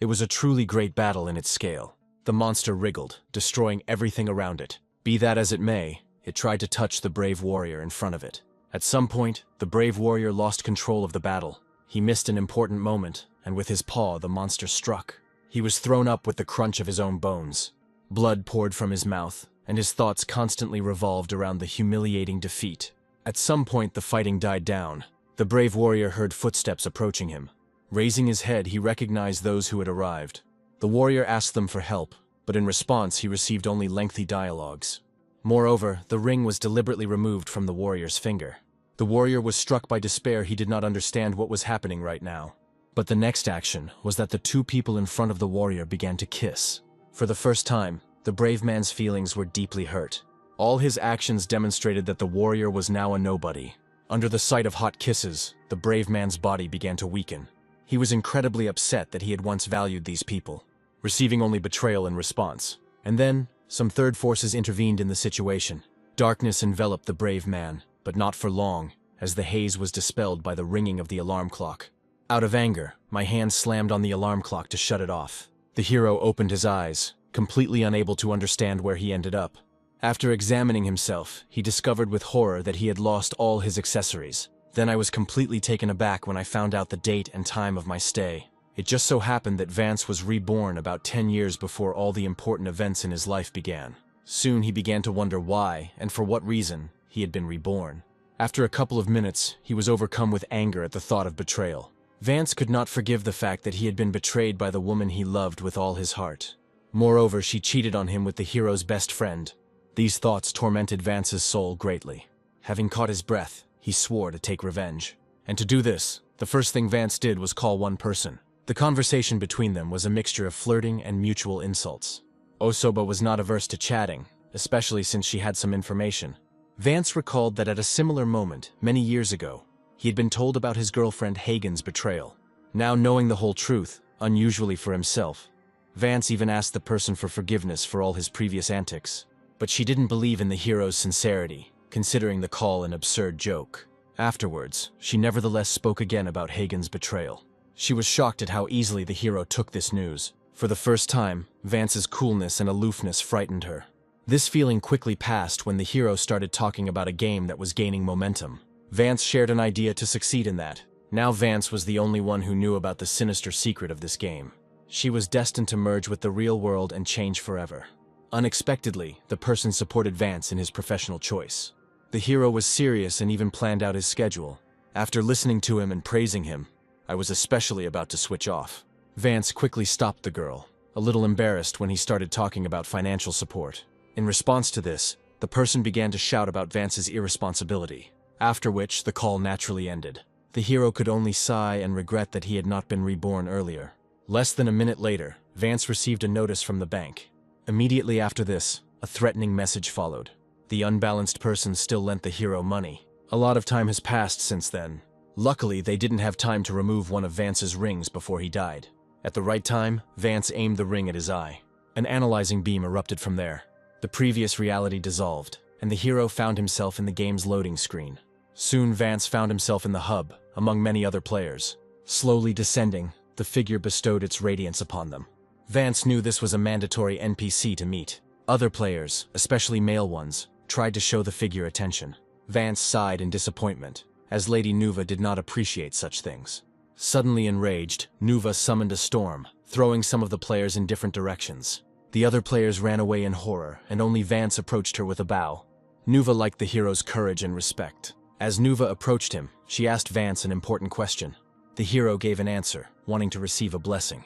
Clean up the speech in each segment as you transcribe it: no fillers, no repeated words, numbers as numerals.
It was a truly great battle in its scale. The monster wriggled, destroying everything around it. Be that as it may, it tried to touch the brave warrior in front of it. At some point, the brave warrior lost control of the battle. He missed an important moment, and with his paw the monster struck. He was thrown up with the crunch of his own bones. Blood poured from his mouth, and his thoughts constantly revolved around the humiliating defeat. At some point the fighting died down. The brave warrior heard footsteps approaching him. Raising his head, he recognized those who had arrived. The warrior asked them for help, but in response he received only lengthy dialogues. Moreover, the ring was deliberately removed from the warrior's finger. The warrior was struck by despair. He did not understand what was happening right now. But the next action was that the two people in front of the warrior began to kiss. For the first time, the brave man's feelings were deeply hurt. All his actions demonstrated that the warrior was now a nobody. Under the sight of hot kisses, the brave man's body began to weaken. He was incredibly upset that he had once valued these people, receiving only betrayal in response. And then, some third forces intervened in the situation. Darkness enveloped the brave man, but not for long, as the haze was dispelled by the ringing of the alarm clock. Out of anger, my hand slammed on the alarm clock to shut it off. The hero opened his eyes, completely unable to understand where he ended up. After examining himself, he discovered with horror that he had lost all his accessories. Then I was completely taken aback when I found out the date and time of my stay. It just so happened that Vance was reborn about 10 years before all the important events in his life began. Soon he began to wonder why, and for what reason, he had been reborn. After a couple of minutes, he was overcome with anger at the thought of betrayal. Vance could not forgive the fact that he had been betrayed by the woman he loved with all his heart. Moreover, she cheated on him with the hero's best friend. These thoughts tormented Vance's soul greatly. Having caught his breath, he swore to take revenge. And to do this, the first thing Vance did was call one person. The conversation between them was a mixture of flirting and mutual insults. Osoba was not averse to chatting, especially since she had some information. Vance recalled that at a similar moment, many years ago, he had been told about his girlfriend Hagen's betrayal. Now knowing the whole truth, unusually for himself, Vance even asked the person for forgiveness for all his previous antics. But she didn't believe in the hero's sincerity, considering the call an absurd joke. Afterwards, she nevertheless spoke again about Hagen's betrayal. She was shocked at how easily the hero took this news. For the first time, Vance's coolness and aloofness frightened her. This feeling quickly passed when the hero started talking about a game that was gaining momentum. Vance shared an idea to succeed in that. Now Vance was the only one who knew about the sinister secret of this game. She was destined to merge with the real world and change forever. Unexpectedly, the person supported Vance in his professional choice. The hero was serious and even planned out his schedule. After listening to him and praising him, I was especially about to switch off. Vance quickly stopped the girl, a little embarrassed when he started talking about financial support. In response to this, the person began to shout about Vance's irresponsibility, after which the call naturally ended. The hero could only sigh and regret that he had not been reborn earlier. Less than a minute later, Vance received a notice from the bank. Immediately after this, a threatening message followed. The unbalanced person still lent the hero money. A lot of time has passed since then. Luckily, they didn't have time to remove one of Vance's rings before he died. At the right time, Vance aimed the ring at his eye. An analyzing beam erupted from there. The previous reality dissolved, and the hero found himself in the game's loading screen. Soon Vance found himself in the hub, among many other players. Slowly descending, the figure bestowed its radiance upon them. Vance knew this was a mandatory NPC to meet. Other players, especially male ones, tried to show the figure attention. Vance sighed in disappointment, as Lady Nuva did not appreciate such things. Suddenly enraged, Nuva summoned a storm, throwing some of the players in different directions. The other players ran away in horror, and only Vance approached her with a bow. Nuva liked the hero's courage and respect. As Nuva approached him, she asked Vance an important question. The hero gave an answer, wanting to receive a blessing.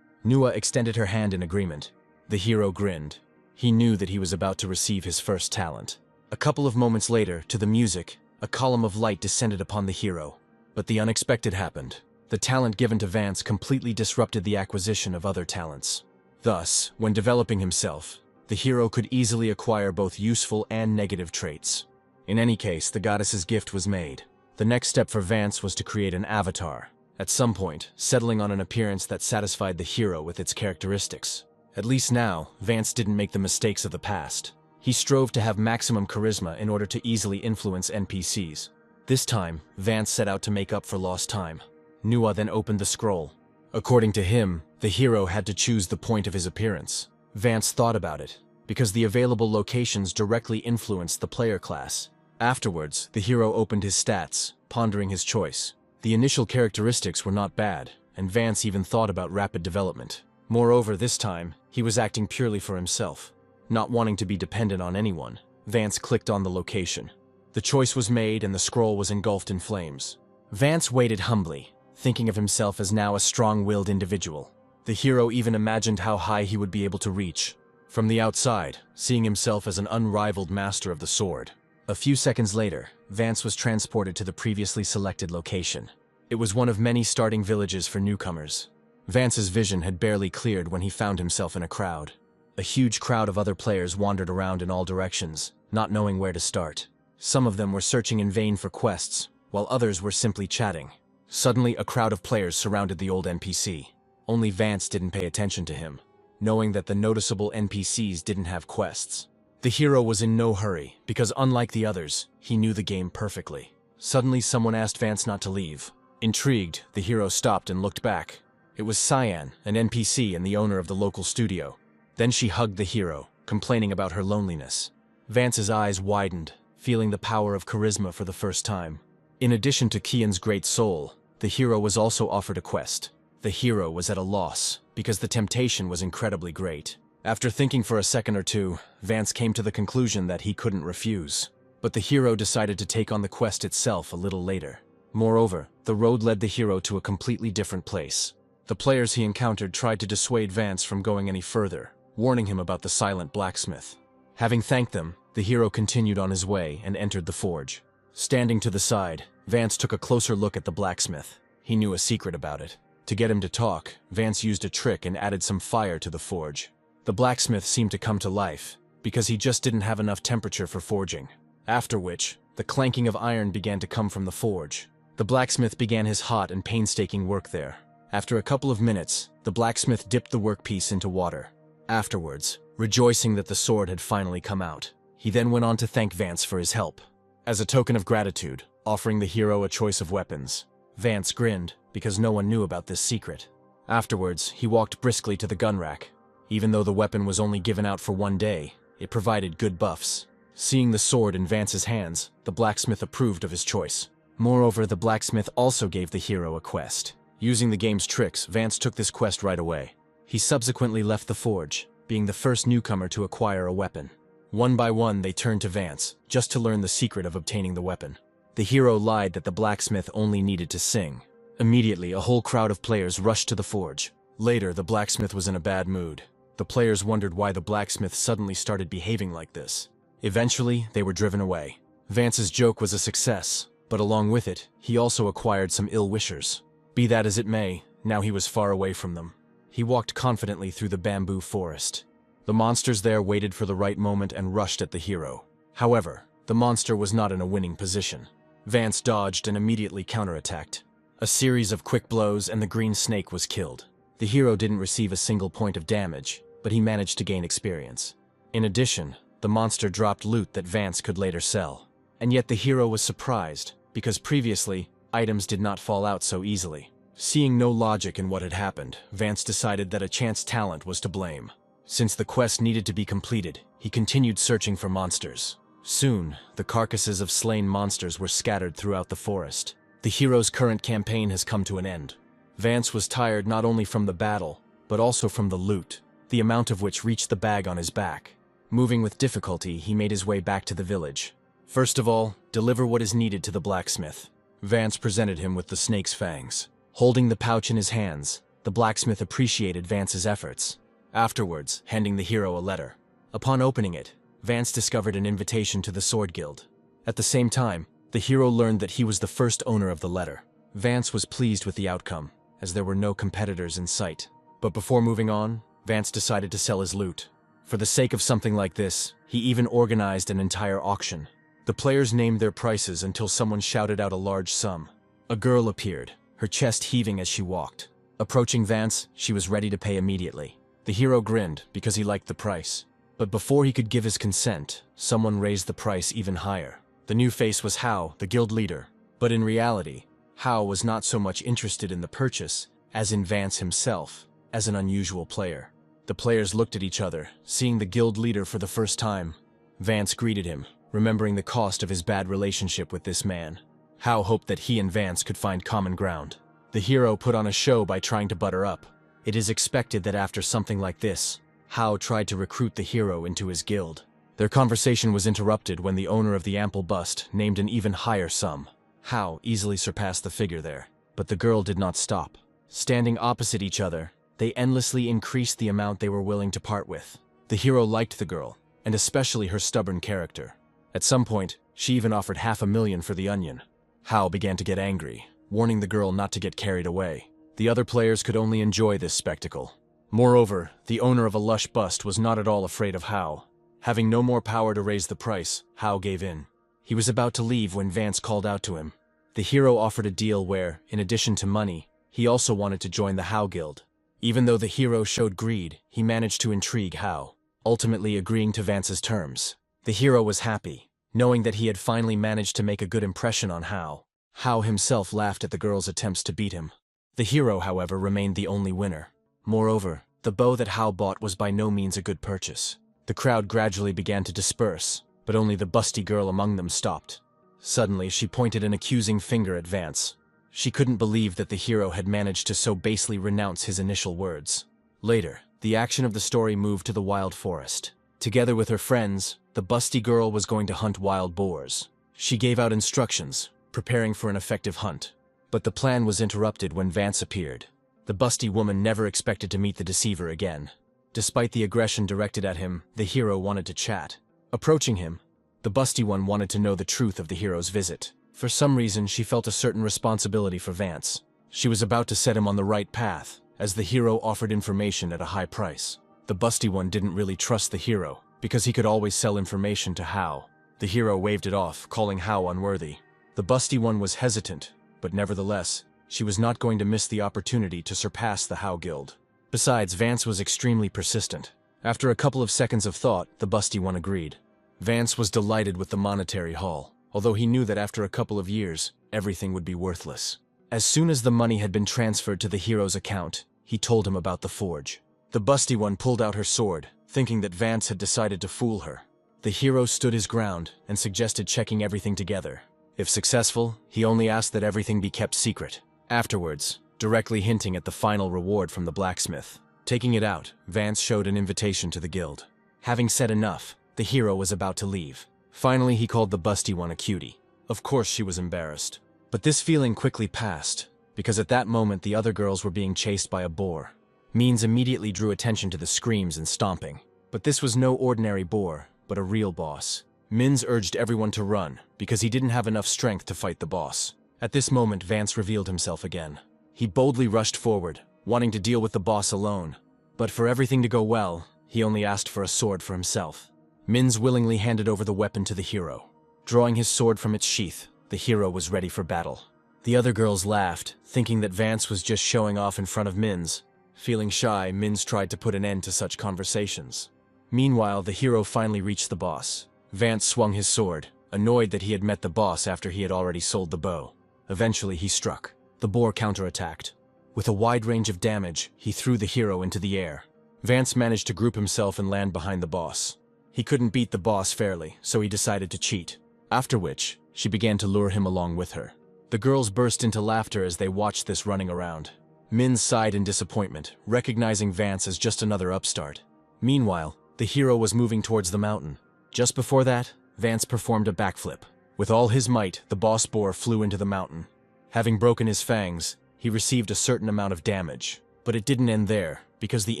Nuva extended her hand in agreement. The hero grinned. He knew that he was about to receive his first talent. A couple of moments later, to the music, a column of light descended upon the hero. But the unexpected happened. The talent given to Vance completely disrupted the acquisition of other talents. Thus, when developing himself, the hero could easily acquire both useful and negative traits. In any case, the goddess's gift was made. The next step for Vance was to create an avatar, at some point, settling on an appearance that satisfied the hero with its characteristics. At least now, Vance didn't make the mistakes of the past. He strove to have maximum charisma in order to easily influence NPCs. This time, Vance set out to make up for lost time. Nuva then opened the scroll. According to him, the hero had to choose the point of his appearance. Vance thought about it, because the available locations directly influenced the player class. Afterwards, the hero opened his stats, pondering his choice. The initial characteristics were not bad, and Vance even thought about rapid development. Moreover, this time, he was acting purely for himself. Not wanting to be dependent on anyone, Vance clicked on the location. The choice was made and the scroll was engulfed in flames. Vance waited humbly, thinking of himself as now a strong-willed individual. The hero even imagined how high he would be able to reach. From the outside, seeing himself as an unrivaled master of the sword. A few seconds later, Vance was transported to the previously selected location. It was one of many starting villages for newcomers. Vance's vision had barely cleared when he found himself in a crowd. A huge crowd of other players wandered around in all directions, not knowing where to start. Some of them were searching in vain for quests, while others were simply chatting. Suddenly, a crowd of players surrounded the old NPC. Only Vance didn't pay attention to him, knowing that the noticeable NPCs didn't have quests. The hero was in no hurry, because unlike the others, he knew the game perfectly. Suddenly, someone asked Vance not to leave. Intrigued, the hero stopped and looked back. It was Cyan, an NPC and the owner of the local studio. Then she hugged the hero, complaining about her loneliness. Vance's eyes widened, feeling the power of charisma for the first time. In addition to Kian's great soul, the hero was also offered a quest. The hero was at a loss, because the temptation was incredibly great. After thinking for a second or two, Vance came to the conclusion that he couldn't refuse. But the hero decided to take on the quest itself a little later. Moreover, the road led the hero to a completely different place. The players he encountered tried to dissuade Vance from going any further, warning him about the silent blacksmith. Having thanked them, the hero continued on his way and entered the forge. Standing to the side, Vance took a closer look at the blacksmith. He knew a secret about it. To get him to talk, Vance used a trick and added some fire to the forge. The blacksmith seemed to come to life, because he just didn't have enough temperature for forging. After which, the clanking of iron began to come from the forge. The blacksmith began his hot and painstaking work there. After a couple of minutes, the blacksmith dipped the workpiece into water. Afterwards, rejoicing that the sword had finally come out, he then went on to thank Vance for his help. As a token of gratitude, offering the hero a choice of weapons. Vance grinned, because no one knew about this secret. Afterwards, he walked briskly to the gun rack. Even though the weapon was only given out for one day, it provided good buffs. Seeing the sword in Vance's hands, the blacksmith approved of his choice. Moreover, the blacksmith also gave the hero a quest. Using the game's tricks, Vance took this quest right away. He subsequently left the forge, being the first newcomer to acquire a weapon. One by one, they turned to Vance, just to learn the secret of obtaining the weapon. The hero lied that the blacksmith only needed to sing. Immediately, a whole crowd of players rushed to the forge. Later, the blacksmith was in a bad mood. The players wondered why the blacksmith suddenly started behaving like this. Eventually, they were driven away. Vance's joke was a success, but along with it, he also acquired some ill-wishers. Be that as it may, now he was far away from them. He walked confidently through the bamboo forest. The monsters there waited for the right moment and rushed at the hero. However, the monster was not in a winning position. Vance dodged and immediately counterattacked. A series of quick blows and the green snake was killed. The hero didn't receive a single point of damage, but he managed to gain experience. In addition, the monster dropped loot that Vance could later sell. And yet the hero was surprised, because previously, items did not fall out so easily. Seeing no logic in what had happened, Vance decided that a chance talent was to blame. Since the quest needed to be completed, he continued searching for monsters. Soon, the carcasses of slain monsters were scattered throughout the forest. The hero's current campaign has come to an end. Vance was tired not only from the battle, but also from the loot, the amount of which reached the bag on his back. Moving with difficulty, he made his way back to the village. First of all, deliver what is needed to the blacksmith. Vance presented him with the snake's fangs. Holding the pouch in his hands, the blacksmith appreciated Vance's efforts. Afterwards, handing the hero a letter. Upon opening it, Vance discovered an invitation to the Sword Guild. At the same time, the hero learned that he was the first owner of the letter. Vance was pleased with the outcome, as there were no competitors in sight. But before moving on, Vance decided to sell his loot. For the sake of something like this, he even organized an entire auction. The players named their prices until someone shouted out a large sum. A girl appeared, her chest heaving as she walked. Approaching Vance, she was ready to pay immediately. The hero grinned because he liked the price. But before he could give his consent, someone raised the price even higher. The new face was Hao, the guild leader. But in reality, Hao was not so much interested in the purchase as in Vance himself, as an unusual player. The players looked at each other, seeing the guild leader for the first time. Vance greeted him, remembering the cost of his bad relationship with this man. Hao hoped that he and Vance could find common ground. The hero put on a show by trying to butter up. It is expected that after something like this, Hao tried to recruit the hero into his guild. Their conversation was interrupted when the owner of the ample bust named an even higher sum. Hao easily surpassed the figure there, but the girl did not stop. Standing opposite each other, they endlessly increased the amount they were willing to part with. The hero liked the girl, and especially her stubborn character. At some point, she even offered $500,000 for the onion. Hao began to get angry, warning the girl not to get carried away. The other players could only enjoy this spectacle. Moreover, the owner of a lush bust was not at all afraid of Hao. Having no more power to raise the price, Hao gave in. He was about to leave when Vance called out to him. The hero offered a deal where, in addition to money, he also wanted to join the Hao Guild. Even though the hero showed greed, he managed to intrigue Hao, ultimately agreeing to Vance's terms. The hero was happy, knowing that he had finally managed to make a good impression on Hao. Hao himself laughed at the girl's attempts to beat him. The hero, however, remained the only winner. Moreover, the bow that Hao bought was by no means a good purchase. The crowd gradually began to disperse, but only the busty girl among them stopped. Suddenly, she pointed an accusing finger at Vance. She couldn't believe that the hero had managed to so basely renounce his initial words. Later, the action of the story moved to the wild forest. Together with her friends, the busty girl was going to hunt wild boars. She gave out instructions, preparing for an effective hunt. But the plan was interrupted when Vance appeared. The busty woman never expected to meet the deceiver again. Despite the aggression directed at him, the hero wanted to chat. Approaching him, the busty one wanted to know the truth of the hero's visit. For some reason, she felt a certain responsibility for Vance. She was about to set him on the right path, as the hero offered information at a high price. The busty one didn't really trust the hero, because he could always sell information to Hao. The hero waved it off, calling Hao unworthy. The busty one was hesitant, but nevertheless, she was not going to miss the opportunity to surpass the Hao Guild. Besides, Vance was extremely persistent. After a couple of seconds of thought, the busty one agreed. Vance was delighted with the monetary haul, although he knew that after a couple of years, everything would be worthless. As soon as the money had been transferred to the hero's account, he told him about the forge. The busty one pulled out her sword, thinking that Vance had decided to fool her. The hero stood his ground and suggested checking everything together. If successful, he only asked that everything be kept secret. Afterwards, directly hinting at the final reward from the blacksmith. Taking it out, Vance showed an invitation to the guild. Having said enough, the hero was about to leave. Finally, he called the busty one a cutie. Of course, she was embarrassed. But this feeling quickly passed, because at that moment the other girls were being chased by a boar. Means immediately drew attention to the screams and stomping. But this was no ordinary boar, but a real boss. Minz urged everyone to run, because he didn't have enough strength to fight the boss. At this moment, Vance revealed himself again. He boldly rushed forward, wanting to deal with the boss alone. But for everything to go well, he only asked for a sword for himself. Minz willingly handed over the weapon to the hero. Drawing his sword from its sheath, the hero was ready for battle. The other girls laughed, thinking that Vance was just showing off in front of Minz. Feeling shy, Minz tried to put an end to such conversations. Meanwhile, the hero finally reached the boss. Vance swung his sword, annoyed that he had met the boss after he had already sold the bow. Eventually, he struck. The boar counterattacked. With a wide range of damage, he threw the hero into the air. Vance managed to group himself and land behind the boss. He couldn't beat the boss fairly, so he decided to cheat. After which, she began to lure him along with her. The girls burst into laughter as they watched this running around. Min sighed in disappointment, recognizing Vance as just another upstart. Meanwhile, the hero was moving towards the mountain. Just before that, Vance performed a backflip. With all his might, the boss boar flew into the mountain. Having broken his fangs, he received a certain amount of damage. But it didn't end there, because the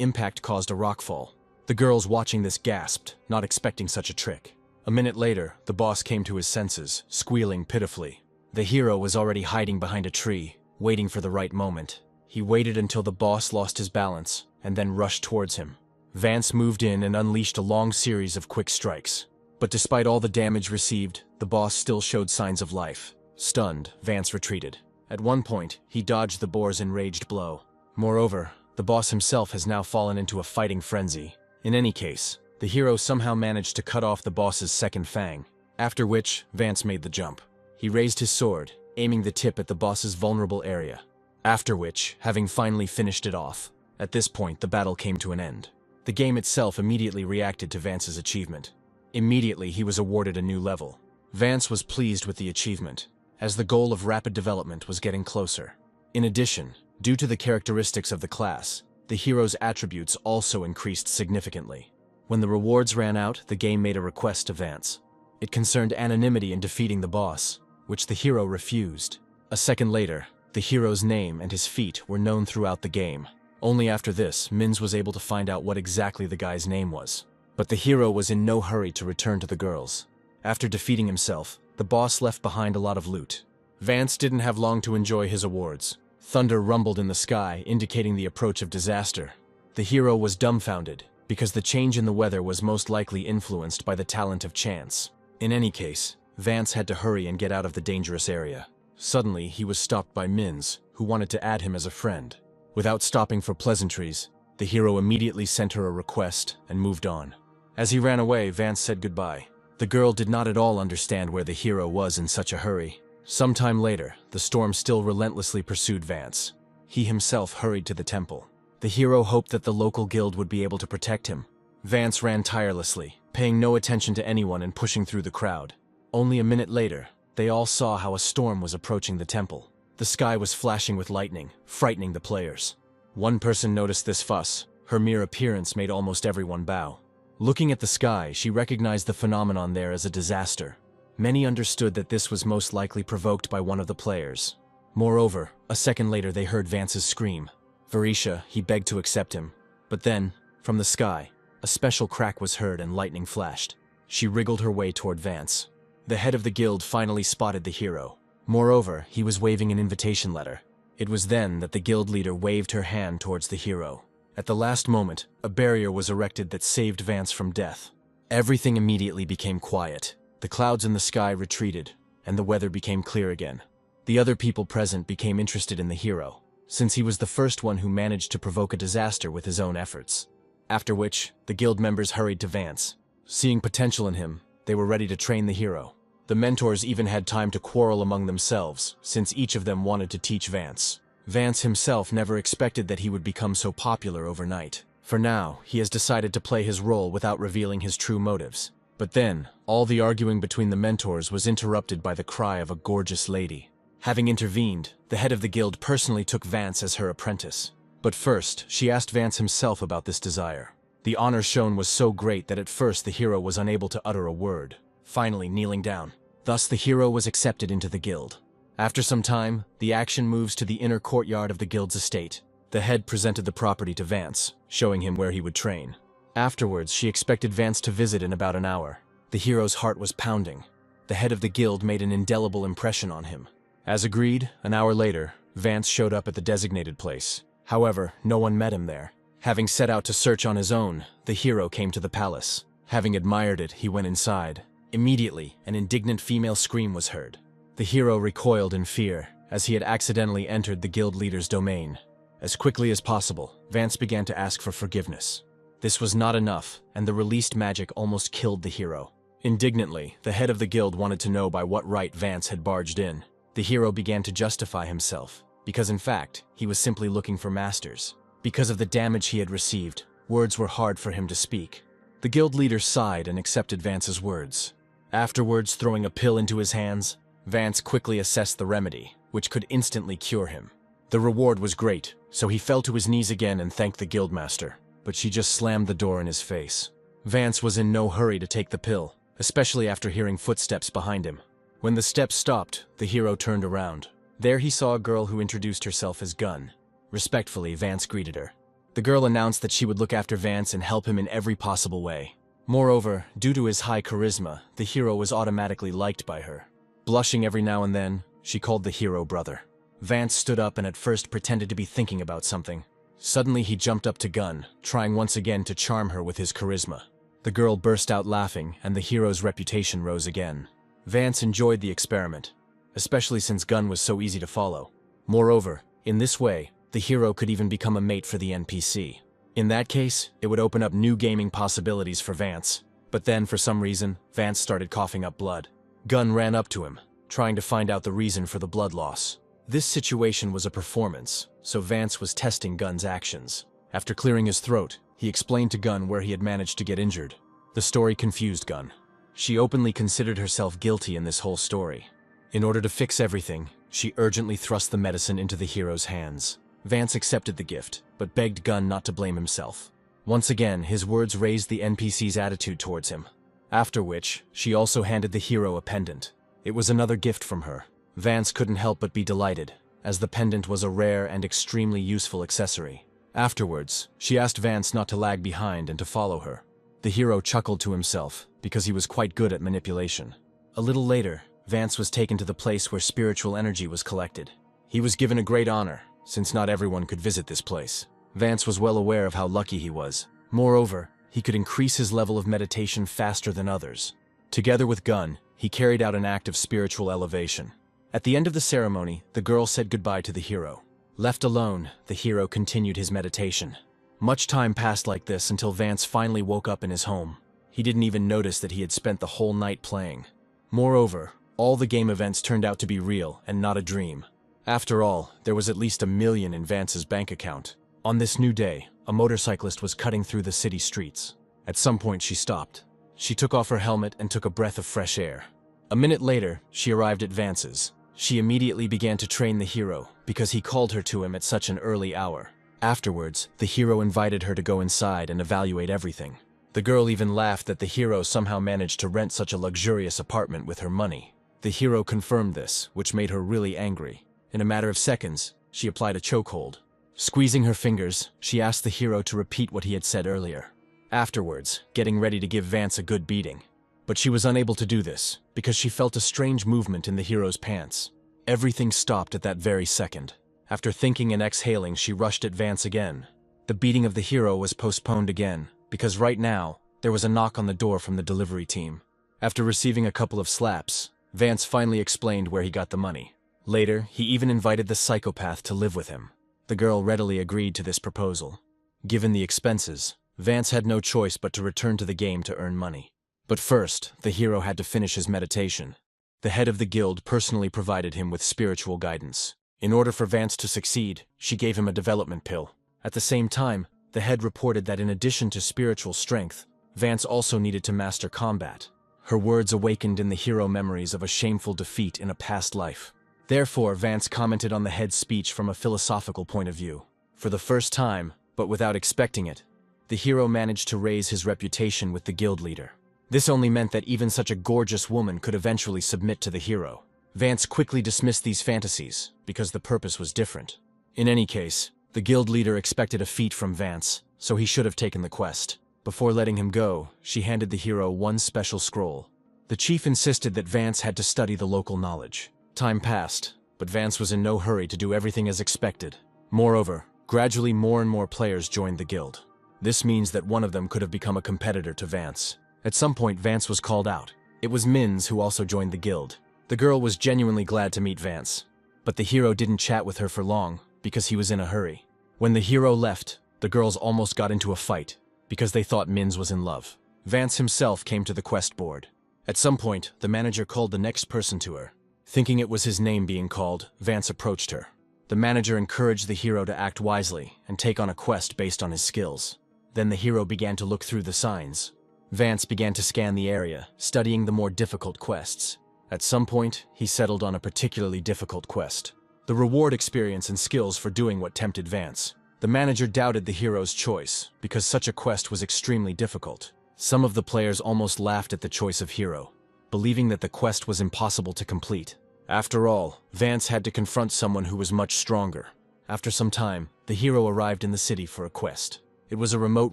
impact caused a rockfall. The girls watching this gasped, not expecting such a trick. A minute later, the boss came to his senses, squealing pitifully. The hero was already hiding behind a tree, waiting for the right moment. He waited until the boss lost his balance, and then rushed towards him. Vance moved in and unleashed a long series of quick strikes. But despite all the damage received, the boss still showed signs of life. Stunned, Vance retreated. At one point, he dodged the boar's enraged blow. Moreover, the boss himself has now fallen into a fighting frenzy. In any case, the hero somehow managed to cut off the boss's second fang, after which, Vance made the jump. He raised his sword, aiming the tip at the boss's vulnerable area. After which, having finally finished it off, at this point the battle came to an end. The game itself immediately reacted to Vance's achievement. Immediately he was awarded a new level. Vance was pleased with the achievement, as the goal of rapid development was getting closer. In addition, due to the characteristics of the class, the hero's attributes also increased significantly. When the rewards ran out, the game made a request to Vance. It concerned anonymity in defeating the boss, which the hero refused. A second later, the hero's name and his feat were known throughout the game. Only after this, Mins was able to find out what exactly the guy's name was. But the hero was in no hurry to return to the girls. After defeating himself, the boss left behind a lot of loot. Vance didn't have long to enjoy his awards. Thunder rumbled in the sky, indicating the approach of disaster. The hero was dumbfounded, because the change in the weather was most likely influenced by the talent of chance. In any case, Vance had to hurry and get out of the dangerous area. Suddenly, he was stopped by Mins, who wanted to add him as a friend. Without stopping for pleasantries, the hero immediately sent her a request and moved on. As he ran away, Vance said goodbye. The girl did not at all understand where the hero was in such a hurry. Sometime later, the storm still relentlessly pursued Vance. He himself hurried to the temple. The hero hoped that the local guild would be able to protect him. Vance ran tirelessly, paying no attention to anyone and pushing through the crowd. Only a minute later, they all saw how a storm was approaching the temple. The sky was flashing with lightning, frightening the players. One person noticed this fuss. Her mere appearance made almost everyone bow. Looking at the sky, she recognized the phenomenon there as a disaster. Many understood that this was most likely provoked by one of the players. Moreover, a second later they heard Vance's scream. Varisha, he begged to accept him. But then, from the sky, a special crack was heard and lightning flashed. She wriggled her way toward Vance. The head of the guild finally spotted the hero. Moreover, he was waving an invitation letter. It was then that the guild leader waved her hand towards the hero. At the last moment, a barrier was erected that saved Vance from death. Everything immediately became quiet. The clouds in the sky retreated, and the weather became clear again. The other people present became interested in the hero, since he was the first one who managed to provoke a disaster with his own efforts. After which, the guild members hurried to Vance. Seeing potential in him, they were ready to train the hero. The mentors even had time to quarrel among themselves, since each of them wanted to teach Vance. Vance himself never expected that he would become so popular overnight. For now, he has decided to play his role without revealing his true motives. But then, all the arguing between the mentors was interrupted by the cry of a gorgeous lady. Having intervened, the head of the guild personally took Vance as her apprentice. But first, she asked Vance himself about this desire. The honor shown was so great that at first the hero was unable to utter a word, finally kneeling down. Thus the hero was accepted into the guild. After some time, the action moves to the inner courtyard of the guild's estate. The head presented the property to Vance, showing him where he would train. Afterwards, she expected Vance to visit in about an hour. The hero's heart was pounding. The head of the guild made an indelible impression on him. As agreed, an hour later, Vance showed up at the designated place. However, no one met him there. Having set out to search on his own, the hero came to the palace. Having admired it, he went inside. Immediately, an indignant female scream was heard. The hero recoiled in fear, as he had accidentally entered the guild leader's domain. As quickly as possible, Vance began to ask for forgiveness. This was not enough, and the released magic almost killed the hero. Indignantly, the head of the guild wanted to know by what right Vance had barged in. The hero began to justify himself, because in fact, he was simply looking for masters. Because of the damage he had received, words were hard for him to speak. The guild leader sighed and accepted Vance's words. Afterwards, throwing a pill into his hands, Vance quickly assessed the remedy, which could instantly cure him. The reward was great, so he fell to his knees again and thanked the guildmaster, but she just slammed the door in his face. Vance was in no hurry to take the pill, especially after hearing footsteps behind him. When the steps stopped, the hero turned around. There he saw a girl who introduced herself as Gun. Respectfully, Vance greeted her. The girl announced that she would look after Vance and help him in every possible way. Moreover, due to his high charisma, the hero was automatically liked by her. Blushing every now and then, she called the hero brother. Vance stood up and at first pretended to be thinking about something. Suddenly he jumped up to Gun, trying once again to charm her with his charisma. The girl burst out laughing, and the hero's reputation rose again. Vance enjoyed the experiment, especially since Gun was so easy to follow. Moreover, in this way, the hero could even become a mate for the NPC. In that case, it would open up new gaming possibilities for Vance. But then, for some reason, Vance started coughing up blood. Gun ran up to him, trying to find out the reason for the blood loss. This situation was a performance, so Vance was testing Gunn's actions. After clearing his throat, he explained to Gunn where he had managed to get injured. The story confused Gunn. She openly considered herself guilty in this whole story. In order to fix everything, she urgently thrust the medicine into the hero's hands. Vance accepted the gift, but begged Gunn not to blame himself. Once again, his words raised the NPC's attitude towards him. After which, she also handed the hero a pendant. It was another gift from her. Vance couldn't help but be delighted, as the pendant was a rare and extremely useful accessory. Afterwards, she asked Vance not to lag behind and to follow her. The hero chuckled to himself, because he was quite good at manipulation. A little later, Vance was taken to the place where spiritual energy was collected. He was given a great honor, since not everyone could visit this place. Vance was well aware of how lucky he was. Moreover, he could increase his level of meditation faster than others. Together with Gunn, he carried out an act of spiritual elevation. At the end of the ceremony, the girl said goodbye to the hero. Left alone, the hero continued his meditation. Much time passed like this until Vance finally woke up in his home. He didn't even notice that he had spent the whole night playing. Moreover, all the game events turned out to be real and not a dream. After all, there was at least $1 million in Vance's bank account. On this new day, a motorcyclist was cutting through the city streets. At some point she stopped. She took off her helmet and took a breath of fresh air. A minute later, she arrived at Vance's. She immediately began to train the hero, because he called her to him at such an early hour. Afterwards, the hero invited her to go inside and evaluate everything. The girl even laughed that the hero somehow managed to rent such a luxurious apartment with her money. The hero confirmed this, which made her really angry. In a matter of seconds, she applied a chokehold. Squeezing her fingers, she asked the hero to repeat what he had said earlier. Afterwards, getting ready to give Vance a good beating. But she was unable to do this, because she felt a strange movement in the hero's pants. Everything stopped at that very second. After thinking and exhaling, she rushed at Vance again. The beating of the hero was postponed again, because right now, there was a knock on the door from the delivery team. After receiving a couple of slaps, Vance finally explained where he got the money. Later, he even invited the psychopath to live with him. The girl readily agreed to this proposal. Given the expenses, Vance had no choice but to return to the game to earn money. But first, the hero had to finish his meditation. The head of the guild personally provided him with spiritual guidance. In order for Vance to succeed, she gave him a development pill. At the same time, the head reported that in addition to spiritual strength, Vance also needed to master combat. Her words awakened in the hero memories of a shameful defeat in a past life. Therefore, Vance commented on the head's speech from a philosophical point of view. For the first time, but without expecting it, the hero managed to raise his reputation with the guild leader. This only meant that even such a gorgeous woman could eventually submit to the hero. Vance quickly dismissed these fantasies, because the purpose was different. In any case, the guild leader expected a feat from Vance, so he should have taken the quest. Before letting him go, she handed the hero one special scroll. The chief insisted that Vance had to study the local knowledge. Time passed, but Vance was in no hurry to do everything as expected. Moreover, gradually more and more players joined the guild. This means that one of them could have become a competitor to Vance. At some point, Vance was called out. It was Minz who also joined the guild. The girl was genuinely glad to meet Vance, but the hero didn't chat with her for long because he was in a hurry. When the hero left, the girls almost got into a fight because they thought Minz was in love. Vance himself came to the quest board. At some point, the manager called the next person to her. Thinking it was his name being called, Vance approached her. The manager encouraged the hero to act wisely and take on a quest based on his skills. Then the hero began to look through the signs. Vance began to scan the area, studying the more difficult quests. At some point, he settled on a particularly difficult quest. The reward experience and skills for doing what tempted Vance. The manager doubted the hero's choice, because such a quest was extremely difficult. Some of the players almost laughed at the choice of hero, believing that the quest was impossible to complete. After all, Vance had to confront someone who was much stronger. After some time, the hero arrived in the city for a quest. It was a remote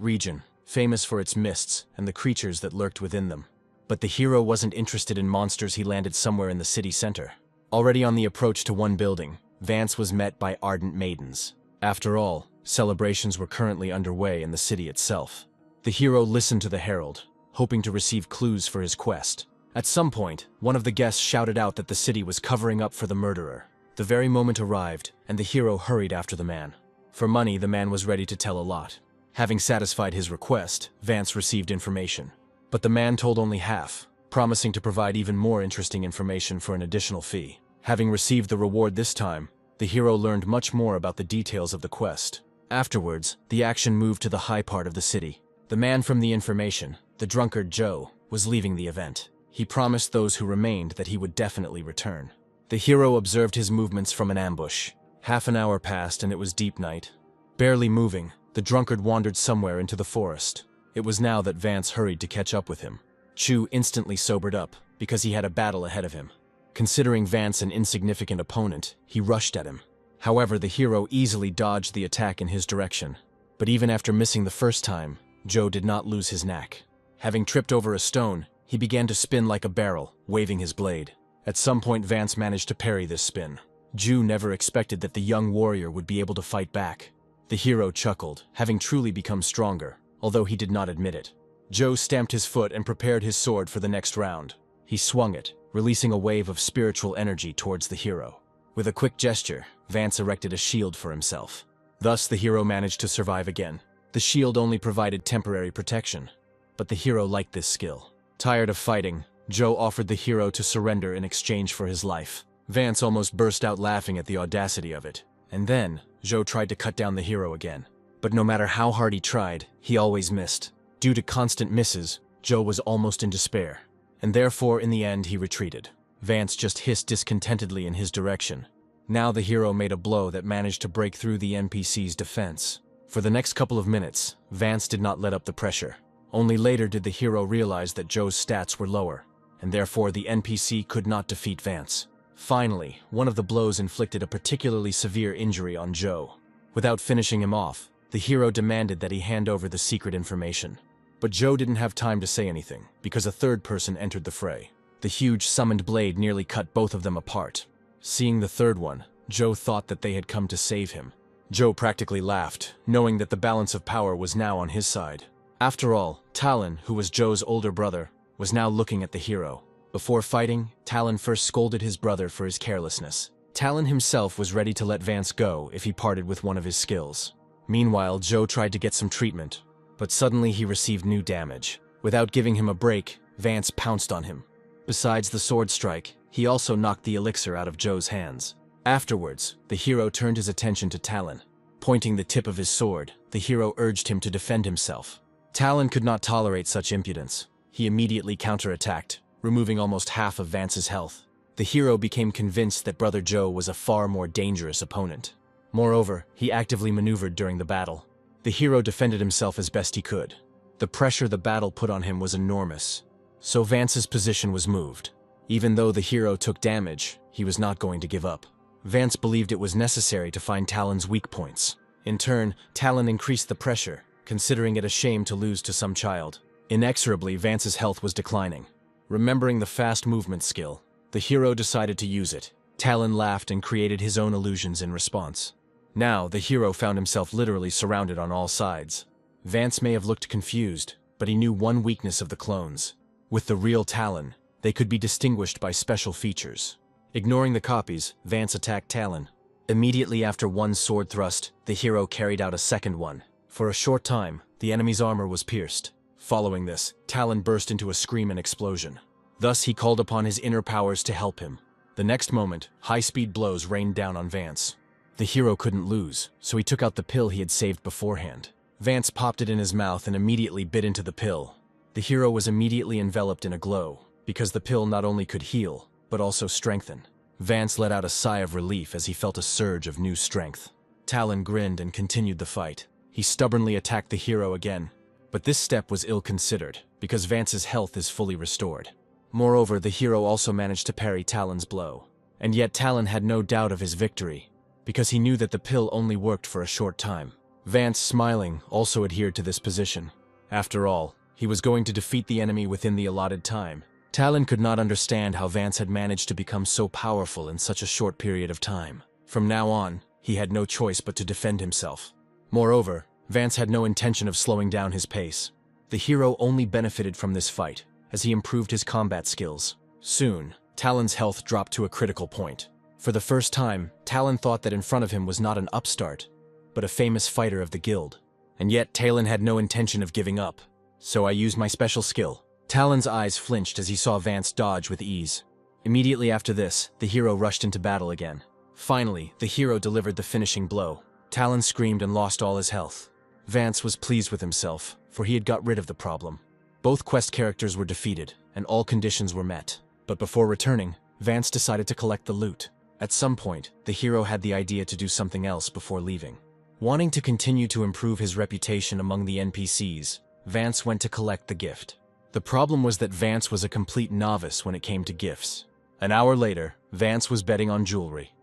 region, famous for its mists and the creatures that lurked within them. But the hero wasn't interested in monsters. He landed somewhere in the city center. Already on the approach to one building, Vance was met by ardent maidens. After all, celebrations were currently underway in the city itself. The hero listened to the herald, hoping to receive clues for his quest. At some point, one of the guests shouted out that the city was covering up for the murderer. The very moment arrived, and the hero hurried after the man. For money, the man was ready to tell a lot. Having satisfied his request, Vance received information. But the man told only half, promising to provide even more interesting information for an additional fee. Having received the reward this time, the hero learned much more about the details of the quest. Afterwards, the action moved to the high part of the city. The man from the information, the drunkard Joe, was leaving the event. He promised those who remained that he would definitely return. The hero observed his movements from an ambush. Half an hour passed and it was deep night. Barely moving, the drunkard wandered somewhere into the forest. It was now that Vance hurried to catch up with him. Chu instantly sobered up, because he had a battle ahead of him. Considering Vance an insignificant opponent, he rushed at him. However, the hero easily dodged the attack in his direction. But even after missing the first time, Joe did not lose his knack. Having tripped over a stone, he began to spin like a barrel, waving his blade. At some point, Vance managed to parry this spin. Ju never expected that the young warrior would be able to fight back. The hero chuckled, having truly become stronger, although he did not admit it. Joe stamped his foot and prepared his sword for the next round. He swung it, releasing a wave of spiritual energy towards the hero. With a quick gesture, Vance erected a shield for himself. Thus, the hero managed to survive again. The shield only provided temporary protection, but the hero liked this skill. Tired of fighting, Joe offered the hero to surrender in exchange for his life. Vance almost burst out laughing at the audacity of it. And then, Joe tried to cut down the hero again. But no matter how hard he tried, he always missed. Due to constant misses, Joe was almost in despair, and therefore in the end he retreated. Vance just hissed discontentedly in his direction. Now the hero made a blow that managed to break through the NPC's defense. For the next couple of minutes, Vance did not let up the pressure. Only later did the hero realize that Joe's stats were lower, and therefore the NPC could not defeat Vance. Finally, one of the blows inflicted a particularly severe injury on Joe. Without finishing him off, the hero demanded that he hand over the secret information. But Joe didn't have time to say anything, because a third person entered the fray. The huge summoned blade nearly cut both of them apart. Seeing the third one, Joe thought that they had come to save him. Joe practically laughed, knowing that the balance of power was now on his side. After all, Talon, who was Joe's older brother, was now looking at the hero. Before fighting, Talon first scolded his brother for his carelessness. Talon himself was ready to let Vance go if he parted with one of his skills. Meanwhile, Joe tried to get some treatment, but suddenly he received new damage. Without giving him a break, Vance pounced on him. Besides the sword strike, he also knocked the elixir out of Joe's hands. Afterwards, the hero turned his attention to Talon. Pointing the tip of his sword, the hero urged him to defend himself. Talon could not tolerate such impudence. He immediately counterattacked, removing almost half of Vance's health. The hero became convinced that Brother Joe was a far more dangerous opponent. Moreover, he actively maneuvered during the battle. The hero defended himself as best he could. The pressure the battle put on him was enormous, so Vance's position was moved. Even though the hero took damage, he was not going to give up. Vance believed it was necessary to find Talon's weak points. In turn, Talon increased the pressure, considering it a shame to lose to some child. Inexorably, Vance's health was declining. Remembering the fast movement skill, the hero decided to use it. Talon laughed and created his own illusions in response. Now, the hero found himself literally surrounded on all sides. Vance may have looked confused, but he knew one weakness of the clones. With the real Talon, they could be distinguished by special features. Ignoring the copies, Vance attacked Talon. Immediately after one sword thrust, the hero carried out a second one. For a short time, the enemy's armor was pierced. Following this, Talon burst into a scream and explosion. Thus, he called upon his inner powers to help him. The next moment, high-speed blows rained down on Vance. The hero couldn't lose, so he took out the pill he had saved beforehand. Vance popped it in his mouth and immediately bit into the pill. The hero was immediately enveloped in a glow, because the pill not only could heal, but also strengthen. Vance let out a sigh of relief as he felt a surge of new strength. Talon grinned and continued the fight. He stubbornly attacked the hero again, but this step was ill-considered, because Vance's health is fully restored. Moreover, the hero also managed to parry Talon's blow. And yet Talon had no doubt of his victory, because he knew that the pill only worked for a short time. Vance, smiling, also adhered to this position. After all, he was going to defeat the enemy within the allotted time. Talon could not understand how Vance had managed to become so powerful in such a short period of time. From now on, he had no choice but to defend himself. Moreover, Vance had no intention of slowing down his pace. The hero only benefited from this fight, as he improved his combat skills. Soon, Talon's health dropped to a critical point. For the first time, Talon thought that in front of him was not an upstart, but a famous fighter of the guild. And yet Talon had no intention of giving up. So I used my special skill. Talon's eyes flinched as he saw Vance dodge with ease. Immediately after this, the hero rushed into battle again. Finally, the hero delivered the finishing blow. Talon screamed and lost all his health. Vance was pleased with himself, for he had got rid of the problem. Both quest characters were defeated, and all conditions were met. But before returning, Vance decided to collect the loot. At some point, the hero had the idea to do something else before leaving. Wanting to continue to improve his reputation among the NPCs, Vance went to collect the gift. The problem was that Vance was a complete novice when it came to gifts. An hour later, Vance was betting on jewelry.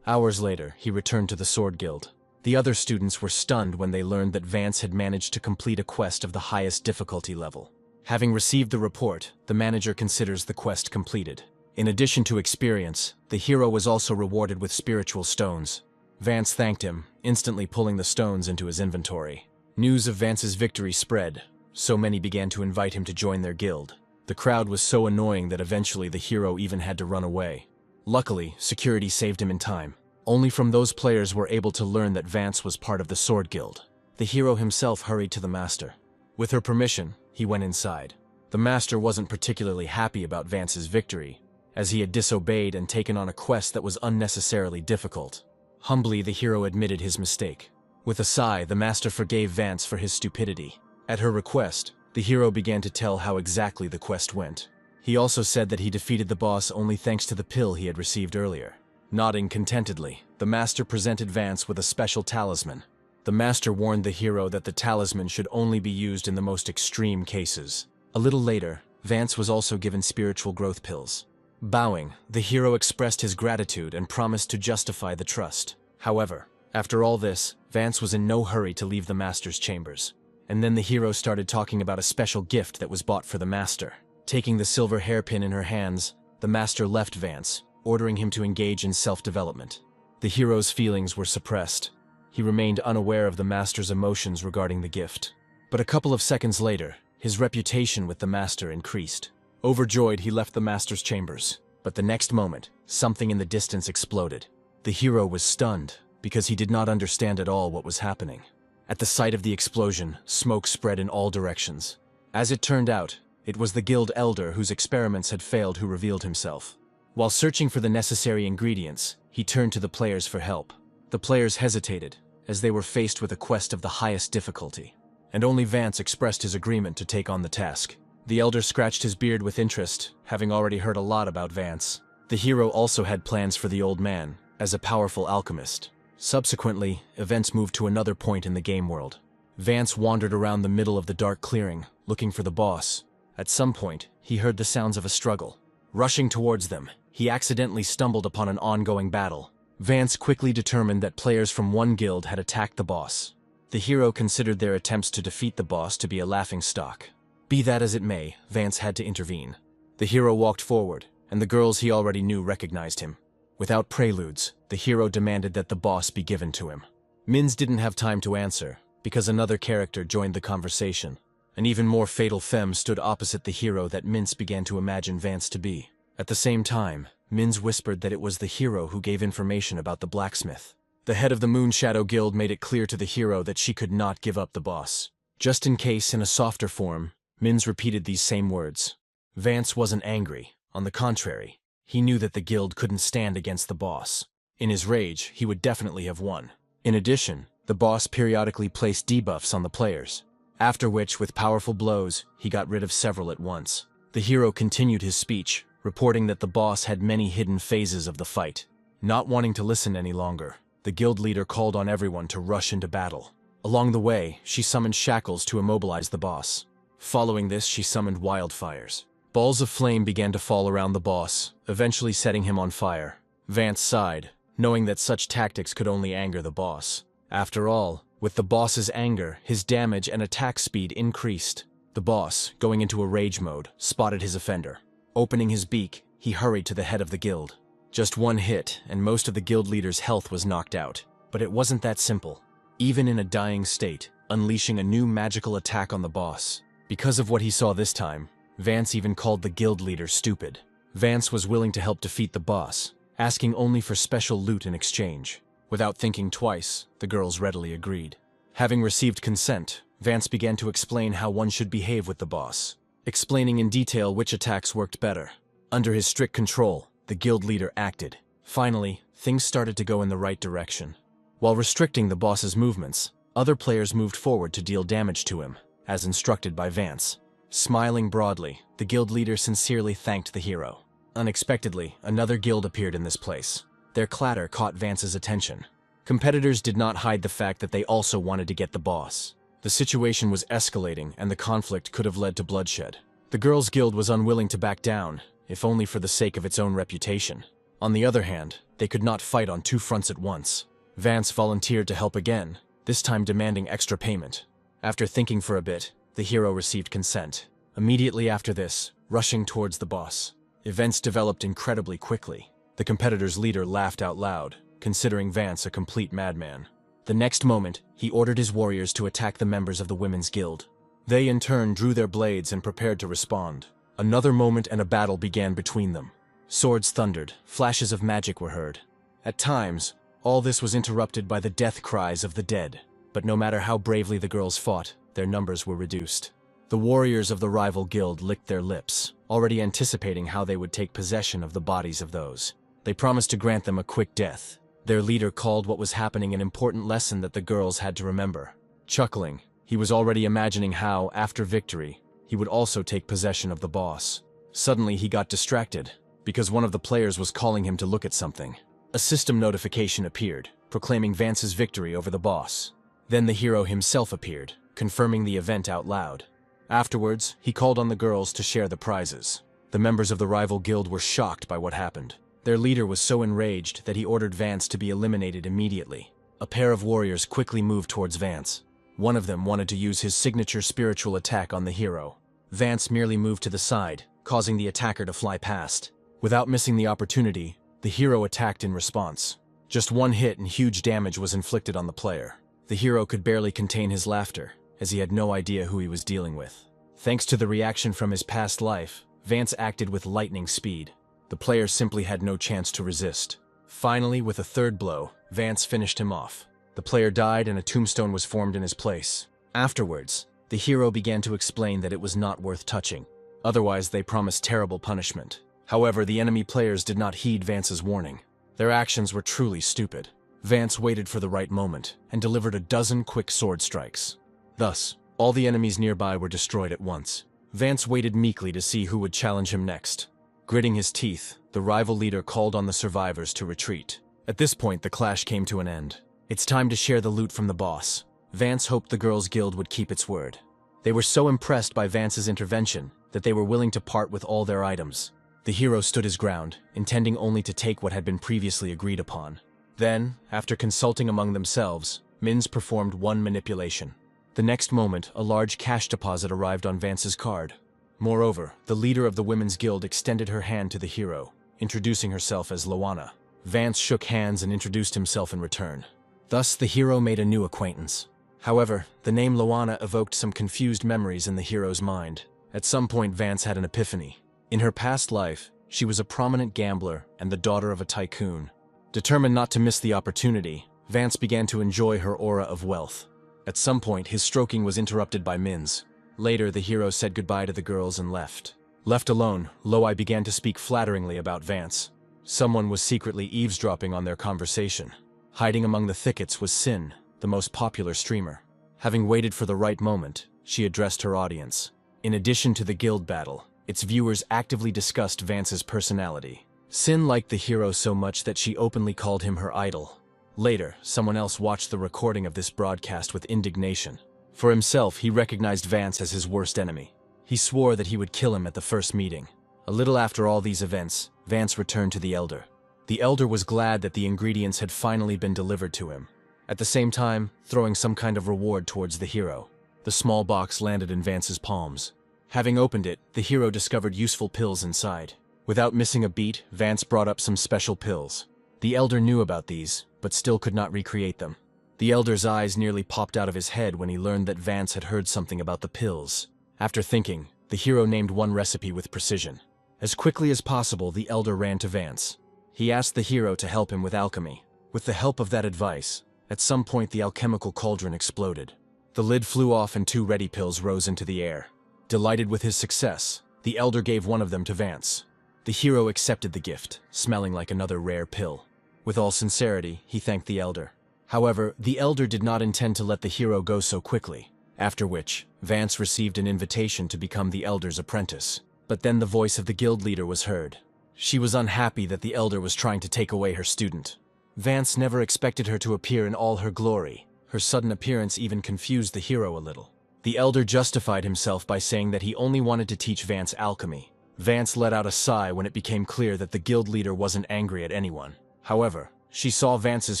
Hours later, he returned to the Sword Guild. The other students were stunned when they learned that Vance had managed to complete a quest of the highest difficulty level. Having received the report, the manager considers the quest completed. In addition to experience, the hero was also rewarded with spiritual stones. Vance thanked him, instantly pulling the stones into his inventory. News of Vance's victory spread. So many began to invite him to join their guild. The crowd was so annoying that eventually the hero even had to run away. Luckily, security saved him in time. Only from those players were able to learn that Vance was part of the Sword Guild. The hero himself hurried to the master. With her permission, he went inside. The master wasn't particularly happy about Vance's victory, as he had disobeyed and taken on a quest that was unnecessarily difficult. Humbly, the hero admitted his mistake. With a sigh, the master forgave Vance for his stupidity. At her request, the hero began to tell how exactly the quest went. He also said that he defeated the boss only thanks to the pill he had received earlier. Nodding contentedly, the master presented Vance with a special talisman. The master warned the hero that the talisman should only be used in the most extreme cases. A little later, Vance was also given spiritual growth pills. Bowing, the hero expressed his gratitude and promised to justify the trust. However, after all this, Vance was in no hurry to leave the master's chambers. And then the hero started talking about a special gift that was bought for the master. Taking the silver hairpin in her hands, the master left Vance, ordering him to engage in self-development. The hero's feelings were suppressed. He remained unaware of the master's emotions regarding the gift. But a couple of seconds later, his reputation with the master increased. Overjoyed, he left the master's chambers. But the next moment, something in the distance exploded. The hero was stunned, because he did not understand at all what was happening. At the sight of the explosion, smoke spread in all directions. As it turned out, it was the guild elder whose experiments had failed who revealed himself. While searching for the necessary ingredients, he turned to the players for help. The players hesitated, as they were faced with a quest of the highest difficulty. And only Vance expressed his agreement to take on the task. The elder scratched his beard with interest, having already heard a lot about Vance. The hero also had plans for the old man, as a powerful alchemist. Subsequently, events moved to another point in the game world. Vance wandered around the middle of the dark clearing, looking for the boss. At some point, he heard the sounds of a struggle. Rushing towards them, he accidentally stumbled upon an ongoing battle. Vance quickly determined that players from one guild had attacked the boss. The hero considered their attempts to defeat the boss to be a laughingstock. Be that as it may, Vance had to intervene. The hero walked forward, and the girls he already knew recognized him. Without preludes, the hero demanded that the boss be given to him. Mins didn't have time to answer, because another character joined the conversation. An even more fatal femme stood opposite the hero that Mins began to imagine Vance to be. At the same time, Mins whispered that it was the hero who gave information about the blacksmith. The head of the Moon Shadow Guild made it clear to the hero that she could not give up the boss. Just in case, in a softer form, Mins repeated these same words. Vance wasn't angry. On the contrary, he knew that the guild couldn't stand against the boss. In his rage, he would definitely have won. In addition, the boss periodically placed debuffs on the players. After which, with powerful blows, he got rid of several at once. The hero continued his speech, reporting that the boss had many hidden phases of the fight. Not wanting to listen any longer, the guild leader called on everyone to rush into battle. Along the way, she summoned shackles to immobilize the boss. Following this, she summoned wildfires. Balls of flame began to fall around the boss, eventually setting him on fire. Vance sighed, knowing that such tactics could only anger the boss. After all, with the boss's anger, his damage and attack speed increased. The boss, going into a rage mode, spotted his offender. Opening his beak, he hurried to the head of the guild. Just one hit, and most of the guild leader's health was knocked out. But it wasn't that simple. Even in a dying state, unleashing a new magical attack on the boss. Because of what he saw this time, Vance even called the guild leader stupid. Vance was willing to help defeat the boss, asking only for special loot in exchange. Without thinking twice, the girls readily agreed. Having received consent, Vance began to explain how one should behave with the boss, explaining in detail which attacks worked better. Under his strict control, the guild leader acted. Finally, things started to go in the right direction. While restricting the boss's movements, other players moved forward to deal damage to him, as instructed by Vance. Smiling broadly, the guild leader sincerely thanked the hero. Unexpectedly, another guild appeared in this place. Their clatter caught Vance's attention. Competitors did not hide the fact that they also wanted to get the boss. The situation was escalating, and the conflict could have led to bloodshed. The girls' guild was unwilling to back down, if only for the sake of its own reputation. On the other hand, they could not fight on two fronts at once. Vance volunteered to help again, this time demanding extra payment. After thinking for a bit, the hero received consent. Immediately after this, rushing towards the boss. Events developed incredibly quickly. The competitor's leader laughed out loud, considering Vance a complete madman. The next moment, he ordered his warriors to attack the members of the women's guild. They in turn drew their blades and prepared to respond. Another moment and a battle began between them. Swords thundered, flashes of magic were heard. At times, all this was interrupted by the death cries of the dead. But no matter how bravely the girls fought, their numbers were reduced. The warriors of the rival guild licked their lips, already anticipating how they would take possession of the bodies of those. They promised to grant them a quick death. Their leader called what was happening an important lesson that the girls had to remember. Chuckling, he was already imagining how, after victory, he would also take possession of the boss. Suddenly he got distracted, because one of the players was calling him to look at something. A system notification appeared, proclaiming Vance's victory over the boss. Then the hero himself appeared, confirming the event out loud. Afterwards, he called on the girls to share the prizes. The members of the rival guild were shocked by what happened. Their leader was so enraged that he ordered Vance to be eliminated immediately. A pair of warriors quickly moved towards Vance. One of them wanted to use his signature spiritual attack on the hero. Vance merely moved to the side, causing the attacker to fly past. Without missing the opportunity, the hero attacked in response. Just one hit and huge damage was inflicted on the player. The hero could barely contain his laughter, as he had no idea who he was dealing with. Thanks to the reaction from his past life, Vance acted with lightning speed. The player simply had no chance to resist. Finally, with a third blow, Vance finished him off. The player died and a tombstone was formed in his place. Afterwards, the hero began to explain that it was not worth touching. Otherwise, they promised terrible punishment. However, the enemy players did not heed Vance's warning. Their actions were truly stupid. Vance waited for the right moment and delivered a dozen quick sword strikes. Thus, all the enemies nearby were destroyed at once. Vance waited meekly to see who would challenge him next. Gritting his teeth, the rival leader called on the survivors to retreat. At this point, the clash came to an end. It's time to share the loot from the boss. Vance hoped the girls' guild would keep its word. They were so impressed by Vance's intervention that they were willing to part with all their items. The hero stood his ground, intending only to take what had been previously agreed upon. Then, after consulting among themselves, Mins performed one manipulation. The next moment, a large cash deposit arrived on Vance's card. Moreover, the leader of the women's guild extended her hand to the hero, introducing herself as Loana. Vance shook hands and introduced himself in return. Thus, the hero made a new acquaintance. However, the name Loana evoked some confused memories in the hero's mind. At some point, Vance had an epiphany. In her past life, she was a prominent gambler and the daughter of a tycoon. Determined not to miss the opportunity, Vance began to enjoy her aura of wealth. At some point, his stroking was interrupted by Mins. Later, the hero said goodbye to the girls and left. Left alone, Loai began to speak flatteringly about Vance. Someone was secretly eavesdropping on their conversation. Hiding among the thickets was Sin, the most popular streamer. Having waited for the right moment, she addressed her audience. In addition to the guild battle, its viewers actively discussed Vance's personality. Sin liked the hero so much that she openly called him her idol. Later, someone else watched the recording of this broadcast with indignation. For himself, he recognized Vance as his worst enemy. He swore that he would kill him at the first meeting. A little after all these events, Vance returned to the Elder. The Elder was glad that the ingredients had finally been delivered to him, at the same time throwing some kind of reward towards the hero. The small box landed in Vance's palms. Having opened it, the hero discovered useful pills inside. Without missing a beat, Vance brought up some special pills. The Elder knew about these, but still could not recreate them. The Elder's eyes nearly popped out of his head when he learned that Vance had heard something about the pills. After thinking, the hero named one recipe with precision. As quickly as possible, the Elder ran to Vance. He asked the hero to help him with alchemy. With the help of that advice, at some point the alchemical cauldron exploded. The lid flew off and 2 ready pills rose into the air. Delighted with his success, the Elder gave one of them to Vance. The hero accepted the gift, smelling like another rare pill. With all sincerity, he thanked the elder. However, the elder did not intend to let the hero go so quickly, after which, Vance received an invitation to become the elder's apprentice. But then the voice of the guild leader was heard. She was unhappy that the elder was trying to take away her student. Vance never expected her to appear in all her glory. Her sudden appearance even confused the hero a little. The elder justified himself by saying that he only wanted to teach Vance alchemy. Vance let out a sigh when it became clear that the guild leader wasn't angry at anyone. However, she saw Vance's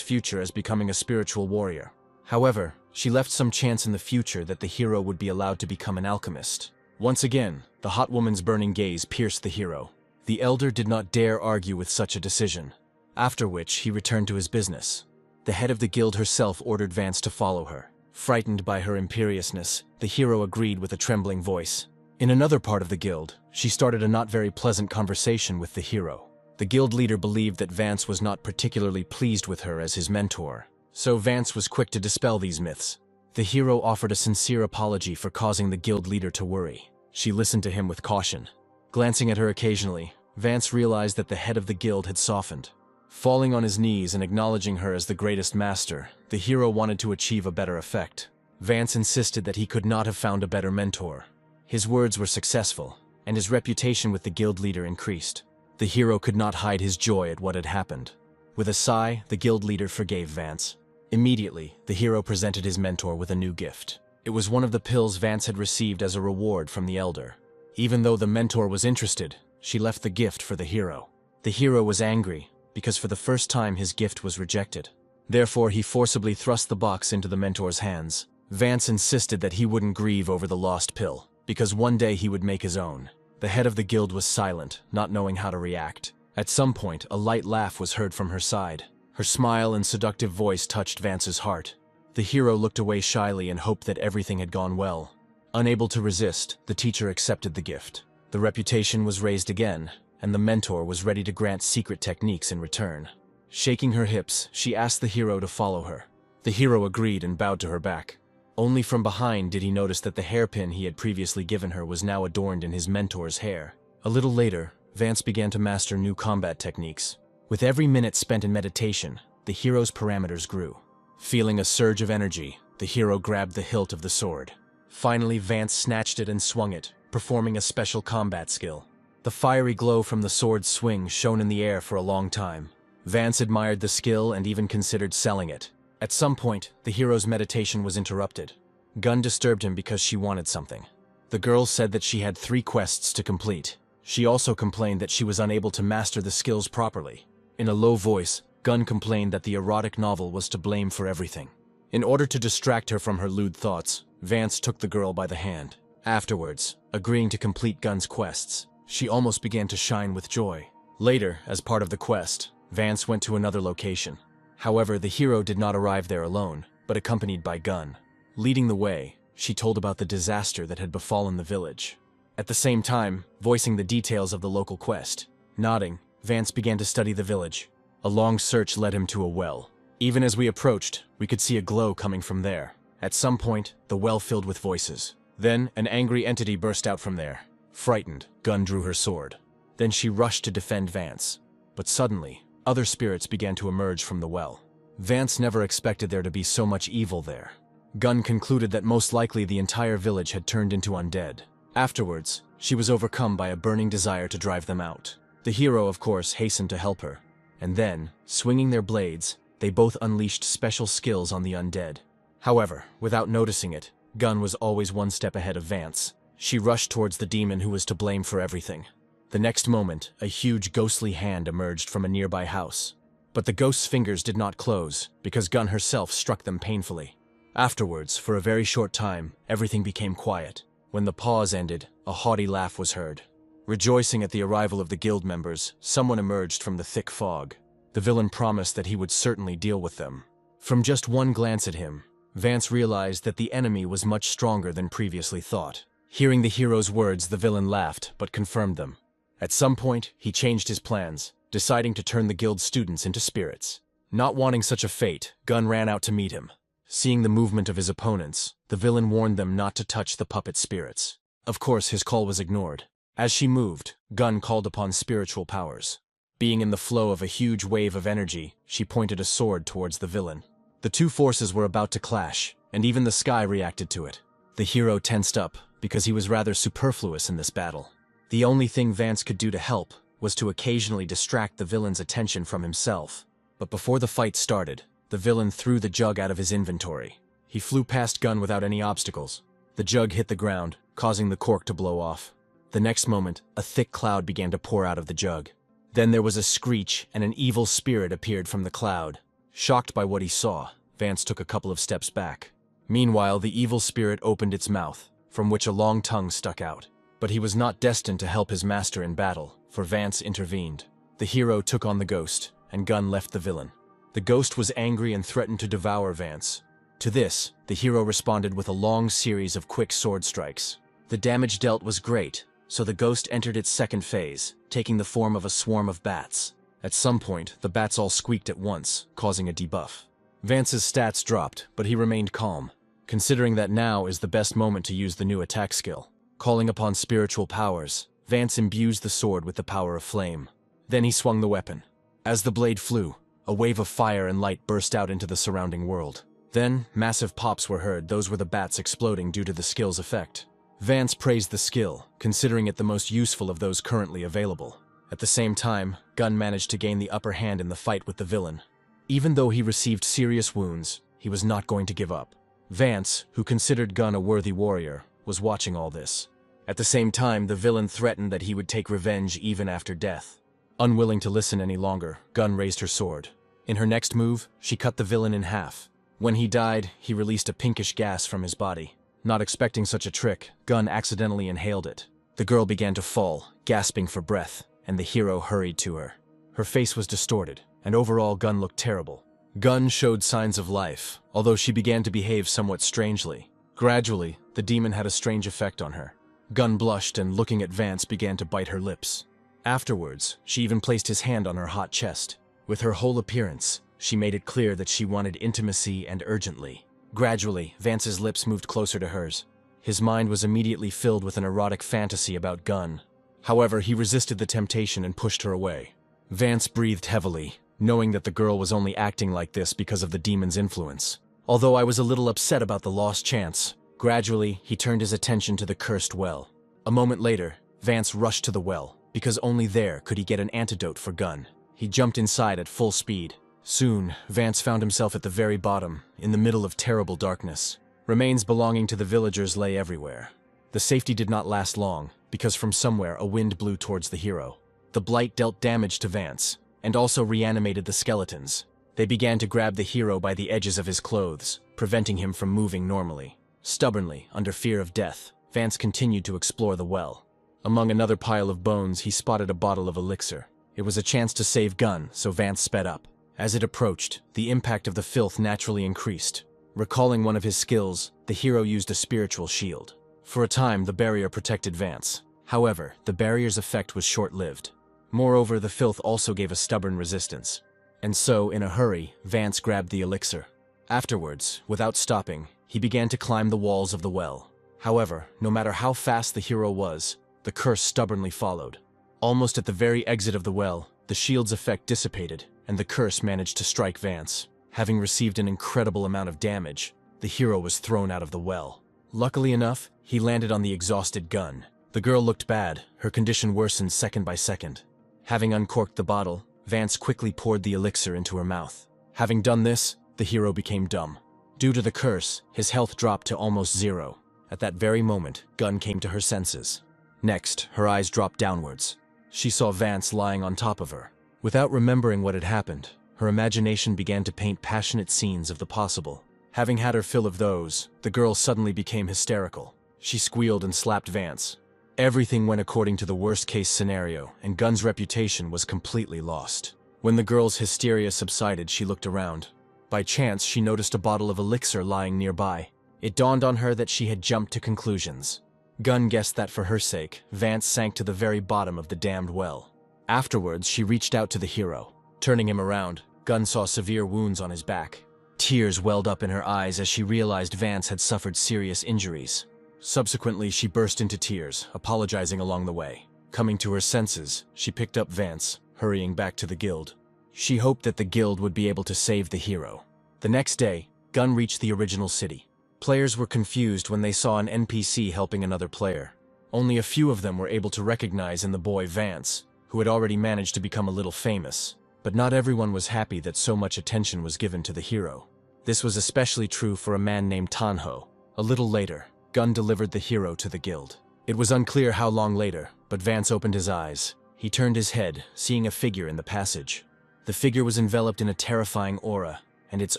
future as becoming a spiritual warrior. However, she left some chance in the future that the hero would be allowed to become an alchemist. Once again, the hot woman's burning gaze pierced the hero. The elder did not dare argue with such a decision, after which he returned to his business. The head of the guild herself ordered Vance to follow her. Frightened by her imperiousness, the hero agreed with a trembling voice. In another part of the guild, she started a not very pleasant conversation with the hero. The guild leader believed that Vance was not particularly pleased with her as his mentor, so Vance was quick to dispel these myths. The hero offered a sincere apology for causing the guild leader to worry. She listened to him with caution. Glancing at her occasionally, Vance realized that the head of the guild had softened. Falling on his knees and acknowledging her as the greatest master, the hero wanted to achieve a better effect. Vance insisted that he could not have found a better mentor. His words were successful, and his reputation with the guild leader increased. The hero could not hide his joy at what had happened. With a sigh, the guild leader forgave Vance. Immediately, the hero presented his mentor with a new gift. It was one of the pills Vance had received as a reward from the elder. Even though the mentor was interested, she left the gift for the hero. The hero was angry, because for the first time his gift was rejected. Therefore, he forcibly thrust the box into the mentor's hands. Vance insisted that he wouldn't grieve over the lost pill, because one day he would make his own. The head of the guild was silent, not knowing how to react. At some point, a light laugh was heard from her side. Her smile and seductive voice touched Vance's heart. The hero looked away shyly and hoped that everything had gone well. Unable to resist, the teacher accepted the gift. The reputation was raised again, and the mentor was ready to grant secret techniques in return. Shaking her hips, she asked the hero to follow her. The hero agreed and bowed to her back. Only from behind did he notice that the hairpin he had previously given her was now adorned in his mentor's hair. A little later, Vance began to master new combat techniques. With every minute spent in meditation, the hero's parameters grew. Feeling a surge of energy, the hero grabbed the hilt of the sword. Finally, Vance snatched it and swung it, performing a special combat skill. The fiery glow from the sword's swing shone in the air for a long time. Vance admired the skill and even considered selling it. At some point, the hero's meditation was interrupted. Gun disturbed him because she wanted something. The girl said that she had 3 quests to complete. She also complained that she was unable to master the skills properly. In a low voice, Gun complained that the erotic novel was to blame for everything. In order to distract her from her lewd thoughts, Vance took the girl by the hand. Afterwards, agreeing to complete Gun's quests, she almost began to shine with joy. Later, as part of the quest, Vance went to another location. However, the hero did not arrive there alone, but accompanied by Gun. Leading the way, she told about the disaster that had befallen the village. At the same time, voicing the details of the local quest. Nodding, Vance began to study the village. A long search led him to a well. Even as we approached, we could see a glow coming from there. At some point, the well filled with voices. Then, an angry entity burst out from there. Frightened, Gun drew her sword. Then she rushed to defend Vance. But suddenly, other spirits began to emerge from the well. Vance never expected there to be so much evil there. Gun concluded that most likely the entire village had turned into undead. Afterwards, she was overcome by a burning desire to drive them out. The hero, of course, hastened to help her. And then, swinging their blades, they both unleashed special skills on the undead. However, without noticing it, Gun was always one step ahead of Vance. She rushed towards the demon who was to blame for everything. The next moment, a huge ghostly hand emerged from a nearby house. But the ghost's fingers did not close, because Gun herself struck them painfully. Afterwards, for a very short time, everything became quiet. When the pause ended, a haughty laugh was heard. Rejoicing at the arrival of the guild members, someone emerged from the thick fog. The villain promised that he would certainly deal with them. From just one glance at him, Vance realized that the enemy was much stronger than previously thought. Hearing the hero's words, the villain laughed, but confirmed them. At some point, he changed his plans, deciding to turn the guild students into spirits. Not wanting such a fate, Gun ran out to meet him. Seeing the movement of his opponents, the villain warned them not to touch the puppet spirits. Of course, his call was ignored. As she moved, Gun called upon spiritual powers. Being in the flow of a huge wave of energy, she pointed a sword towards the villain. The two forces were about to clash, and even the sky reacted to it. The hero tensed up, because he was rather superfluous in this battle. The only thing Vance could do to help was to occasionally distract the villain's attention from himself. But before the fight started, the villain threw the jug out of his inventory. He flew past Gun without any obstacles. The jug hit the ground, causing the cork to blow off. The next moment, a thick cloud began to pour out of the jug. Then there was a screech, and an evil spirit appeared from the cloud. Shocked by what he saw, Vance took a couple of steps back. Meanwhile, the evil spirit opened its mouth, from which a long tongue stuck out. But he was not destined to help his master in battle, for Vance intervened. The hero took on the ghost, and Gun left the villain. The ghost was angry and threatened to devour Vance. To this, the hero responded with a long series of quick sword strikes. The damage dealt was great, so the ghost entered its second phase, taking the form of a swarm of bats. At some point, the bats all squeaked at once, causing a debuff. Vance's stats dropped, but he remained calm, considering that now is the best moment to use the new attack skill. Calling upon spiritual powers, Vance imbues the sword with the power of flame. Then he swung the weapon. As the blade flew, a wave of fire and light burst out into the surrounding world. Then, massive pops were heard. Those were the bats exploding due to the skill's effect. Vance praised the skill, considering it the most useful of those currently available. At the same time, Gun managed to gain the upper hand in the fight with the villain. Even though he received serious wounds, he was not going to give up. Vance, who considered Gun a worthy warrior, was watching all this. At the same time, the villain threatened that he would take revenge even after death. Unwilling to listen any longer, Gun raised her sword. In her next move, she cut the villain in half. When he died, he released a pinkish gas from his body. Not expecting such a trick, Gun accidentally inhaled it. The girl began to fall, gasping for breath, and the hero hurried to her. Her face was distorted, and overall Gun looked terrible. Gun showed signs of life, although she began to behave somewhat strangely. Gradually, the demon had a strange effect on her. Gun blushed and, looking at Vance, began to bite her lips. Afterwards, she even placed his hand on her hot chest. With her whole appearance, she made it clear that she wanted intimacy and urgently. Gradually, Vance's lips moved closer to hers. His mind was immediately filled with an erotic fantasy about Gun. However, he resisted the temptation and pushed her away. Vance breathed heavily, knowing that the girl was only acting like this because of the demon's influence. Although I was a little upset about the lost chance, gradually, he turned his attention to the cursed well. A moment later, Vance rushed to the well, because only there could he get an antidote for Gun. He jumped inside at full speed. Soon, Vance found himself at the very bottom, in the middle of terrible darkness. Remains belonging to the villagers lay everywhere. The safety did not last long, because from somewhere a wind blew towards the hero. The blight dealt damage to Vance, and also reanimated the skeletons. They began to grab the hero by the edges of his clothes, preventing him from moving normally. Stubbornly, under fear of death, Vance continued to explore the well. Among another pile of bones, he spotted a bottle of elixir. It was a chance to save Gun, so Vance sped up. As it approached, the impact of the filth naturally increased. Recalling one of his skills, the hero used a spiritual shield. For a time, the barrier protected Vance. However, the barrier's effect was short-lived. Moreover, the filth also gave a stubborn resistance. And so, in a hurry, Vance grabbed the elixir. Afterwards, without stopping, he began to climb the walls of the well. However, no matter how fast the hero was, the curse stubbornly followed. Almost at the very exit of the well, the shield's effect dissipated, and the curse managed to strike Vance. Having received an incredible amount of damage, the hero was thrown out of the well. Luckily enough, he landed on the exhausted Gun. The girl looked bad, her condition worsened second by second. Having uncorked the bottle, Vance quickly poured the elixir into her mouth. Having done this, the hero became dumb. Due to the curse, his health dropped to almost zero. At that very moment, Gun came to her senses. Next, her eyes dropped downwards. She saw Vance lying on top of her. Without remembering what had happened, her imagination began to paint passionate scenes of the possible. Having had her fill of those, the girl suddenly became hysterical. She squealed and slapped Vance. Everything went according to the worst-case scenario, and Gun's reputation was completely lost. When the girl's hysteria subsided, she looked around. By chance, she noticed a bottle of elixir lying nearby. It dawned on her that she had jumped to conclusions. Gun guessed that for her sake, Vance sank to the very bottom of the damned well. Afterwards, she reached out to the hero. Turning him around, Gun saw severe wounds on his back. Tears welled up in her eyes as she realized Vance had suffered serious injuries. Subsequently, she burst into tears, apologizing along the way. Coming to her senses, she picked up Vance, hurrying back to the guild. She hoped that the guild would be able to save the hero. The next day, Gun reached the original city. Players were confused when they saw an NPC helping another player. Only a few of them were able to recognize in the boy Vance, who had already managed to become a little famous. But not everyone was happy that so much attention was given to the hero. This was especially true for a man named Tanho. A little later, Gun delivered the hero to the guild. It was unclear how long later, but Vance opened his eyes. He turned his head, seeing a figure in the passage. The figure was enveloped in a terrifying aura, and its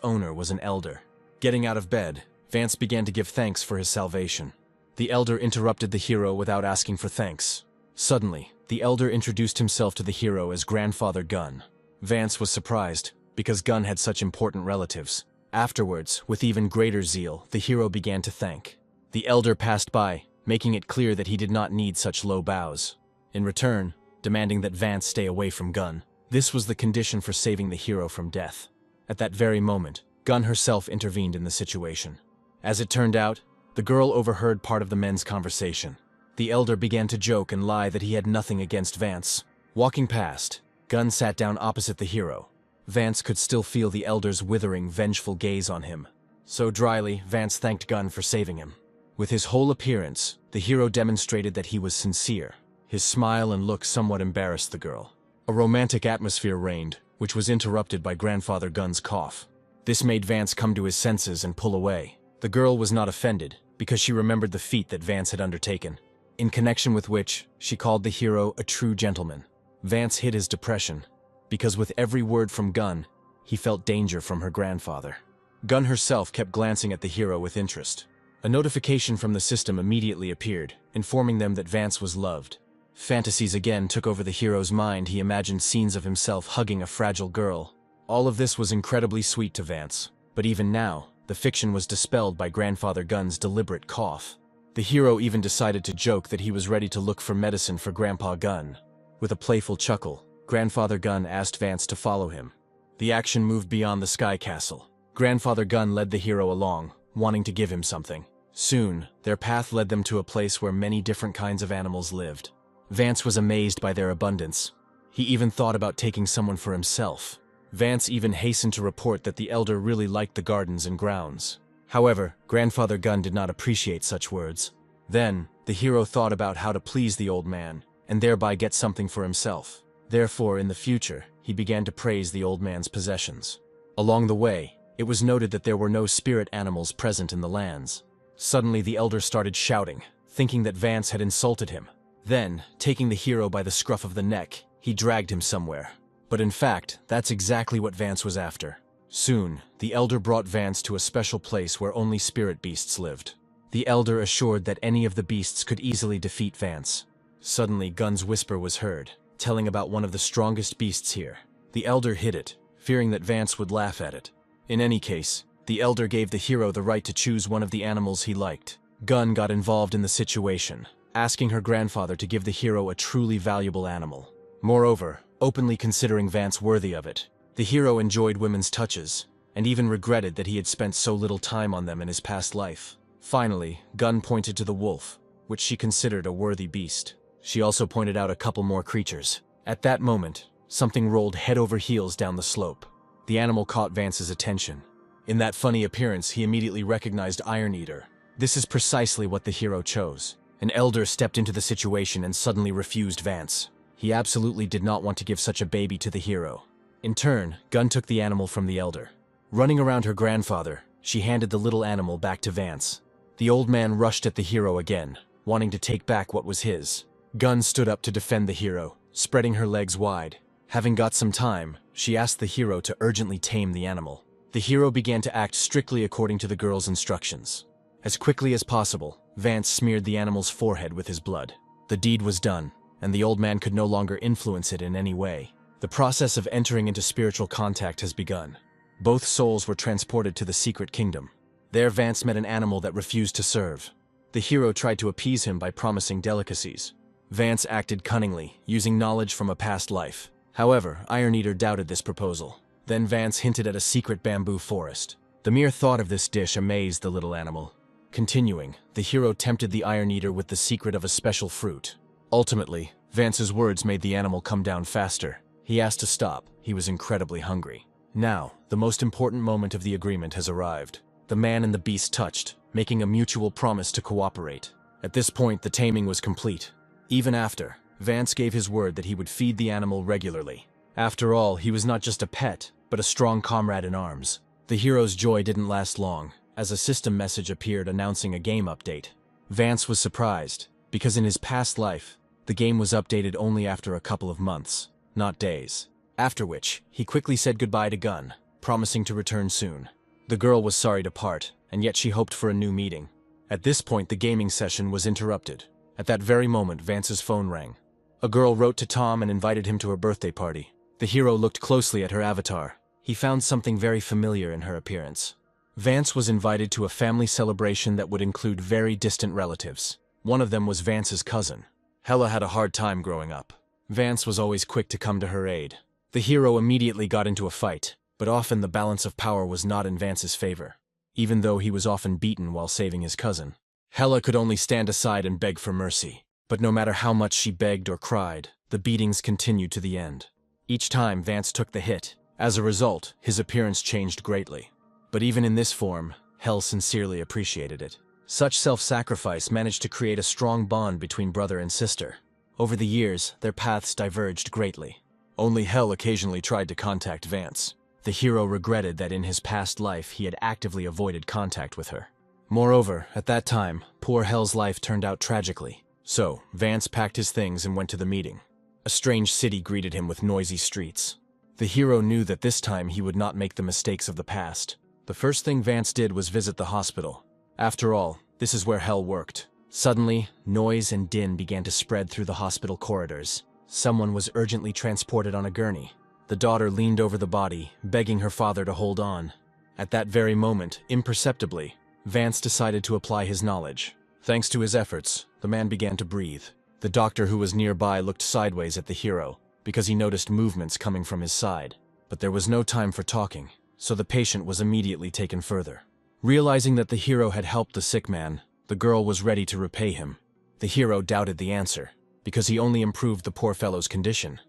owner was an elder. Getting out of bed, Vance began to give thanks for his salvation. The elder interrupted the hero without asking for thanks. Suddenly, the elder introduced himself to the hero as Grandfather Gun. Vance was surprised, because Gun had such important relatives. Afterwards, with even greater zeal, the hero began to thank. The elder passed by, making it clear that he did not need such low bows. In return, demanding that Vance stay away from Gun. This was the condition for saving the hero from death. At that very moment, Gun herself intervened in the situation. As it turned out, the girl overheard part of the men's conversation. The elder began to joke and lie that he had nothing against Vance. Walking past, Gun sat down opposite the hero. Vance could still feel the elder's withering, vengeful gaze on him. So dryly, Vance thanked Gun for saving him. With his whole appearance, the hero demonstrated that he was sincere. His smile and look somewhat embarrassed the girl. A romantic atmosphere reigned, which was interrupted by Grandfather Gun's cough. This made Vance come to his senses and pull away. The girl was not offended, because she remembered the feat that Vance had undertaken, in connection with which she called the hero a true gentleman. Vance hid his depression, because with every word from Gun, he felt danger from her grandfather. Gun herself kept glancing at the hero with interest. A notification from the system immediately appeared, informing them that Vance was loved. Fantasies again took over the hero's mind. He imagined scenes of himself hugging a fragile girl. All of this was incredibly sweet to Vance, but even now, the fiction was dispelled by Grandfather Gun's deliberate cough. The hero even decided to joke that he was ready to look for medicine for Grandpa Gun. With a playful chuckle, Grandfather Gun asked Vance to follow him. The action moved beyond the Sky Castle. Grandfather Gun led the hero along, wanting to give him something. Soon, their path led them to a place where many different kinds of animals lived. Vance was amazed by their abundance. He even thought about taking someone for himself. Vance even hastened to report that the elder really liked the gardens and grounds. However, Grandfather Gun did not appreciate such words. Then, the hero thought about how to please the old man, and thereby get something for himself. Therefore, in the future, he began to praise the old man's possessions. Along the way, it was noted that there were no spirit animals present in the lands. Suddenly, the elder started shouting, thinking that Vance had insulted him. Then, taking the hero by the scruff of the neck, he dragged him somewhere. But in fact, that's exactly what Vance was after. Soon, the elder brought Vance to a special place where only spirit beasts lived. The elder assured that any of the beasts could easily defeat Vance. Suddenly, Gun's whisper was heard, telling about one of the strongest beasts here. The elder hid it, fearing that Vance would laugh at it. In any case, the elder gave the hero the right to choose one of the animals he liked. Gun got involved in the situation, asking her grandfather to give the hero a truly valuable animal. Moreover, openly considering Vance worthy of it, the hero enjoyed women's touches, and even regretted that he had spent so little time on them in his past life. Finally, Gun pointed to the wolf, which she considered a worthy beast. She also pointed out a couple more creatures. At that moment, something rolled head over heels down the slope. The animal caught Vance's attention. In that funny appearance, he immediately recognized Iron Eater. This is precisely what the hero chose. An elder stepped into the situation and suddenly refused Vance. He absolutely did not want to give such a baby to the hero. In turn, Gun took the animal from the elder. Running around her grandfather, she handed the little animal back to Vance. The old man rushed at the hero again, wanting to take back what was his. Gun stood up to defend the hero, spreading her legs wide. Having got some time, she asked the hero to urgently tame the animal. The hero began to act strictly according to the girl's instructions. As quickly as possible, Vance smeared the animal's forehead with his blood. The deed was done, and the old man could no longer influence it in any way. The process of entering into spiritual contact has begun. Both souls were transported to the secret kingdom. There Vance met an animal that refused to serve. The hero tried to appease him by promising delicacies. Vance acted cunningly, using knowledge from a past life. However, Iron Eater doubted this proposal. Then Vance hinted at a secret bamboo forest. The mere thought of this dish amazed the little animal. Continuing, the hero tempted the Iron Eater with the secret of a special fruit. Ultimately, Vance's words made the animal come down faster. He asked to stop. He was incredibly hungry. Now, the most important moment of the agreement has arrived. The man and the beast touched, making a mutual promise to cooperate. At this point, the taming was complete. Even after, Vance gave his word that he would feed the animal regularly. After all, he was not just a pet, but a strong comrade in arms. The hero's joy didn't last long, as a system message appeared announcing a game update. Vance was surprised, because in his past life, the game was updated only after a couple of months, not days. After which, he quickly said goodbye to Gun, promising to return soon. The girl was sorry to part, and yet she hoped for a new meeting. At this point, the gaming session was interrupted. At that very moment, Vance's phone rang. A girl wrote to Tom and invited him to her birthday party. The hero looked closely at her avatar. He found something very familiar in her appearance. Vance was invited to a family celebration that would include very distant relatives. One of them was Vance's cousin. Hella had a hard time growing up. Vance was always quick to come to her aid. The hero immediately got into a fight, but often the balance of power was not in Vance's favor, even though he was often beaten while saving his cousin. Hella could only stand aside and beg for mercy, but no matter how much she begged or cried, the beatings continued to the end. Each time Vance took the hit. As a result, his appearance changed greatly. But even in this form, Hell sincerely appreciated it. Such self-sacrifice managed to create a strong bond between brother and sister. Over the years, their paths diverged greatly. Only Hell occasionally tried to contact Vance. The hero regretted that in his past life he had actively avoided contact with her. Moreover, at that time, poor Hell's life turned out tragically. So, Vance packed his things and went to the meeting. A strange city greeted him with noisy streets. The hero knew that this time he would not make the mistakes of the past. The first thing Vance did was visit the hospital. After all, this is where Hell worked. Suddenly, noise and din began to spread through the hospital corridors. Someone was urgently transported on a gurney. The daughter leaned over the body, begging her father to hold on. At that very moment, imperceptibly, Vance decided to apply his knowledge. Thanks to his efforts, the man began to breathe. The doctor who was nearby looked sideways at the hero, because he noticed movements coming from his side. But there was no time for talking, so the patient was immediately taken further. Realizing that the hero had helped the sick man, the girl was ready to repay him. The hero doubted the answer, because he only improved the poor fellow's condition,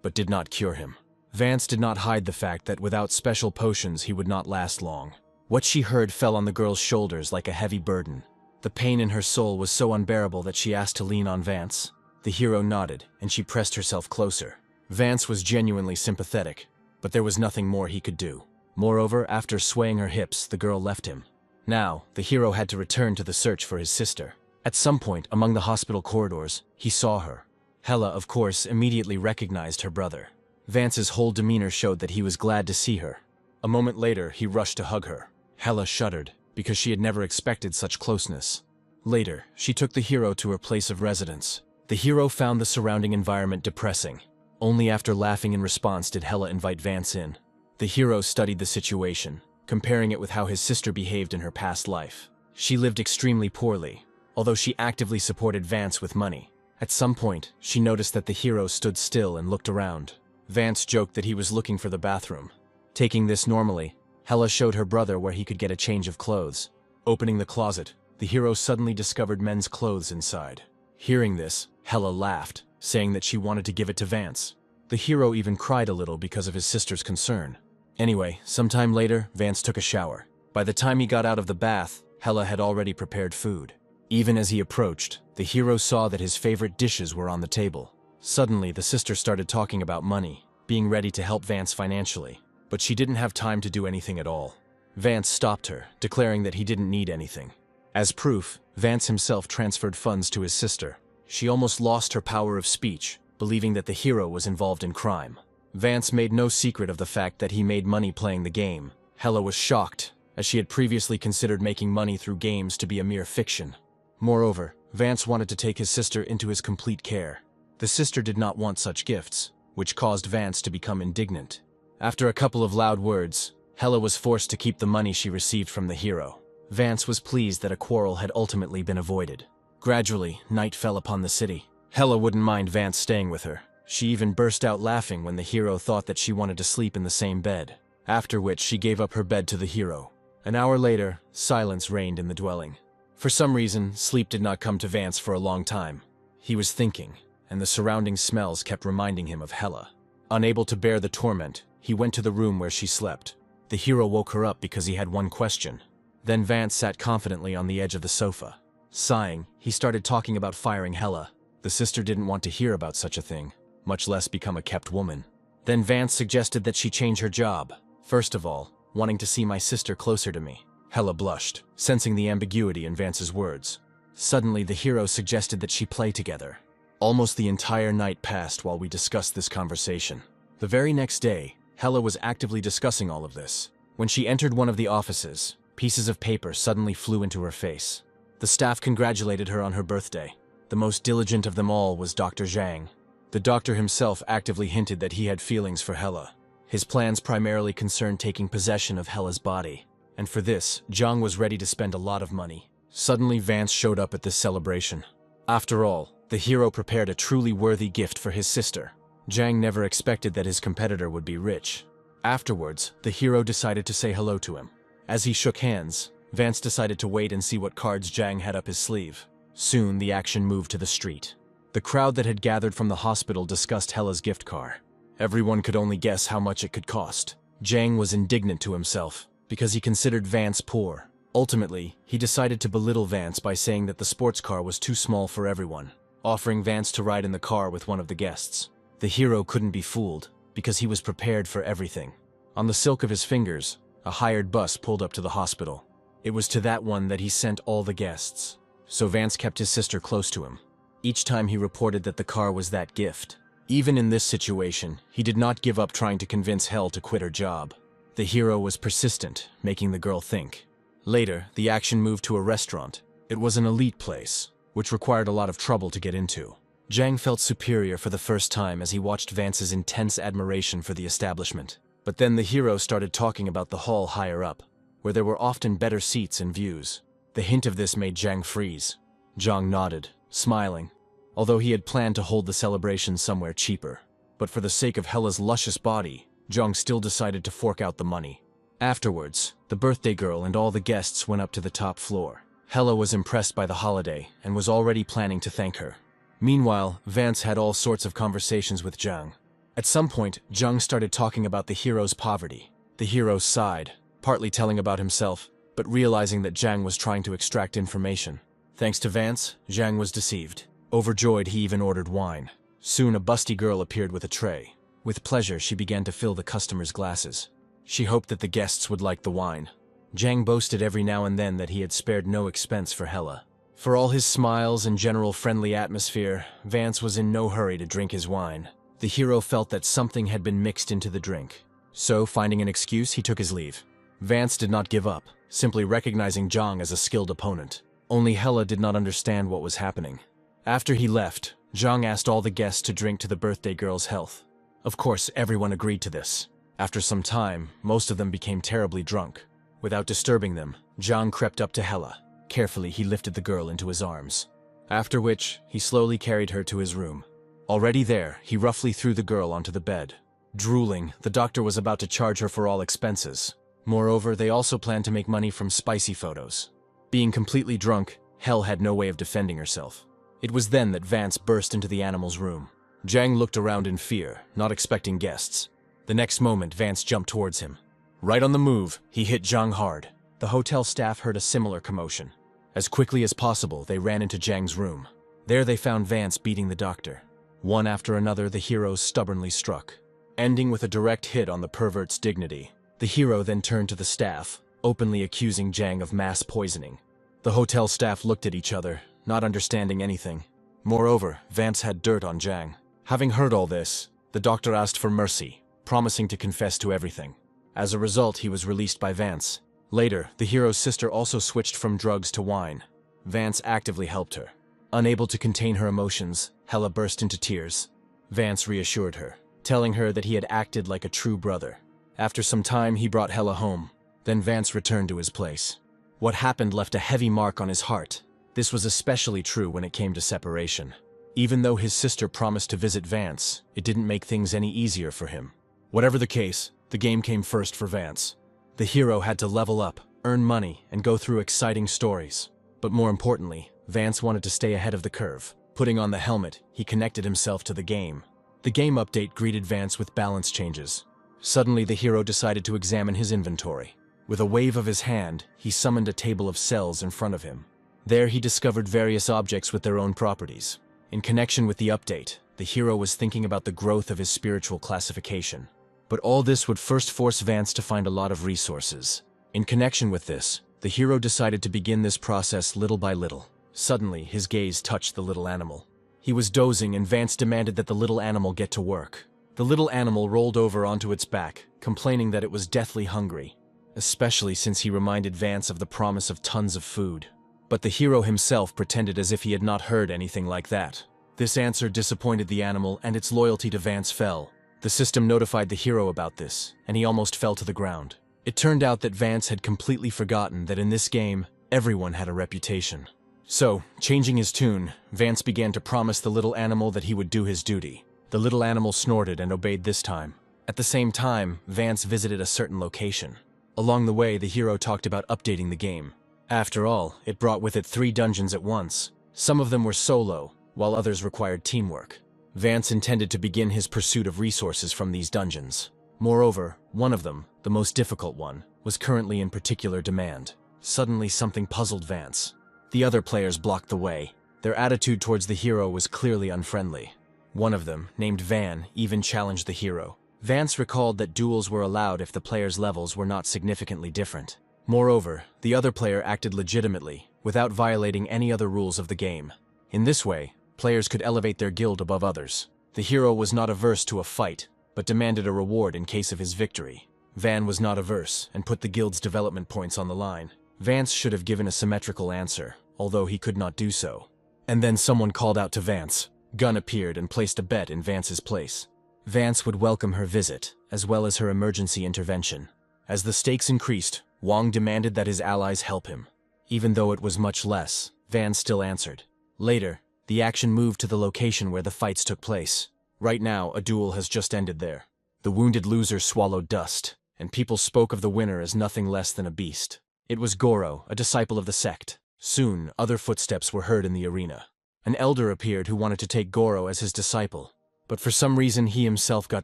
but did not cure him. Vance did not hide the fact that without special potions he would not last long. What she heard fell on the girl's shoulders like a heavy burden. The pain in her soul was so unbearable that she asked to lean on Vance. The hero nodded, and she pressed herself closer. Vance was genuinely sympathetic, but there was nothing more he could do. Moreover, after swaying her hips, the girl left him. Now, the hero had to return to the search for his sister. At some point, among the hospital corridors, he saw her. Hella, of course, immediately recognized her brother. Vance's whole demeanor showed that he was glad to see her. A moment later, he rushed to hug her. Hella shuddered, because she had never expected such closeness. Later, she took the hero to her place of residence. The hero found the surrounding environment depressing. Only after laughing in response did Hella invite Vance in. The hero studied the situation, comparing it with how his sister behaved in her past life. She lived extremely poorly, although she actively supported Vance with money. At some point, she noticed that the hero stood still and looked around. Vance joked that he was looking for the bathroom. Taking this normally, Hella showed her brother where he could get a change of clothes. Opening the closet, the hero suddenly discovered men's clothes inside. Hearing this, Hella laughed, saying that she wanted to give it to Vance. The hero even cried a little because of his sister's concern. Anyway, sometime later, Vance took a shower. By the time he got out of the bath, Hella had already prepared food. Even as he approached, the hero saw that his favorite dishes were on the table. Suddenly, the sister started talking about money, being ready to help Vance financially. But she didn't have time to do anything at all. Vance stopped her, declaring that he didn't need anything. As proof, Vance himself transferred funds to his sister. She almost lost her power of speech, believing that the hero was involved in crime. Vance made no secret of the fact that he made money playing the game. Hella was shocked, as she had previously considered making money through games to be a mere fiction. Moreover, Vance wanted to take his sister into his complete care. The sister did not want such gifts, which caused Vance to become indignant. After a couple of loud words, Hella was forced to keep the money she received from the hero. Vance was pleased that a quarrel had ultimately been avoided. Gradually, night fell upon the city. Hella wouldn't mind Vance staying with her. She even burst out laughing when the hero thought that she wanted to sleep in the same bed, after which she gave up her bed to the hero. An hour later, silence reigned in the dwelling. For some reason, sleep did not come to Vance for a long time. He was thinking, and the surrounding smells kept reminding him of Hela. Unable to bear the torment, he went to the room where she slept. The hero woke her up because he had one question. Then Vance sat confidently on the edge of the sofa. Sighing, he started talking about firing Hela. The sister didn't want to hear about such a thing, much less become a kept woman. Then Vance suggested that she change her job. First of all, wanting to see my sister closer to me. Hela blushed, sensing the ambiguity in Vance's words. Suddenly, the hero suggested that she play together. Almost the entire night passed while we discussed this conversation. The very next day, Hela was actively discussing all of this. When she entered one of the offices, pieces of paper suddenly flew into her face. The staff congratulated her on her birthday. The most diligent of them all was Dr. Zhang. The doctor himself actively hinted that he had feelings for Hela. His plans primarily concerned taking possession of Hela's body, and for this, Zhang was ready to spend a lot of money. Suddenly, Vance showed up at this celebration. After all, the hero prepared a truly worthy gift for his sister. Zhang never expected that his competitor would be rich. Afterwards, the hero decided to say hello to him. As he shook hands, Vance decided to wait and see what cards Zhang had up his sleeve. Soon, the action moved to the street. The crowd that had gathered from the hospital discussed Hela's gift car. Everyone could only guess how much it could cost. Zhang was indignant to himself, because he considered Vance poor. Ultimately, he decided to belittle Vance by saying that the sports car was too small for everyone, offering Vance to ride in the car with one of the guests. The hero couldn't be fooled, because he was prepared for everything. On the silk of his fingers, a hired bus pulled up to the hospital. It was to that one that he sent all the guests. So Vance kept his sister close to him. Each time he reported that the car was that gift. Even in this situation, he did not give up trying to convince Hel to quit her job. The hero was persistent, making the girl think. Later, the action moved to a restaurant. It was an elite place, which required a lot of trouble to get into. Zhang felt superior for the first time as he watched Vance's intense admiration for the establishment. But then the hero started talking about the hall higher up, where there were often better seats and views. The hint of this made Zhang freeze. Zhang nodded, smiling, although he had planned to hold the celebration somewhere cheaper. But for the sake of Hela's luscious body, Zhang still decided to fork out the money. Afterwards, the birthday girl and all the guests went up to the top floor. Hela was impressed by the holiday and was already planning to thank her. Meanwhile, Vance had all sorts of conversations with Zhang. At some point, Zhang started talking about the hero's poverty. The hero sighed, partly telling about himself, but realizing that Zhang was trying to extract information. Thanks to Vance, Zhang was deceived. Overjoyed, he even ordered wine. Soon a busty girl appeared with a tray. With pleasure, she began to fill the customers' glasses. She hoped that the guests would like the wine. Zhang boasted every now and then that he had spared no expense for Hela. For all his smiles and general friendly atmosphere, Vance was in no hurry to drink his wine. The hero felt that something had been mixed into the drink. So, finding an excuse, he took his leave. Vance did not give up, simply recognizing Zhang as a skilled opponent. Only Hela did not understand what was happening. After he left, Zhang asked all the guests to drink to the birthday girl's health. Of course, everyone agreed to this. After some time, most of them became terribly drunk. Without disturbing them, Zhang crept up to Hela. Carefully, he lifted the girl into his arms. After which, he slowly carried her to his room. Already there, he roughly threw the girl onto the bed. Drooling, the doctor was about to charge her for all expenses. Moreover, they also planned to make money from spicy photos. Being completely drunk, Hel had no way of defending herself. It was then that Vance burst into the animal's room. Zhang looked around in fear, not expecting guests. The next moment, Vance jumped towards him. Right on the move, he hit Zhang hard. The hotel staff heard a similar commotion. As quickly as possible, they ran into Zhang's room. There they found Vance beating the doctor. One after another, the heroes stubbornly struck, ending with a direct hit on the pervert's dignity. The hero then turned to the staff, openly accusing Zhang of mass poisoning. The hotel staff looked at each other, not understanding anything. Moreover, Vance had dirt on Zhang. Having heard all this, the doctor asked for mercy, promising to confess to everything. As a result, he was released by Vance. Later, the hero's sister also switched from drugs to wine. Vance actively helped her. Unable to contain her emotions, Hela burst into tears. Vance reassured her, telling her that he had acted like a true brother. After some time, he brought Hela home. Then Vance returned to his place. What happened left a heavy mark on his heart. This was especially true when it came to separation. Even though his sister promised to visit Vance, it didn't make things any easier for him. Whatever the case, the game came first for Vance. The hero had to level up, earn money, and go through exciting stories. But more importantly, Vance wanted to stay ahead of the curve. Putting on the helmet, he connected himself to the game. The game update greeted Vance with balance changes. Suddenly, the hero decided to examine his inventory. With a wave of his hand, he summoned a table of cells in front of him. There he discovered various objects with their own properties. In connection with the update, the hero was thinking about the growth of his spiritual classification. But all this would first force Vance to find a lot of resources. In connection with this, the hero decided to begin this process little by little. Suddenly, his gaze touched the little animal. He was dozing and Vance demanded that the little animal get to work. The little animal rolled over onto its back, complaining that it was deathly hungry, especially since he reminded Vance of the promise of tons of food. But the hero himself pretended as if he had not heard anything like that. This answer disappointed the animal and its loyalty to Vance fell. The system notified the hero about this, and he almost fell to the ground. It turned out that Vance had completely forgotten that in this game, everyone had a reputation. So, changing his tune, Vance began to promise the little animal that he would do his duty. The little animal snorted and obeyed this time. At the same time, Vance visited a certain location. Along the way, the hero talked about updating the game. After all, it brought with it 3 dungeons at once. Some of them were solo, while others required teamwork. Vance intended to begin his pursuit of resources from these dungeons. Moreover, one of them, the most difficult one, was currently in particular demand. Suddenly, something puzzled Vance. The other players blocked the way. Their attitude towards the hero was clearly unfriendly. One of them, named Van, even challenged the hero. Vance recalled that duels were allowed if the players' levels were not significantly different. Moreover, the other player acted legitimately, without violating any other rules of the game. In this way, players could elevate their guild above others. The hero was not averse to a fight, but demanded a reward in case of his victory. Van was not averse, and put the guild's development points on the line. Vance should have given a symmetrical answer, although he could not do so. And then someone called out to Vance. Gun appeared and placed a bet in Vance's place. Vance would welcome her visit, as well as her emergency intervention. As the stakes increased, Wong demanded that his allies help him. Even though it was much less, Van still answered. Later, the action moved to the location where the fights took place. Right now, a duel has just ended there. The wounded loser swallowed dust, and people spoke of the winner as nothing less than a beast. It was Goro, a disciple of the sect. Soon, other footsteps were heard in the arena. An elder appeared who wanted to take Goro as his disciple, but for some reason he himself got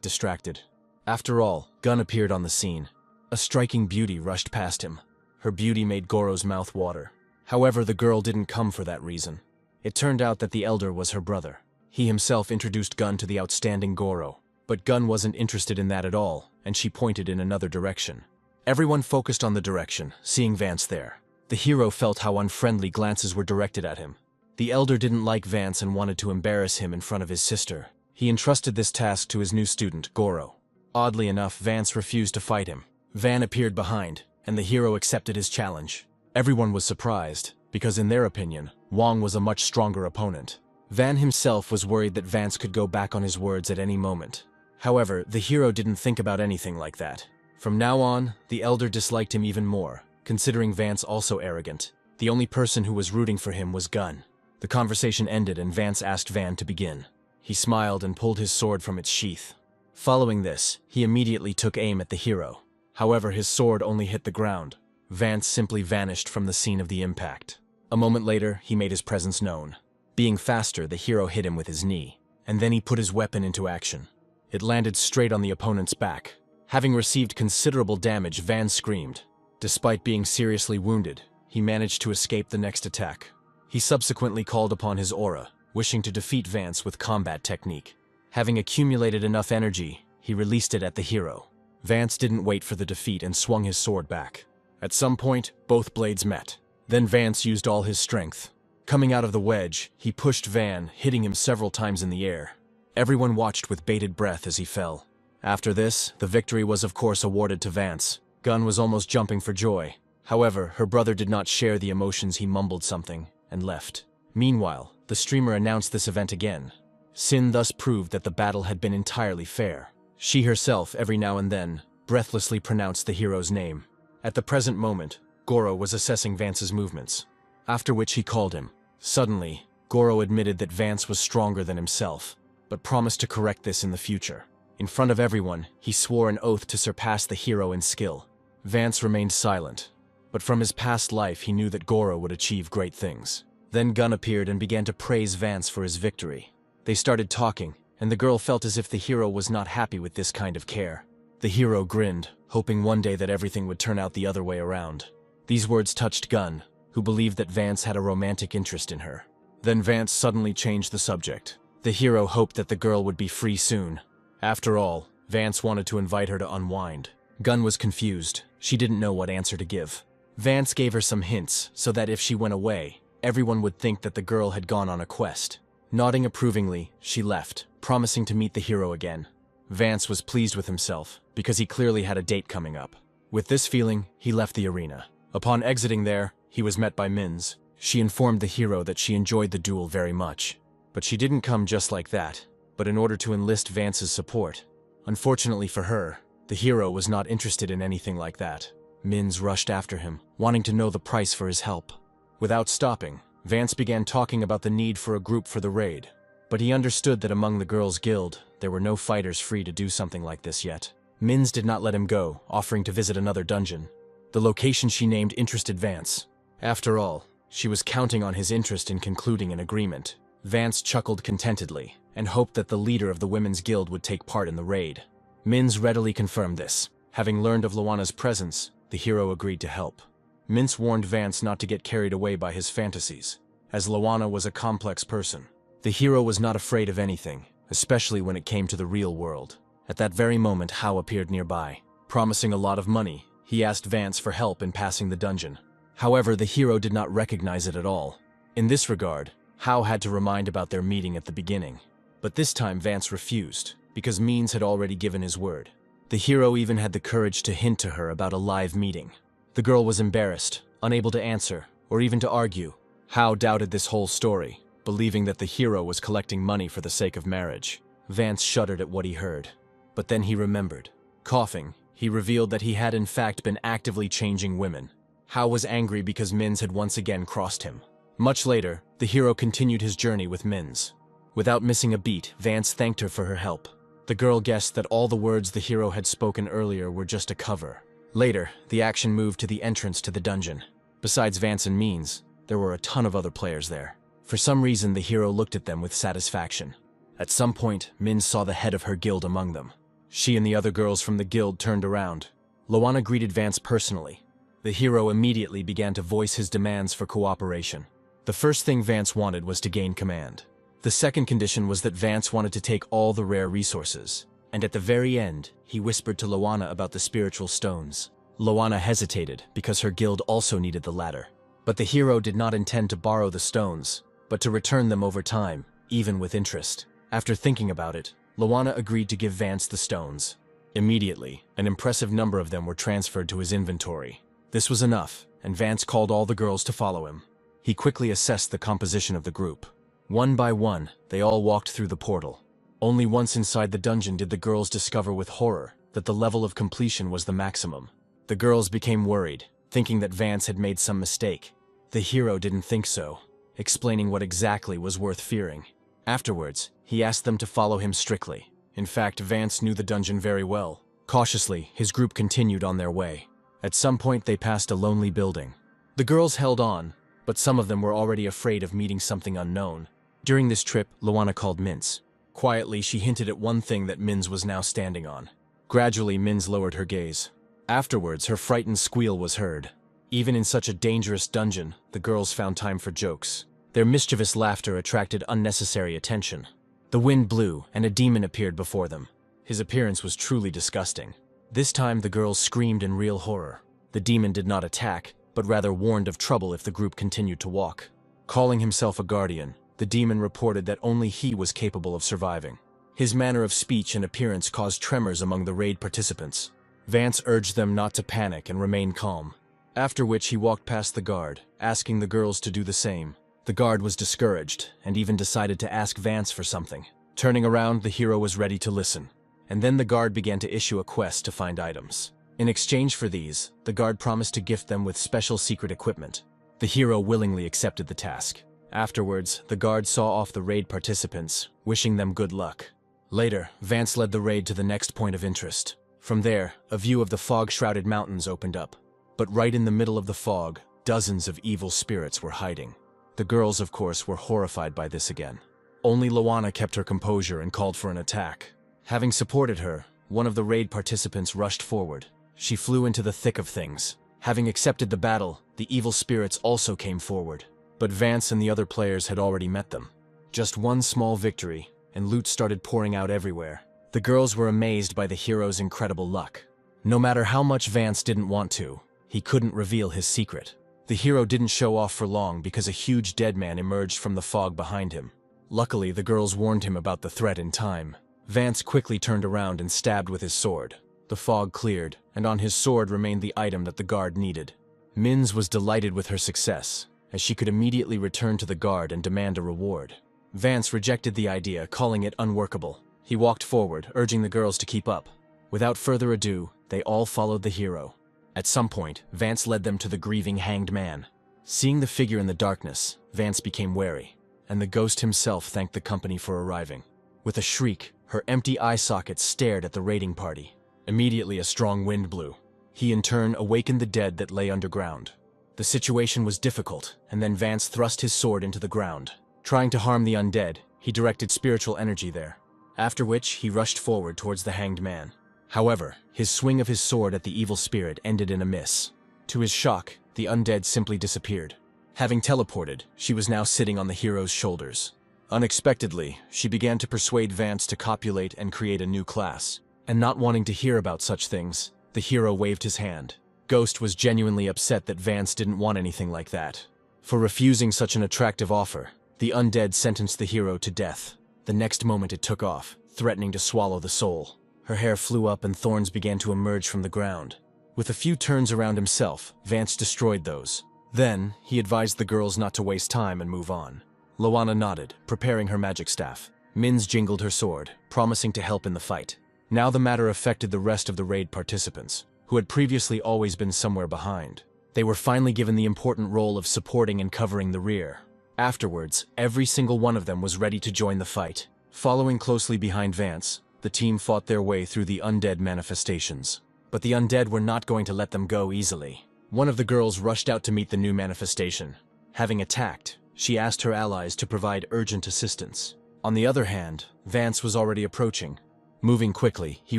distracted. After all, Gun appeared on the scene. A striking beauty rushed past him. Her beauty made Goro's mouth water. However, the girl didn't come for that reason. It turned out that the elder was her brother. He himself introduced Gun to the outstanding Goro, but Gun wasn't interested in that at all, and she pointed in another direction. Everyone focused on the direction, seeing Vance there. The hero felt how unfriendly glances were directed at him. The elder didn't like Vance and wanted to embarrass him in front of his sister. He entrusted this task to his new student, Goro. Oddly enough, Vance refused to fight him. Van appeared behind, and the hero accepted his challenge. Everyone was surprised, because in their opinion, Wong was a much stronger opponent. Van himself was worried that Vance could go back on his words at any moment. However, the hero didn't think about anything like that. From now on, the elder disliked him even more, considering Vance also arrogant. The only person who was rooting for him was Gun. The conversation ended and Vance asked Van to begin. He smiled and pulled his sword from its sheath. Following this, he immediately took aim at the hero. However, his sword only hit the ground. Vance simply vanished from the scene of the impact. A moment later, he made his presence known. Being faster, the hero hit him with his knee, and then he put his weapon into action. It landed straight on the opponent's back. Having received considerable damage, Van screamed. Despite being seriously wounded, he managed to escape the next attack. He subsequently called upon his aura, wishing to defeat Vance with combat technique. Having accumulated enough energy, he released it at the hero. Vance didn't wait for the defeat and swung his sword back. At some point, both blades met. Then Vance used all his strength. Coming out of the wedge, he pushed Van, hitting him several times in the air. Everyone watched with bated breath as he fell. After this, the victory was of course awarded to Vance. Gun was almost jumping for joy. However, her brother did not share the emotions. He mumbled something and left. Meanwhile, the streamer announced this event again. Sin thus proved that the battle had been entirely fair. She herself, every now and then, breathlessly pronounced the hero's name. At the present moment, Goro was assessing Vance's movements, after which he called him. Suddenly, Goro admitted that Vance was stronger than himself, but promised to correct this in the future. In front of everyone, he swore an oath to surpass the hero in skill. Vance remained silent. but from his past life he knew that Goro would achieve great things. Then Gun appeared and began to praise Vance for his victory. They started talking, and the girl felt as if the hero was not happy with this kind of care. The hero grinned, hoping one day that everything would turn out the other way around. These words touched Gun, who believed that Vance had a romantic interest in her. Then Vance suddenly changed the subject. The hero hoped that the girl would be free soon. After all, Vance wanted to invite her to unwind. Gun was confused. She didn't know what answer to give. Vance gave her some hints so that if she went away, everyone would think that the girl had gone on a quest. Nodding approvingly, she left, promising to meet the hero again. Vance was pleased with himself, because he clearly had a date coming up. With this feeling, he left the arena. Upon exiting there, he was met by Minz. She informed the hero that she enjoyed the duel very much. But she didn't come just like that, but in order to enlist Vance's support. Unfortunately for her, the hero was not interested in anything like that. Minz rushed after him, wanting to know the price for his help. Without stopping, Vance began talking about the need for a group for the raid. But he understood that among the girls' guild, there were no fighters free to do something like this yet. Minz did not let him go, offering to visit another dungeon. The location she named interested Vance. After all, she was counting on his interest in concluding an agreement. Vance chuckled contentedly, and hoped that the leader of the women's guild would take part in the raid. Minz readily confirmed this. Having learned of Luana's presence, the hero agreed to help. Minz warned Vance not to get carried away by his fantasies, as Luana was a complex person. The hero was not afraid of anything, especially when it came to the real world. At that very moment, Hao appeared nearby. Promising a lot of money, he asked Vance for help in passing the dungeon. However, the hero did not recognize it at all. In this regard, Hao had to remind about their meeting at the beginning. But this time Vance refused, because Means had already given his word. The hero even had the courage to hint to her about a live meeting. The girl was embarrassed, unable to answer, or even to argue. Hao doubted this whole story, believing that the hero was collecting money for the sake of marriage. Vance shuddered at what he heard. But then he remembered. Coughing, he revealed that he had in fact been actively changing women. Hao was angry because Minz had once again crossed him. Much later, the hero continued his journey with Minz. Without missing a beat, Vance thanked her for her help. The girl guessed that all the words the hero had spoken earlier were just a cover. Later, the action moved to the entrance to the dungeon. Besides Vance and Means, there were a ton of other players there. For some reason, the hero looked at them with satisfaction. At some point, Minz saw the head of her guild among them. She and the other girls from the guild turned around. Luana greeted Vance personally. The hero immediately began to voice his demands for cooperation. The first thing Vance wanted was to gain command. The second condition was that Vance wanted to take all the rare resources. And at the very end, he whispered to Luana about the spiritual stones. Luana hesitated because her guild also needed the latter. But the hero did not intend to borrow the stones, but to return them over time, even with interest. After thinking about it, Luana agreed to give Vance the stones. Immediately, an impressive number of them were transferred to his inventory. This was enough, and Vance called all the girls to follow him. He quickly assessed the composition of the group. One by one, they all walked through the portal. Only once inside the dungeon did the girls discover with horror that the level of completion was the maximum. The girls became worried, thinking that Vance had made some mistake. The hero didn't think so, explaining what exactly was worth fearing. Afterwards, he asked them to follow him strictly. In fact, Vance knew the dungeon very well. Cautiously, his group continued on their way. At some point, they passed a lonely building. The girls held on, but some of them were already afraid of meeting something unknown. During this trip, Luana called Minz. Quietly, she hinted at one thing that Minz was now standing on. Gradually, Minz lowered her gaze. Afterwards, her frightened squeal was heard. Even in such a dangerous dungeon, the girls found time for jokes. Their mischievous laughter attracted unnecessary attention. The wind blew, and a demon appeared before them. His appearance was truly disgusting. This time, the girls screamed in real horror. The demon did not attack, but rather warned of trouble if the group continued to walk. Calling himself a guardian, the demon reported that only he was capable of surviving. His manner of speech and appearance caused tremors among the raid participants. Vance urged them not to panic and remain calm. After which he walked past the guard, asking the girls to do the same. The guard was discouraged, and even decided to ask Vance for something. Turning around, the hero was ready to listen. And then the guard began to issue a quest to find items. In exchange for these, the guard promised to gift them with special secret equipment. The hero willingly accepted the task. Afterwards, the guard saw off the raid participants, wishing them good luck. Later, Vance led the raid to the next point of interest. From there, a view of the fog-shrouded mountains opened up. But right in the middle of the fog, dozens of evil spirits were hiding. The girls, of course, were horrified by this again. Only Loana kept her composure and called for an attack. Having supported her, one of the raid participants rushed forward. She flew into the thick of things. Having accepted the battle, the evil spirits also came forward. But Vance and the other players had already met them. Just one small victory, and loot started pouring out everywhere. The girls were amazed by the hero's incredible luck. No matter how much Vance didn't want to, he couldn't reveal his secret. The hero didn't show off for long because a huge dead man emerged from the fog behind him. Luckily, the girls warned him about the threat in time. Vance quickly turned around and stabbed with his sword. The fog cleared, and on his sword remained the item that the guard needed. Minz was delighted with her success, as she could immediately return to the guard and demand a reward. Vance rejected the idea, calling it unworkable. He walked forward, urging the girls to keep up. Without further ado, they all followed the hero. At some point, Vance led them to the grieving hanged man. Seeing the figure in the darkness, Vance became wary, and the ghost himself thanked the company for arriving. With a shriek, her empty eye sockets stared at the raiding party. Immediately, a strong wind blew. He in turn awakened the dead that lay underground. The situation was difficult, and then Vance thrust his sword into the ground. Trying to harm the undead, he directed spiritual energy there, after which he rushed forward towards the hanged man. However, his swing of his sword at the evil spirit ended in a miss. To his shock, the undead simply disappeared. Having teleported, she was now sitting on the hero's shoulders. Unexpectedly, she began to persuade Vance to copulate and create a new class. And not wanting to hear about such things, the hero waved his hand. Ghost was genuinely upset that Vance didn't want anything like that. For refusing such an attractive offer, the undead sentenced the hero to death. The next moment it took off, threatening to swallow the soul. Her hair flew up and thorns began to emerge from the ground. With a few turns around himself, Vance destroyed those. Then, he advised the girls not to waste time and move on. Loana nodded, preparing her magic staff. Minz jingled her sword, promising to help in the fight. Now the matter affected the rest of the raid participants, who had previously always been somewhere behind. They were finally given the important role of supporting and covering the rear. Afterwards, every single one of them was ready to join the fight. Following closely behind Vance, the team fought their way through the undead manifestations. But the undead were not going to let them go easily. One of the girls rushed out to meet the new manifestation. Having attacked, she asked her allies to provide urgent assistance. On the other hand, Vance was already approaching. Moving quickly, he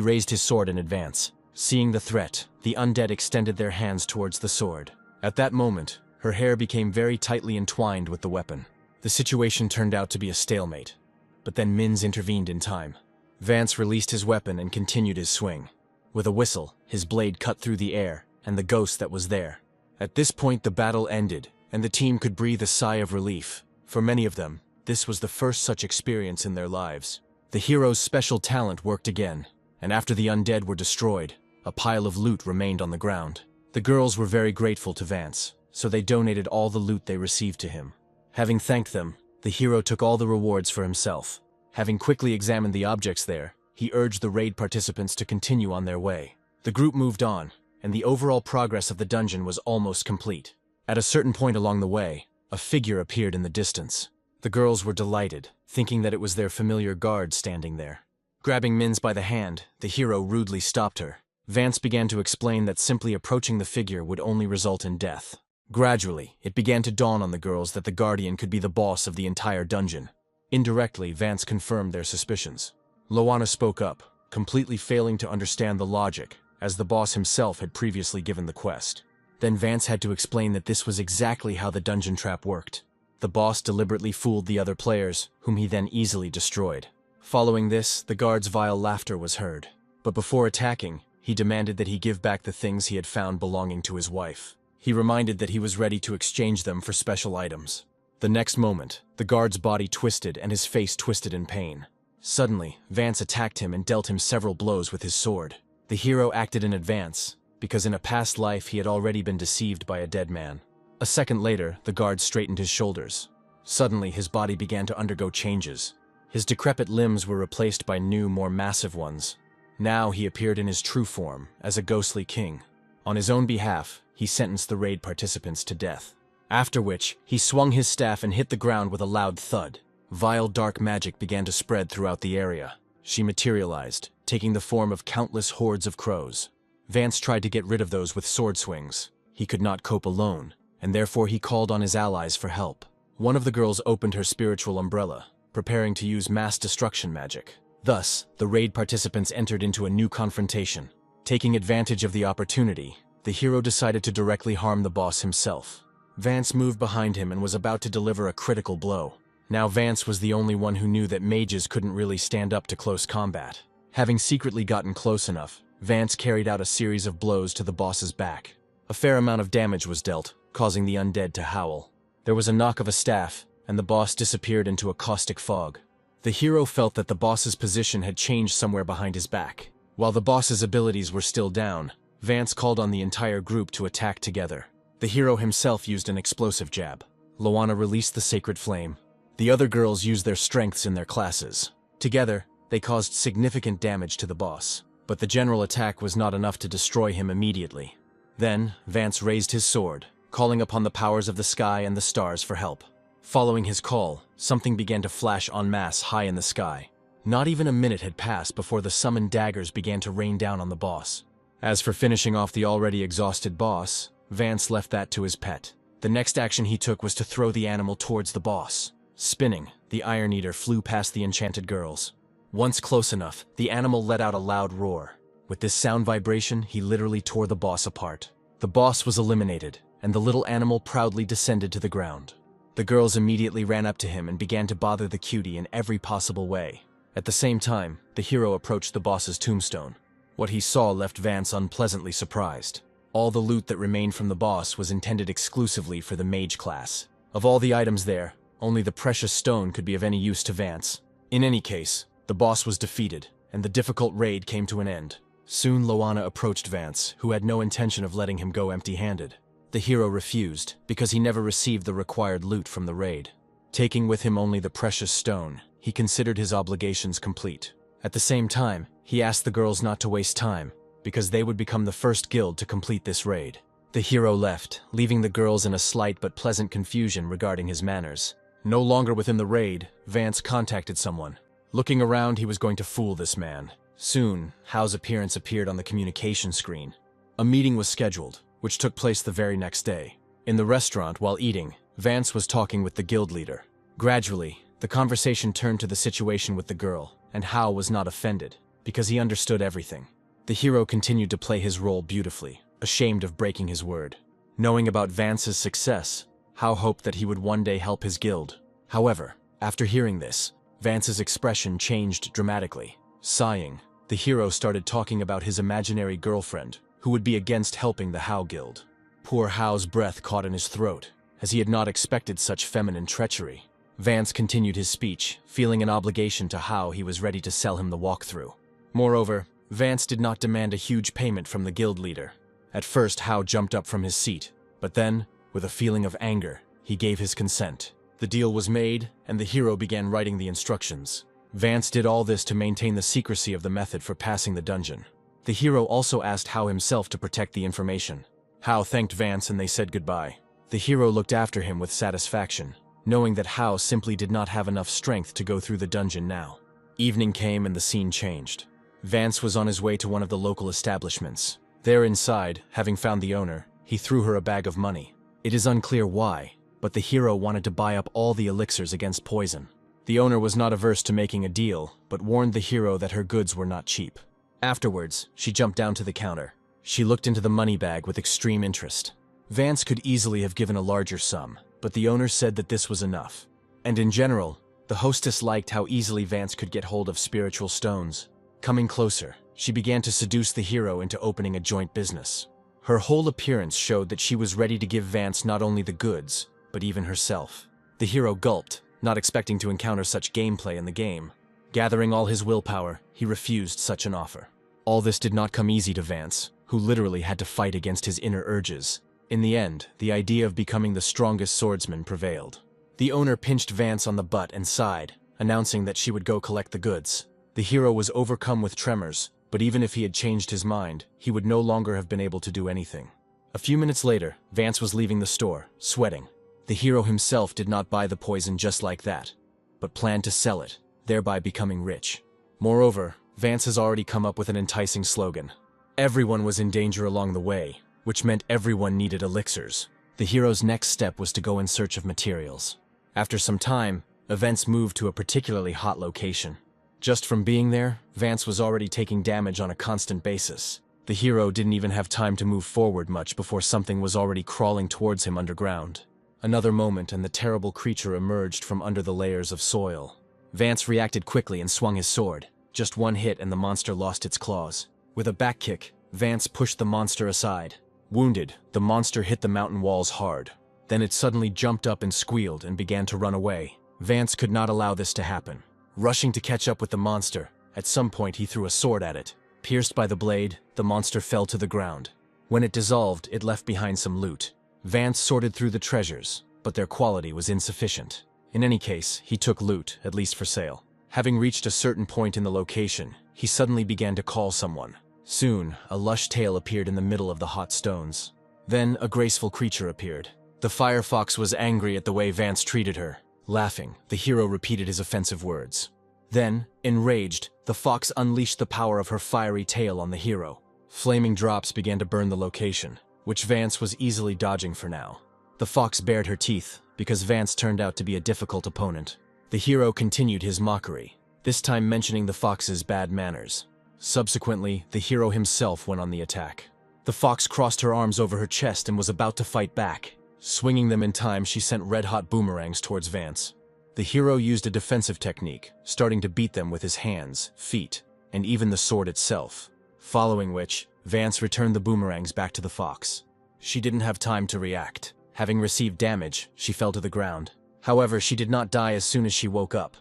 raised his sword in advance. Seeing the threat, the undead extended their hands towards the sword. At that moment, her hair became very tightly entwined with the weapon. The situation turned out to be a stalemate. But then Minz intervened in time. Vance released his weapon and continued his swing. With a whistle, his blade cut through the air and the ghost that was there. At this point, the battle ended, and the team could breathe a sigh of relief. For many of them, this was the first such experience in their lives. The hero's special talent worked again, and after the undead were destroyed, a pile of loot remained on the ground. The girls were very grateful to Vance, so they donated all the loot they received to him. Having thanked them, the hero took all the rewards for himself. Having quickly examined the objects there, he urged the raid participants to continue on their way. The group moved on, and the overall progress of the dungeon was almost complete. At a certain point along the way, a figure appeared in the distance. The girls were delighted, thinking that it was their familiar guard standing there. Grabbing Minz by the hand, the hero rudely stopped her. Vance began to explain that simply approaching the figure would only result in death. Gradually, it began to dawn on the girls that the Guardian could be the boss of the entire dungeon. Indirectly, Vance confirmed their suspicions. Loana spoke up, completely failing to understand the logic, as the boss himself had previously given the quest. Then Vance had to explain that this was exactly how the dungeon trap worked. The boss deliberately fooled the other players, whom he then easily destroyed. Following this, the guard's vile laughter was heard. But before attacking, he demanded that he give back the things he had found belonging to his wife. He reminded that he was ready to exchange them for special items. The next moment, the guard's body twisted and his face twisted in pain. Suddenly, Vance attacked him and dealt him several blows with his sword. The hero acted in advance, because in a past life he had already been deceived by a dead man. A second later, the guard straightened his shoulders. Suddenly, his body began to undergo changes. His decrepit limbs were replaced by new, more massive ones. Now he appeared in his true form, as a ghostly king. On his own behalf, he sentenced the raid participants to death. After which, he swung his staff and hit the ground with a loud thud. Vile dark magic began to spread throughout the area. She materialized, taking the form of countless hordes of crows. Vance tried to get rid of those with sword swings. he could not cope alone, and therefore he called on his allies for help. One of the girls opened her spiritual umbrella, preparing to use mass destruction magic. Thus, the raid participants entered into a new confrontation. Taking advantage of the opportunity, the hero decided to directly harm the boss himself. Vance moved behind him and was about to deliver a critical blow. Now Vance was the only one who knew that mages couldn't really stand up to close combat. Having secretly gotten close enough, Vance carried out a series of blows to the boss's back. A fair amount of damage was dealt, causing the undead to howl. There was a knock of a staff, and the boss disappeared into a caustic fog. The hero felt that the boss's position had changed somewhere behind his back. While the boss's abilities were still down, Vance called on the entire group to attack together. The hero himself used an explosive jab. Loana released the sacred flame. The other girls used their strengths in their classes. Together, they caused significant damage to the boss, but the general attack was not enough to destroy him immediately. Then, Vance raised his sword, calling upon the powers of the sky and the stars for help. Following his call, something began to flash en masse high in the sky. Not even a minute had passed before the summoned daggers began to rain down on the boss. As for finishing off the already exhausted boss, Vance left that to his pet. The next action he took was to throw the animal towards the boss. Spinning, the Iron Eater flew past the enchanted girls. Once close enough, the animal let out a loud roar. With this sound vibration, he literally tore the boss apart. The boss was eliminated, and the little animal proudly descended to the ground. The girls immediately ran up to him and began to bother the cutie in every possible way. At the same time, the hero approached the boss's tombstone. What he saw left Vance unpleasantly surprised. All the loot that remained from the boss was intended exclusively for the mage class. Of all the items there, only the precious stone could be of any use to Vance. In any case, the boss was defeated, and the difficult raid came to an end. Soon Loana approached Vance, who had no intention of letting him go empty-handed. The hero refused, because he never received the required loot from the raid. Taking with him only the precious stone, he considered his obligations complete. At the same time, he asked the girls not to waste time, because they would become the first guild to complete this raid. The hero left, leaving the girls in a slight but pleasant confusion regarding his manners. No longer within the raid, Vance contacted someone. Looking around, he was going to fool this man. Soon, Hao's appearance appeared on the communication screen. A meeting was scheduled, which took place the very next day. In the restaurant, while eating, Vance was talking with the guild leader. Gradually, the conversation turned to the situation with the girl, and Hao was not offended, because he understood everything. The hero continued to play his role beautifully, ashamed of breaking his word. Knowing about Vance's success, Hao hoped that he would one day help his guild. However, after hearing this, Vance's expression changed dramatically. Sighing, the hero started talking about his imaginary girlfriend, who would be against helping the Hao guild. Poor Hao's breath caught in his throat, as he had not expected such feminine treachery. Vance continued his speech, feeling an obligation to Hao he was ready to sell him the walkthrough. Moreover, Vance did not demand a huge payment from the guild leader. At first, Hao jumped up from his seat, but then, with a feeling of anger, he gave his consent. The deal was made, and the hero began writing the instructions. Vance did all this to maintain the secrecy of the method for passing the dungeon. The hero also asked Hao himself to protect the information. Hao thanked Vance and they said goodbye. The hero looked after him with satisfaction, knowing that Hao simply did not have enough strength to go through the dungeon now. Evening came and the scene changed. Vance was on his way to one of the local establishments. There inside, having found the owner, he threw her a bag of money. It is unclear why, but the hero wanted to buy up all the elixirs against poison. The owner was not averse to making a deal, but warned the hero that her goods were not cheap. Afterwards, she jumped down to the counter. She looked into the money bag with extreme interest. Vance could easily have given a larger sum, but the owner said that this was enough. And in general, the hostess liked how easily Vance could get hold of spiritual stones. Coming closer, she began to seduce the hero into opening a joint business. Her whole appearance showed that she was ready to give Vance not only the goods, but even herself. The hero gulped, not expecting to encounter such gameplay in the game. Gathering all his willpower, he refused such an offer. All this did not come easy to Vance, who literally had to fight against his inner urges. In the end, the idea of becoming the strongest swordsman prevailed. The owner pinched Vance on the butt and sighed, announcing that she would go collect the goods. The hero was overcome with tremors, but even if he had changed his mind, he would no longer have been able to do anything. A few minutes later, Vance was leaving the store, sweating. The hero himself did not buy the poison just like that, but planned to sell it, thereby becoming rich. Moreover, Vance has already come up with an enticing slogan. Everyone was in danger along the way, which meant everyone needed elixirs. The hero's next step was to go in search of materials. After some time, events moved to a particularly hot location. Just from being there, Vance was already taking damage on a constant basis. The hero didn't even have time to move forward much before something was already crawling towards him underground. Another moment and the terrible creature emerged from under the layers of soil. Vance reacted quickly and swung his sword. Just one hit and the monster lost its claws. With a back kick, Vance pushed the monster aside. Wounded, the monster hit the mountain walls hard. Then it suddenly jumped up and squealed and began to run away. Vance could not allow this to happen. Rushing to catch up with the monster, at some point he threw a sword at it. Pierced by the blade, the monster fell to the ground. When it dissolved, it left behind some loot. Vance sorted through the treasures, but their quality was insufficient. In any case, he took loot, at least for sale. Having reached a certain point in the location, he suddenly began to call someone. Soon, a lush tail appeared in the middle of the hot stones. Then, a graceful creature appeared. The firefox was angry at the way Vance treated her. Laughing, the hero repeated his offensive words. Then, enraged, the fox unleashed the power of her fiery tail on the hero. Flaming drops began to burn the location, which Vance was easily dodging for now. The fox bared her teeth, because Vance turned out to be a difficult opponent. The hero continued his mockery, this time mentioning the fox's bad manners. Subsequently, the hero himself went on the attack. The fox crossed her arms over her chest and was about to fight back. Swinging them in time, she sent red-hot boomerangs towards Vance. The hero used a defensive technique, starting to beat them with his hands, feet, and even the sword itself. Following which, Vance returned the boomerangs back to the fox. She didn't have time to react. Having received damage, she fell to the ground. However, she did not die as soon as she woke up.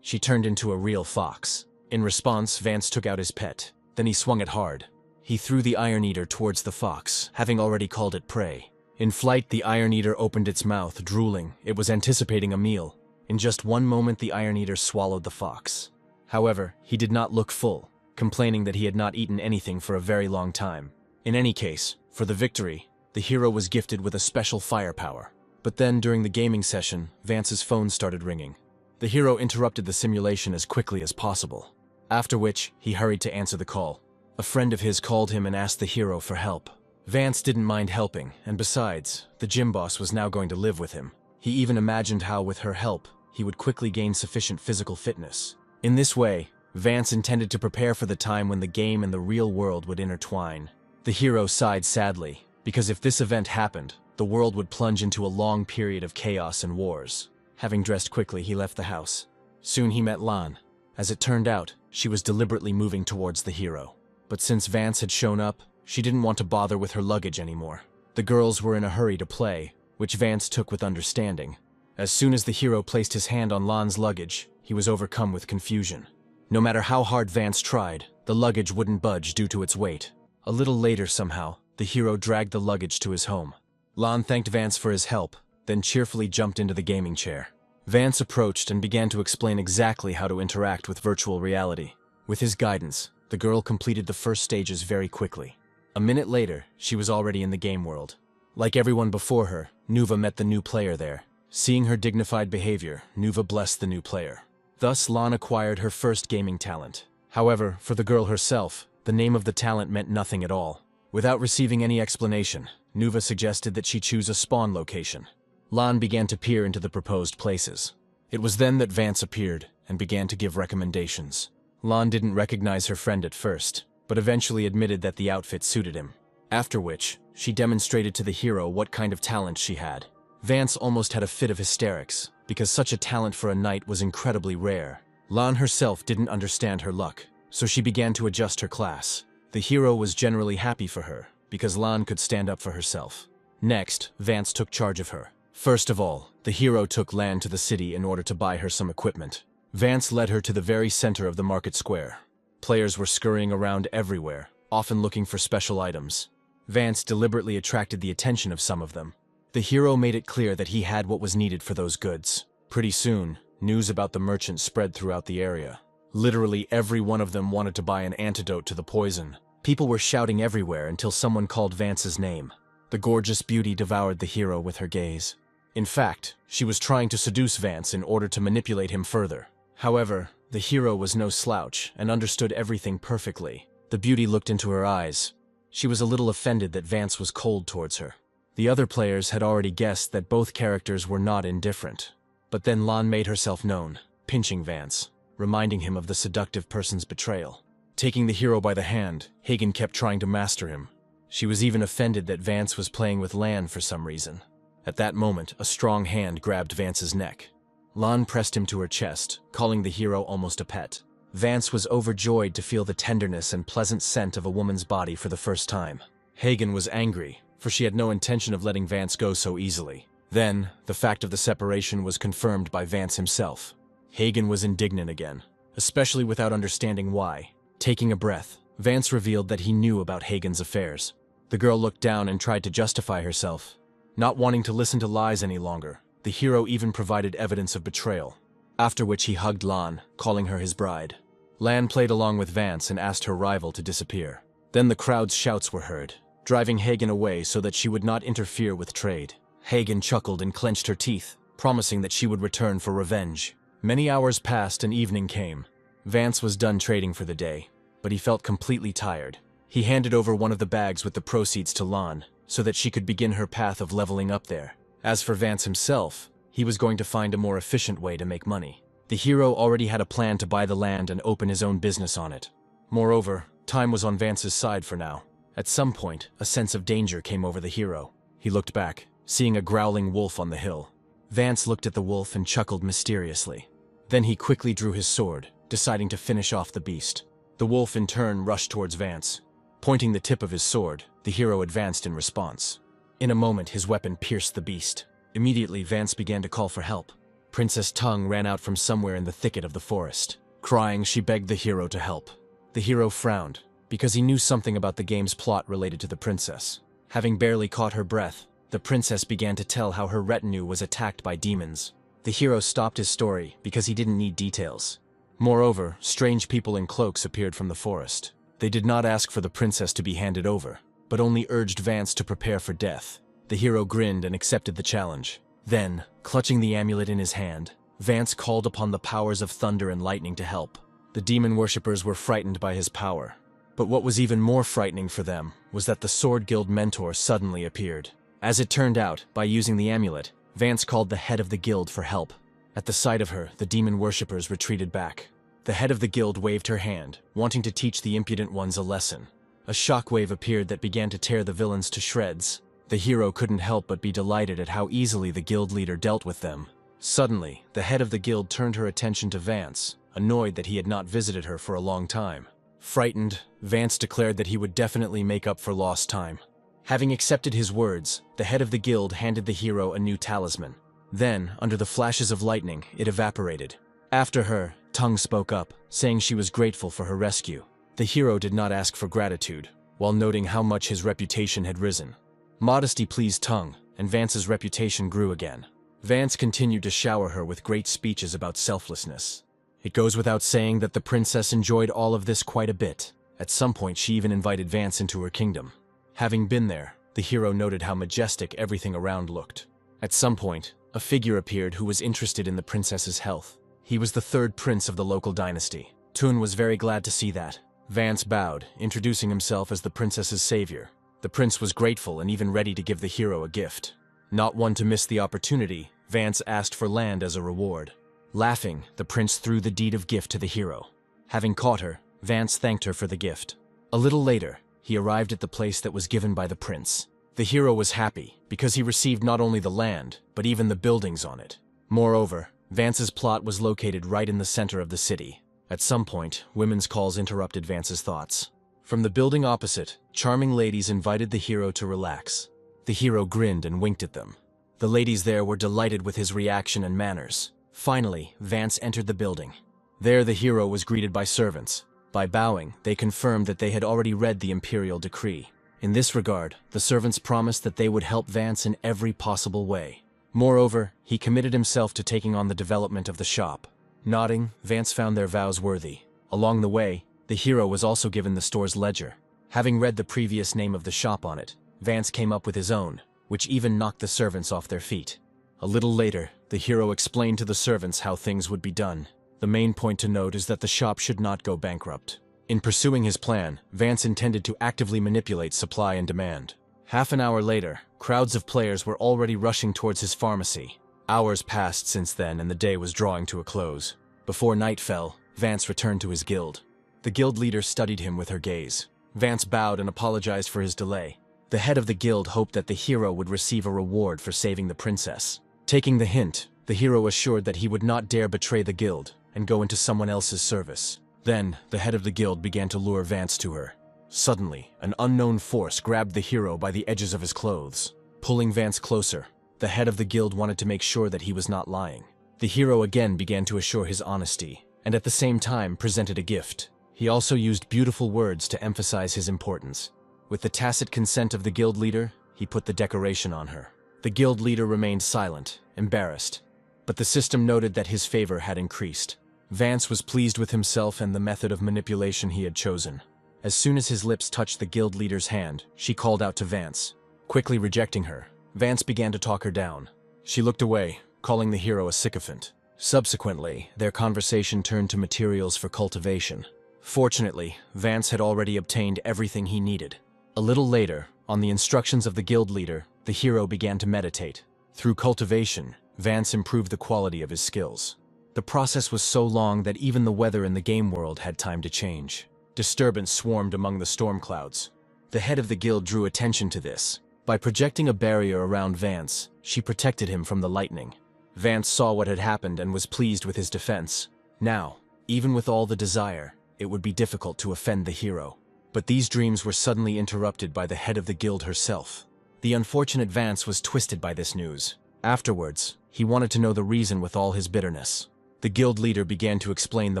She turned into a real fox. In response, Vance took out his pet. Then he swung it hard. He threw the Iron Eater towards the fox, having already called it prey. In flight, the Iron Eater opened its mouth, drooling. It was anticipating a meal. In just one moment, the Iron Eater swallowed the fox. However, he did not look full, complaining that he had not eaten anything for a very long time. In any case, for the victory, the hero was gifted with a special firepower. But then, during the gaming session, Vance's phone started ringing. The hero interrupted the simulation as quickly as possible, after which he hurried to answer the call. A friend of his called him and asked the hero for help. Vance didn't mind helping, and besides, the gym boss was now going to live with him. He even imagined how, with her help, he would quickly gain sufficient physical fitness. In this way, Vance intended to prepare for the time when the game and the real world would intertwine. The hero sighed sadly, because if this event happened, the world would plunge into a long period of chaos and wars. Having dressed quickly, he left the house. Soon he met Lan. As it turned out, she was deliberately moving towards the hero. But since Vance had shown up, she didn't want to bother with her luggage anymore. The girls were in a hurry to play, which Vance took with understanding. As soon as the hero placed his hand on Lan's luggage, he was overcome with confusion. No matter how hard Vance tried, the luggage wouldn't budge due to its weight. A little later somehow, the hero dragged the luggage to his home. Lan thanked Vance for his help, then cheerfully jumped into the gaming chair. Vance approached and began to explain exactly how to interact with virtual reality. With his guidance, the girl completed the first stages very quickly. A minute later, she was already in the game world. Like everyone before her, Nuva met the new player there. Seeing her dignified behavior, Nuva blessed the new player. Thus, Lan acquired her first gaming talent. However, for the girl herself, the name of the talent meant nothing at all. Without receiving any explanation, Nuva suggested that she choose a spawn location. Lan began to peer into the proposed places. It was then that Vance appeared and began to give recommendations. Lan didn't recognize her friend at first, but eventually admitted that the outfit suited him. After which, she demonstrated to the hero what kind of talent she had. Vance almost had a fit of hysterics, because such a talent for a knight was incredibly rare. Lan herself didn't understand her luck, so she began to adjust her class. The hero was generally happy for her, because Lan could stand up for herself. Next, Vance took charge of her. First of all, the hero took Lan to the city in order to buy her some equipment. Vance led her to the very center of the market square. Players were scurrying around everywhere, often looking for special items. Vance deliberately attracted the attention of some of them. The hero made it clear that he had what was needed for those goods. Pretty soon, news about the merchant spread throughout the area. Literally every one of them wanted to buy an antidote to the poison. People were shouting everywhere until someone called Vance's name. The gorgeous beauty devoured the hero with her gaze. In fact, she was trying to seduce Vance in order to manipulate him further. However, the hero was no slouch and understood everything perfectly. The beauty looked into her eyes. She was a little offended that Vance was cold towards her. The other players had already guessed that both characters were not indifferent. But then Lan made herself known, pinching Vance, reminding him of the seductive person's betrayal. Taking the hero by the hand, Hagen kept trying to master him. She was even offended that Vance was playing with Lan for some reason. At that moment, a strong hand grabbed Vance's neck. Lan pressed him to her chest, calling the hero almost a pet. Vance was overjoyed to feel the tenderness and pleasant scent of a woman's body for the first time. Hagen was angry, for she had no intention of letting Vance go so easily. Then, the fact of the separation was confirmed by Vance himself. Hagen was indignant again, especially without understanding why. Taking a breath, Vance revealed that he knew about Hagen's affairs. The girl looked down and tried to justify herself. Not wanting to listen to lies any longer, the hero even provided evidence of betrayal. After which he hugged Lan, calling her his bride. Lan played along with Vance and asked her rival to disappear. Then the crowd's shouts were heard, driving Hagen away so that she would not interfere with trade. Hagen chuckled and clenched her teeth, promising that she would return for revenge. Many hours passed and evening came. Vance was done trading for the day, but he felt completely tired. He handed over one of the bags with the proceeds to Lan, so that she could begin her path of leveling up there. As for Vance himself, he was going to find a more efficient way to make money. The hero already had a plan to buy the land and open his own business on it. Moreover, time was on Vance's side for now. At some point, a sense of danger came over the hero. He looked back, seeing a growling wolf on the hill. Vance looked at the wolf and chuckled mysteriously. Then he quickly drew his sword, deciding to finish off the beast. The wolf in turn rushed towards Vance. Pointing the tip of his sword, the hero advanced in response. In a moment, his weapon pierced the beast. Immediately, Vance began to call for help. Princess Tongue ran out from somewhere in the thicket of the forest. Crying, she begged the hero to help. The hero frowned, because he knew something about the game's plot related to the princess. Having barely caught her breath, the princess began to tell how her retinue was attacked by demons. The hero stopped his story because he didn't need details. Moreover, strange people in cloaks appeared from the forest. They did not ask for the princess to be handed over, but only urged Vance to prepare for death. The hero grinned and accepted the challenge. Then, clutching the amulet in his hand, Vance called upon the powers of thunder and lightning to help. The demon worshippers were frightened by his power. But what was even more frightening for them was that the Sword Guild mentor suddenly appeared. As it turned out, by using the amulet, Vance called the head of the guild for help. At the sight of her, the demon worshippers retreated back. The head of the guild waved her hand, wanting to teach the impudent ones a lesson. A shockwave appeared that began to tear the villains to shreds. The hero couldn't help but be delighted at how easily the guild leader dealt with them. Suddenly, the head of the guild turned her attention to Vance, annoyed that he had not visited her for a long time. Frightened, Vance declared that he would definitely make up for lost time. Having accepted his words, the head of the guild handed the hero a new talisman. Then, under the flashes of lightning, it evaporated. After her, Tongue spoke up, saying she was grateful for her rescue. The hero did not ask for gratitude, while noting how much his reputation had risen. Modesty pleased Tongue, and Vance's reputation grew again. Vance continued to shower her with great speeches about selflessness. It goes without saying that the princess enjoyed all of this quite a bit. At some point, she even invited Vance into her kingdom. Having been there, the hero noted how majestic everything around looked. At some point, a figure appeared who was interested in the princess's health. He was the third prince of the local dynasty. Toon was very glad to see that. Vance bowed, introducing himself as the princess's savior. The prince was grateful and even ready to give the hero a gift. Not one to miss the opportunity, Vance asked for land as a reward. Laughing, the prince threw the deed of gift to the hero. Having caught her, Vance thanked her for the gift. A little later, he arrived at the place that was given by the prince. The hero was happy, because he received not only the land, but even the buildings on it. Moreover, Vance's plot was located right in the center of the city. At some point, women's calls interrupted Vance's thoughts. From the building opposite, charming ladies invited the hero to relax. The hero grinned and winked at them. The ladies there were delighted with his reaction and manners. Finally, Vance entered the building. There the hero was greeted by servants. By bowing, they confirmed that they had already read the imperial decree. In this regard, the servants promised that they would help Vance in every possible way. Moreover, he committed himself to taking on the development of the shop. Nodding, Vance found their vows worthy. Along the way, the hero was also given the store's ledger. Having read the previous name of the shop on it, Vance came up with his own, which even knocked the servants off their feet. A little later, the hero explained to the servants how things would be done. The main point to note is that the shop should not go bankrupt. In pursuing his plan, Vance intended to actively manipulate supply and demand. Half an hour later, crowds of players were already rushing towards his pharmacy. Hours passed since then and the day was drawing to a close. Before night fell, Vance returned to his guild. The guild leader studied him with her gaze. Vance bowed and apologized for his delay. The head of the guild hoped that the hero would receive a reward for saving the princess. Taking the hint, the hero assured that he would not dare betray the guild and go into someone else's service. Then, the head of the guild began to lure Vance to her. Suddenly, an unknown force grabbed the hero by the edges of his clothes. Pulling Vance closer, the head of the guild wanted to make sure that he was not lying. The hero again began to assure his honesty, and at the same time presented a gift. He also used beautiful words to emphasize his importance. With the tacit consent of the guild leader, he put the decoration on her. The guild leader remained silent, embarrassed, but the system noted that his favor had increased. Vance was pleased with himself and the method of manipulation he had chosen. As soon as his lips touched the guild leader's hand, she called out to Vance. Quickly rejecting her, Vance began to talk her down. She looked away, calling the hero a sycophant. Subsequently, their conversation turned to materials for cultivation. Fortunately, Vance had already obtained everything he needed. A little later, on the instructions of the guild leader, the hero began to meditate. Through cultivation, Vance improved the quality of his skills. The process was so long that even the weather in the game world had time to change. Disturbance swarmed among the storm clouds. The head of the guild drew attention to this. By projecting a barrier around Vance, she protected him from the lightning. Vance saw what had happened and was pleased with his defense. Now, even with all the desire, it would be difficult to offend the hero. But these dreams were suddenly interrupted by the head of the guild herself. The unfortunate Vance was twisted by this news. Afterwards, he wanted to know the reason with all his bitterness. The guild leader began to explain the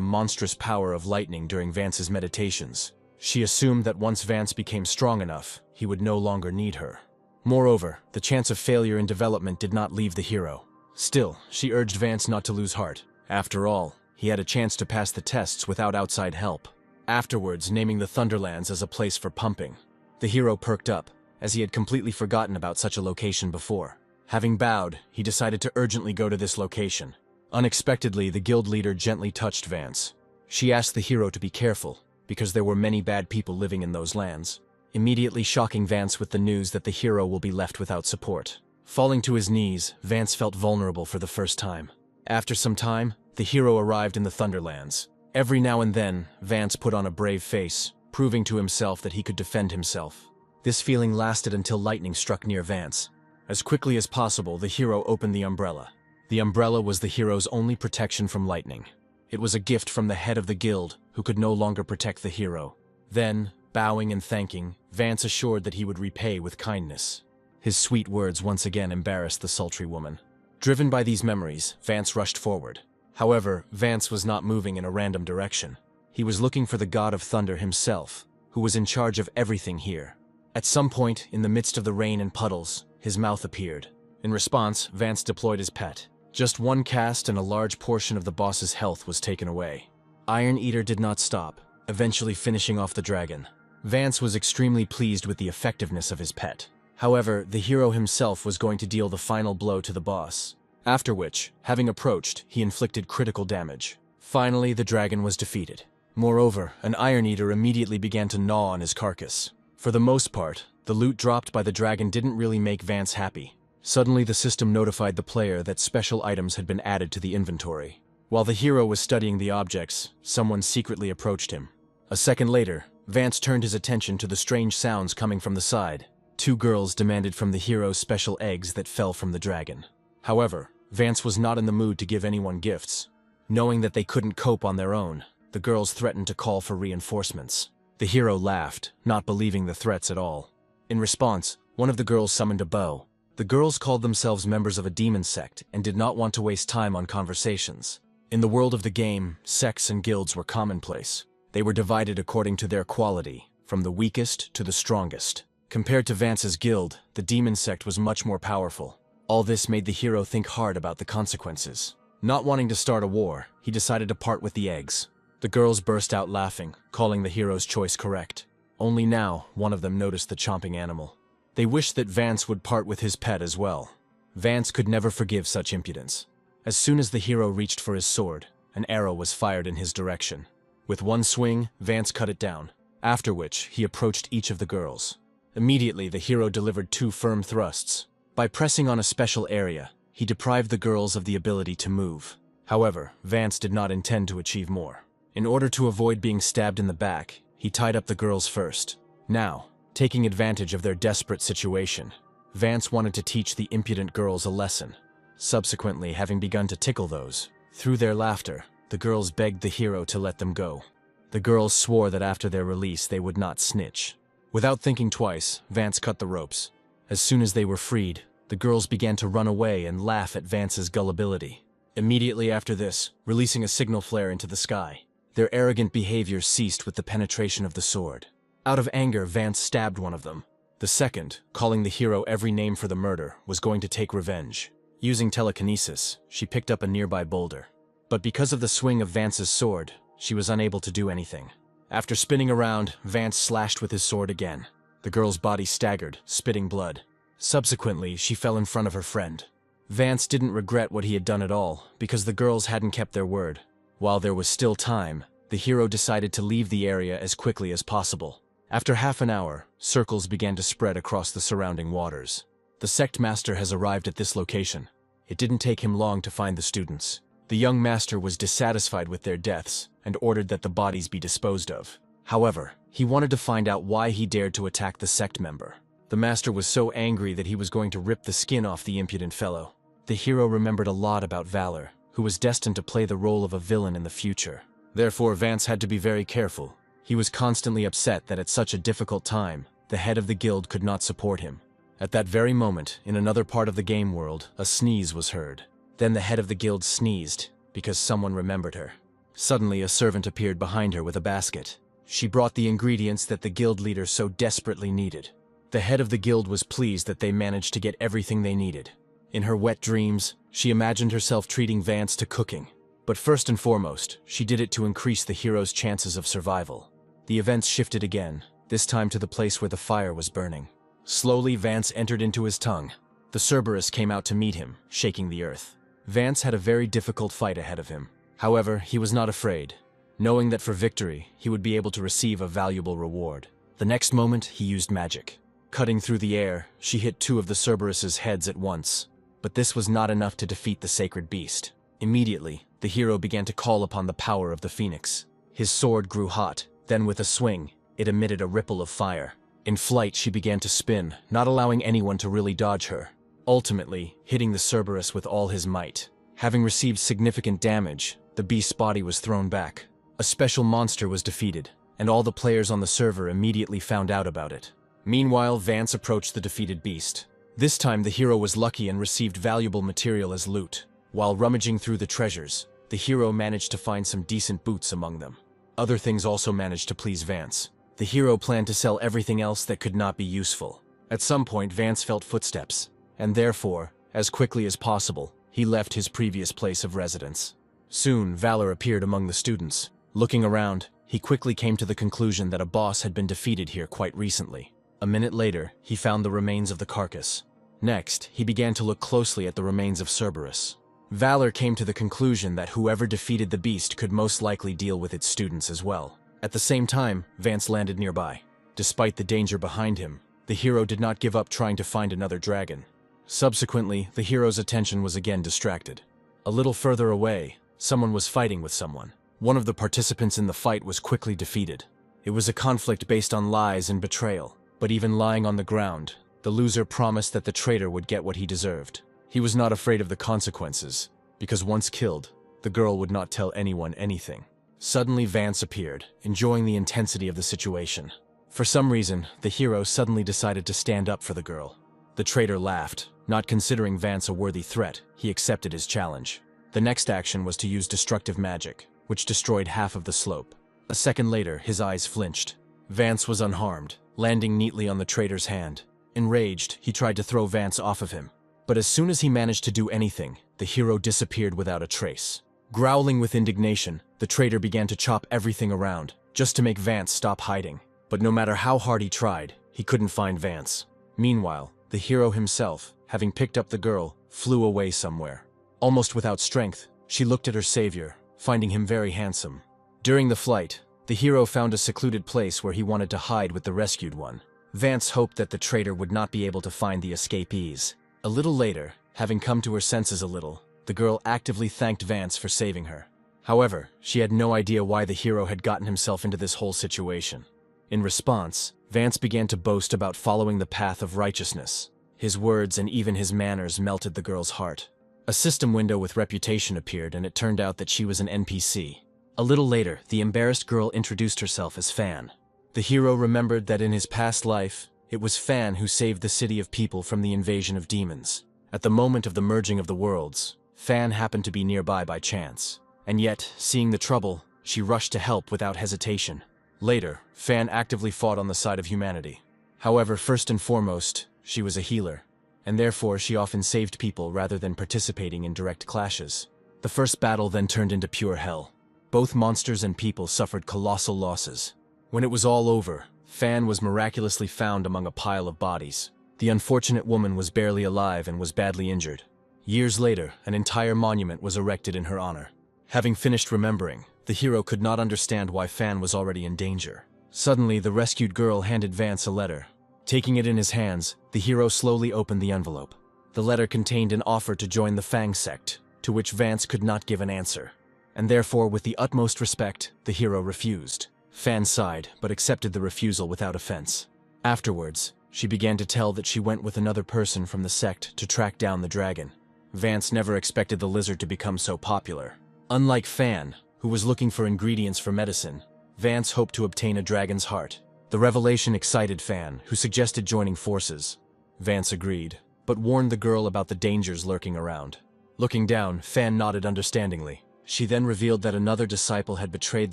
monstrous power of lightning during Vance's meditations. She assumed that once Vance became strong enough, he would no longer need her. Moreover, the chance of failure in development did not leave the hero. Still, she urged Vance not to lose heart. After all, he had a chance to pass the tests without outside help. Afterwards, naming the Thunderlands as a place for pumping. The hero perked up, as he had completely forgotten about such a location before. Having bowed, he decided to urgently go to this location. Unexpectedly, the guild leader gently touched Vance. She asked the hero to be careful, because there were many bad people living in those lands, immediately shocking Vance with the news that the hero will be left without support. Falling to his knees, Vance felt vulnerable for the first time. After some time, the hero arrived in the Thunderlands. Every now and then, Vance put on a brave face, proving to himself that he could defend himself. This feeling lasted until lightning struck near Vance. As quickly as possible, the hero opened the umbrella. The umbrella was the hero's only protection from lightning. It was a gift from the head of the guild, who could no longer protect the hero. Then, bowing and thanking, Vance assured that he would repay with kindness. His sweet words once again embarrassed the sultry woman. Driven by these memories, Vance rushed forward. However, Vance was not moving in a random direction. He was looking for the god of thunder himself, who was in charge of everything here. At some point, in the midst of the rain and puddles, his mouth appeared. In response, Vance deployed his pet. Just one cast and a large portion of the boss's health was taken away. Iron Eater did not stop, eventually finishing off the dragon. Vance was extremely pleased with the effectiveness of his pet. However, the hero himself was going to deal the final blow to the boss. After which, having approached, he inflicted critical damage. Finally, the dragon was defeated. Moreover, an Iron Eater immediately began to gnaw on his carcass. For the most part, the loot dropped by the dragon didn't really make Vance happy. Suddenly, the system notified the player that special items had been added to the inventory. While the hero was studying the objects, someone secretly approached him. A second later, Vance turned his attention to the strange sounds coming from the side. Two girls demanded from the hero special eggs that fell from the dragon. However, Vance was not in the mood to give anyone gifts. Knowing that they couldn't cope on their own, the girls threatened to call for reinforcements. The hero laughed, not believing the threats at all. In response, one of the girls summoned a bow. The girls called themselves members of a demon sect and did not want to waste time on conversations. In the world of the game, sects and guilds were commonplace. They were divided according to their quality, from the weakest to the strongest. Compared to Vance's guild, the demon sect was much more powerful. All this made the hero think hard about the consequences. Not wanting to start a war, he decided to part with the eggs. The girls burst out laughing, calling the hero's choice correct. Only now, one of them noticed the chomping animal. They wished that Vance would part with his pet as well. Vance could never forgive such impudence. As soon as the hero reached for his sword, an arrow was fired in his direction. With one swing, Vance cut it down, after which he approached each of the girls. Immediately, the hero delivered 2 firm thrusts. By pressing on a special area, he deprived the girls of the ability to move. However, Vance did not intend to achieve more. In order to avoid being stabbed in the back, he tied up the girls first. Now, taking advantage of their desperate situation, Vance wanted to teach the impudent girls a lesson. Subsequently, having begun to tickle those, through their laughter, the girls begged the hero to let them go. The girls swore that after their release they would not snitch. Without thinking twice, Vance cut the ropes. As soon as they were freed, the girls began to run away and laugh at Vance's gullibility. Immediately after this, releasing a signal flare into the sky, their arrogant behavior ceased with the penetration of the sword. Out of anger, Vance stabbed one of them. The second, calling the hero every name for the murder, was going to take revenge. Using telekinesis, she picked up a nearby boulder. But because of the swing of Vance's sword, she was unable to do anything. After spinning around, Vance slashed with his sword again. The girl's body staggered, spitting blood. Subsequently, she fell in front of her friend. Vance didn't regret what he had done at all, because the girls hadn't kept their word. While there was still time, the hero decided to leave the area as quickly as possible. After half an hour, circles began to spread across the surrounding waters. The sect master has arrived at this location. It didn't take him long to find the students. The young master was dissatisfied with their deaths and ordered that the bodies be disposed of. However, he wanted to find out why he dared to attack the sect member. The master was so angry that he was going to rip the skin off the impudent fellow. The hero remembered a lot about Valor, who was destined to play the role of a villain in the future. Therefore, Vance had to be very careful. He was constantly upset that at such a difficult time, the head of the guild could not support him. At that very moment, in another part of the game world, a sneeze was heard. Then the head of the guild sneezed, because someone remembered her. Suddenly, a servant appeared behind her with a basket. She brought the ingredients that the guild leader so desperately needed. The head of the guild was pleased that they managed to get everything they needed. In her wet dreams, she imagined herself treating Vance to cooking. But first and foremost, she did it to increase the hero's chances of survival. The events shifted again, this time to the place where the fire was burning. Slowly, Vance entered into his tongue. The Cerberus came out to meet him, shaking the earth. Vance had a very difficult fight ahead of him. However, he was not afraid, knowing that for victory, he would be able to receive a valuable reward. The next moment, he used magic. Cutting through the air, she hit 2 of the Cerberus's heads at once. But this was not enough to defeat the sacred beast. Immediately, the hero began to call upon the power of the phoenix. His sword grew hot, then with a swing, it emitted a ripple of fire. In flight, she began to spin, not allowing anyone to really dodge her. Ultimately, hitting the Cerberus with all his might. Having received significant damage, the beast's body was thrown back. A special monster was defeated, and all the players on the server immediately found out about it. Meanwhile, Vance approached the defeated beast. This time, the hero was lucky and received valuable material as loot. While rummaging through the treasures, the hero managed to find some decent boots among them. Other things also managed to please Vance. The hero planned to sell everything else that could not be useful. At some point, Vance felt footsteps, and therefore, as quickly as possible, he left his previous place of residence. Soon, Valor appeared among the students. Looking around, he quickly came to the conclusion that a boss had been defeated here quite recently. A minute later, he found the remains of the carcass. Next, he began to look closely at the remains of Cerberus. Valor came to the conclusion that whoever defeated the beast could most likely deal with its students as well. At the same time, Vance landed nearby. Despite the danger behind him, the hero did not give up trying to find another dragon. Subsequently, the hero's attention was again distracted. A little further away, someone was fighting with someone. One of the participants in the fight was quickly defeated. It was a conflict based on lies and betrayal, but even lying on the ground, the loser promised that the traitor would get what he deserved. He was not afraid of the consequences, because once killed, the girl would not tell anyone anything. Suddenly, Vance appeared, enjoying the intensity of the situation. For some reason, the hero suddenly decided to stand up for the girl. The traitor laughed. Not considering Vance a worthy threat, he accepted his challenge. The next action was to use destructive magic, which destroyed half of the slope. A second later, his eyes flinched. Vance was unharmed, landing neatly on the traitor's hand. Enraged, he tried to throw Vance off of him. But as soon as he managed to do anything, the hero disappeared without a trace. Growling with indignation, the traitor began to chop everything around, just to make Vance stop hiding. But no matter how hard he tried, he couldn't find Vance. Meanwhile, the hero himself, having picked up the girl, flew away somewhere. Almost without strength, she looked at her savior, finding him very handsome. During the flight, the hero found a secluded place where he wanted to hide with the rescued one. Vance hoped that the traitor would not be able to find the escapees. A little later, having come to her senses a little, the girl actively thanked Vance for saving her. However, she had no idea why the hero had gotten himself into this whole situation. In response, Vance began to boast about following the path of righteousness. His words and even his manners melted the girl's heart. A system window with reputation appeared, and it turned out that she was an NPC. A little later, the embarrassed girl introduced herself as Fan. The hero remembered that in his past life, it was Fan who saved the city of people from the invasion of demons. At the moment of the merging of the worlds, Fan happened to be nearby by chance. And yet, seeing the trouble, she rushed to help without hesitation. Later, Fan actively fought on the side of humanity. However, first and foremost, she was a healer, and therefore she often saved people rather than participating in direct clashes. The first battle then turned into pure hell. Both monsters and people suffered colossal losses. When it was all over, Fan was miraculously found among a pile of bodies. The unfortunate woman was barely alive and was badly injured. Years later, an entire monument was erected in her honor. Having finished remembering, the hero could not understand why Fan was already in danger. Suddenly, the rescued girl handed Vance a letter. Taking it in his hands, the hero slowly opened the envelope. The letter contained an offer to join the Fang sect, to which Vance could not give an answer. And therefore, with the utmost respect, the hero refused. Fan sighed, but accepted the refusal without offense. Afterwards, she began to tell that she went with another person from the sect to track down the dragon. Vance never expected the lizard to become so popular. Unlike Fan, who was looking for ingredients for medicine, Vance hoped to obtain a dragon's heart. The revelation excited Fan, who suggested joining forces. Vance agreed, but warned the girl about the dangers lurking around. Looking down, Fan nodded understandingly. She then revealed that another disciple had betrayed